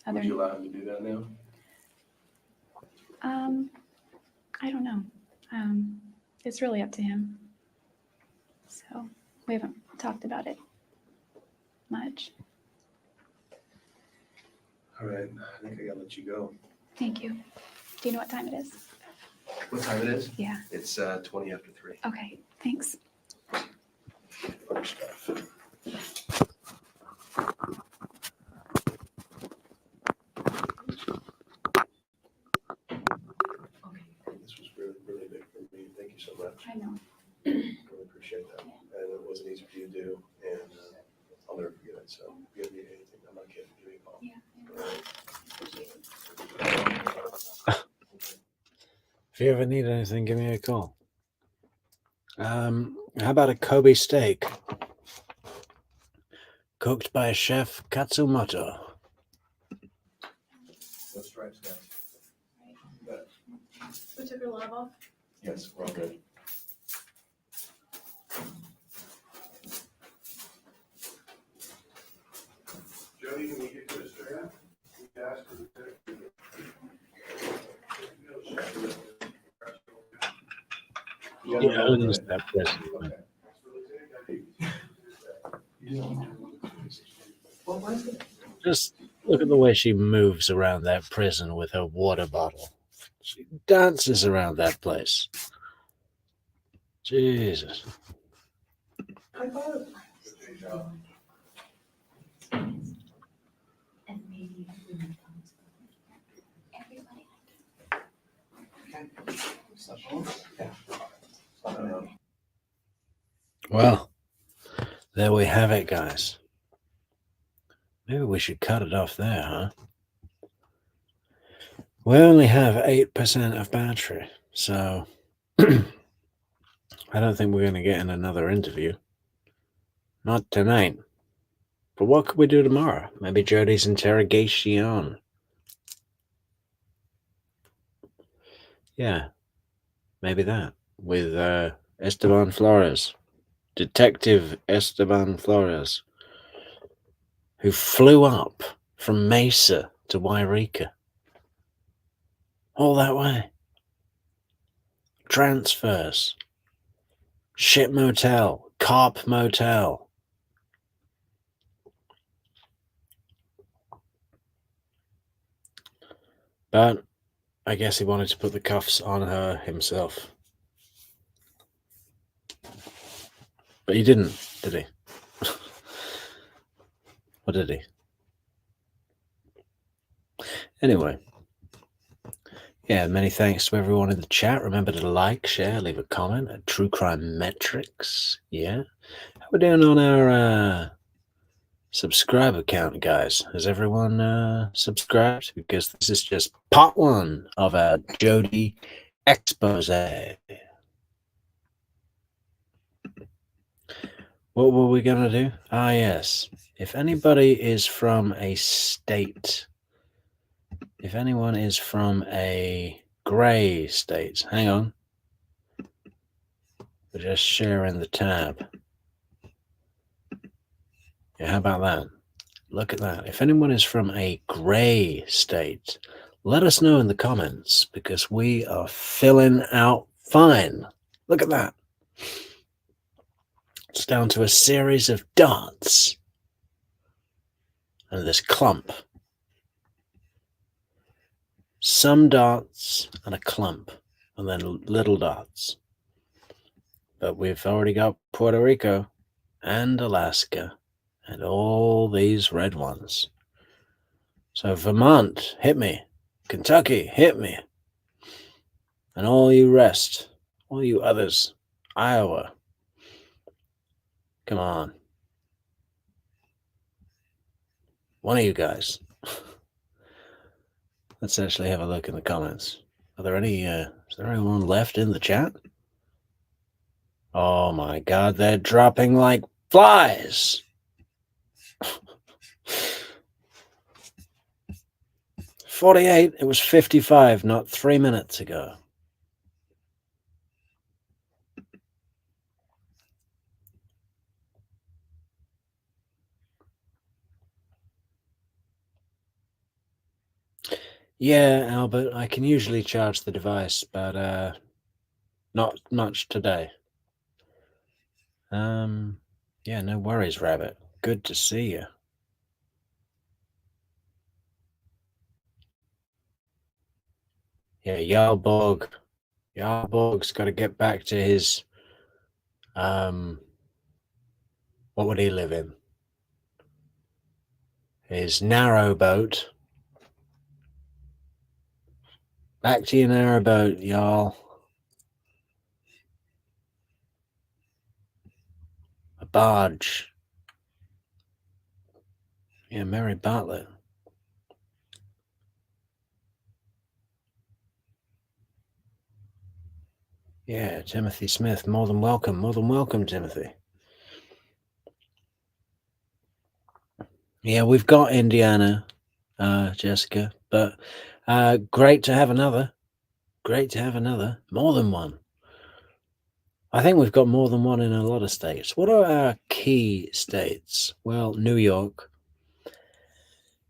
Would you allow him to do that now? I don't know. It's really up to him. So we haven't talked about it much. All right. I think I got to let you go. Thank you. Do you know what time it is? What time it is? Yeah. It's 20 after 3. Okay, thanks. Other stuff. This was really, really big for me. Thank you so much. I know. Really appreciate that. And it wasn't easy for you to do, and I'll never forget it. So if you need anything, I'm not kidding. Give me a call. If you ever need anything, give me a call. How about a Kobe steak? Cooked by Chef Katsumoto. No stripes, guys. But We took her love off. yes, we're all good. Jodi, can we get to Australia? We asked He owns that prison. Man. Just look at the way she moves around that prison with her water bottle. She dances around that place. Jesus. Well, there we have it, guys. Maybe we should cut it off there, huh? We only have 8% of battery, so I don't think we're going to get in another interview. Not tonight. But what could we do tomorrow? Maybe Jodi's interrogation. Yeah, maybe that. With Esteban Flores. Detective Esteban Flores. Who flew up from Mesa to Wairika. All that way. Transfers. Ship motel. Cop motel. But I guess he wanted to put the cuffs on her himself. But he didn't, did he? Or did he? Anyway. Yeah, many thanks to everyone in the chat. Remember to like, share, leave a comment at True Crime Metrix. Yeah. How we doing on our subscriber count, guys? Has everyone subscribed? Because this is just part one of our Jodi expose. What were we going to do? Ah, yes. If anybody is from a state, if anyone is from a gray state, hang on. We're just sharing the tab. Yeah, how about that? Look at that. If anyone is from a gray state, let us know in the comments because we are filling out fine. Look at that. It's down to a series of dots and this clump. Some dots and a clump and then little dots. But we've already got Puerto Rico and Alaska and all these red ones. So Vermont, hit me. Kentucky, hit me. And all you rest, all you others, Iowa, come on. One of you guys. Let's actually have a look in the comments. Are there any, is there anyone left in the chat? Oh my God, they're dropping like flies. 48, it was 55 not 3 minutes ago. Yeah, Albert, I can usually charge the device, but not much today. Yeah, no worries, Rabbit. Good to see you. Yeah, Jarlborg. Jarlborg's got to get back to his, what would he live in? His narrow boat. Back to your narrow boat, Jarl. A barge. Yeah, Mary Bartlett. Yeah, Timothy Smith, more than welcome, Timothy. Yeah, we've got Indiana, Jessica, but great to have another. Great to have another. More than one. I think we've got more than one in a lot of states. What are our key states? Well, New York,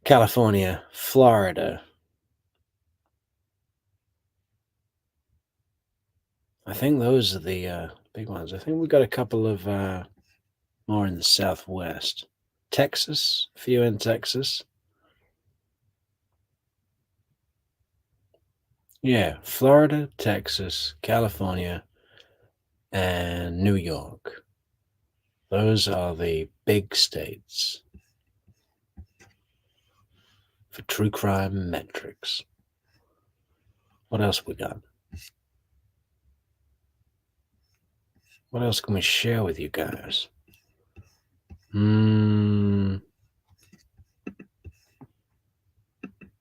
California, Florida, I think those are the big ones. I think we've got a couple of more in the Southwest. Texas, a few in Texas. Yeah, Florida, Texas, California, and New York. Those are the big states for true crime Metrix. What else we got? What else can we share with you guys?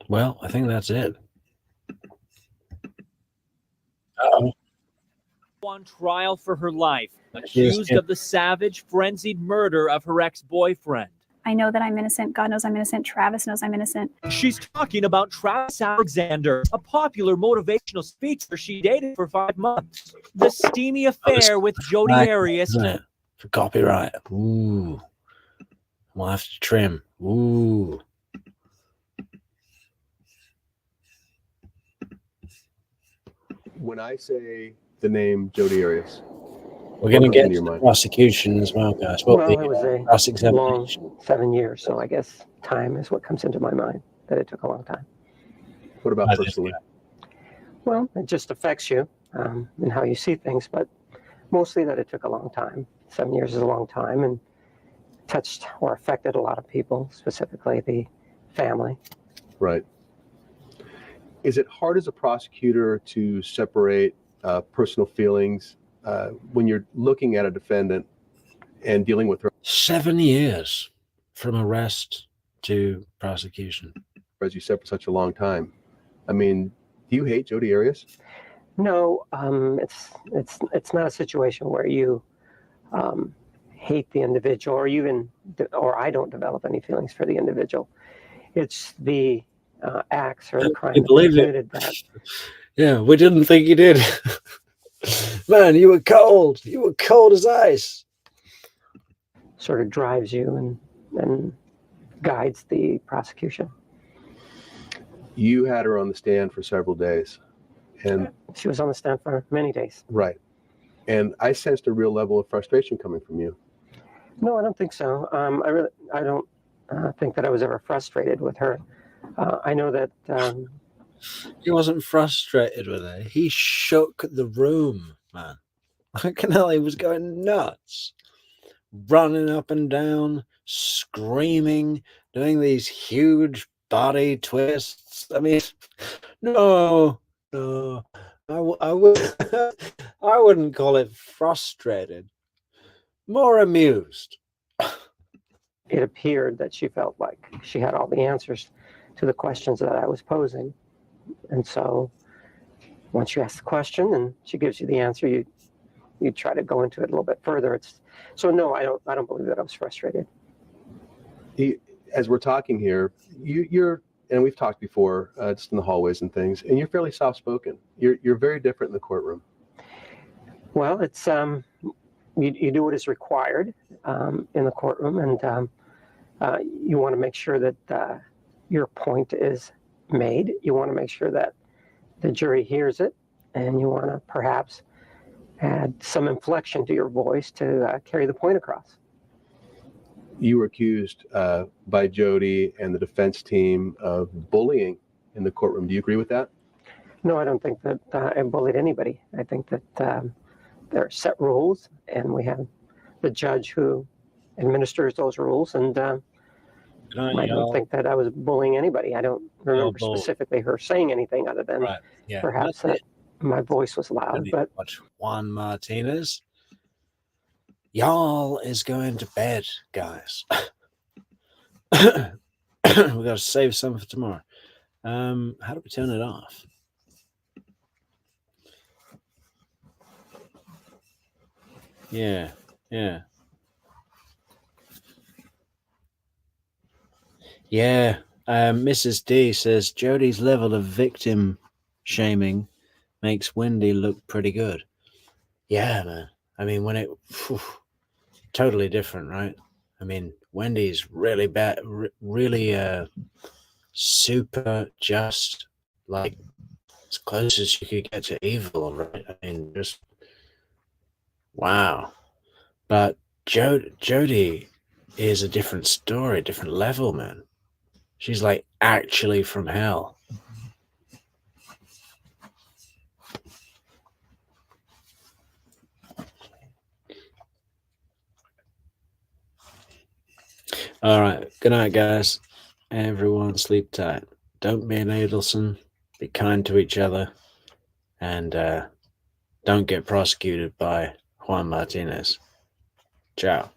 Well, I think that's it. On trial for her life, accused of the savage, frenzied murder of her ex-boyfriend. I know that I'm innocent. God knows I'm innocent. Travis knows I'm innocent. She's talking about Travis Alexander, a popular motivational speaker she dated for 5 months. The steamy affair with Jodi Arias. For copyright. Ooh. We'll have to trim. Ooh. When I say the name Jodi Arias, we're going to get into the prosecution as well, guys. Well, it was a long 7 years, so I guess time is what comes into my mind, that it took a long time. What about personally? Well, it just affects you and how you see things, but mostly that it took a long time. 7 years is a long time and touched or affected a lot of people, specifically the family. Right. Is it hard as a prosecutor to separate personal feelings when you're looking at a defendant and dealing with her? 7 years from arrest to prosecution. As you said, for such a long time. I mean, do you hate Jodi Arias? No, it's not a situation where you hate the individual, or I don't develop any feelings for the individual. It's the acts or the crime that they committed that. Yeah, we didn't think you did. Man, you were cold. You were cold as ice. Sort of drives you and guides the prosecution. You had her on the stand for several days. And she was on the stand for many days. Right. And I sensed a real level of frustration coming from you. No, I don't think so. I don't think that I was ever frustrated with her. I know that he wasn't frustrated with her. He shook the room, man. He was going nuts, running up and down, screaming, doing these huge body twists. I mean, no, I wouldn't call it frustrated. More amused. It appeared that she felt like she had all the answers to the questions that I was posing. And so once you ask the question and she gives you the answer, you try to go into it a little bit further. So no, I don't believe that I was frustrated. As we're talking here, you're and we've talked before, just in the hallways and things, and you're fairly soft-spoken. You're very different in the courtroom. Well, it's you do what is required in the courtroom, and you want to make sure that your point is made. You want to make sure that the jury hears it, and you want to perhaps add some inflection to your voice to carry the point across. You were accused by Jodi and the defense team of bullying in the courtroom. Do you agree with that? No, I don't think that I bullied anybody. I think that there are set rules, and we have the judge who administers those rules, and I don't think that I was bullying anybody. I don't remember specifically her saying anything other than perhaps that my voice was loud. But Juan Martinez, y'all is going to bed, guys. We got to save some for tomorrow. How do we turn it off? Yeah. Mrs. D says Jodi's level of victim shaming makes Wendy look pretty good. Yeah, man. I mean, totally different, right? I mean, Wendy's really bad, really super just, like as close as you could get to evil, right? I mean, just Wow. But Jodi is a different story, different level, man. She's like actually from hell. All right. Good night, guys. Everyone sleep tight. Don't be an Adelson. Be kind to each other. And don't get prosecuted by Juan Martinez. Ciao.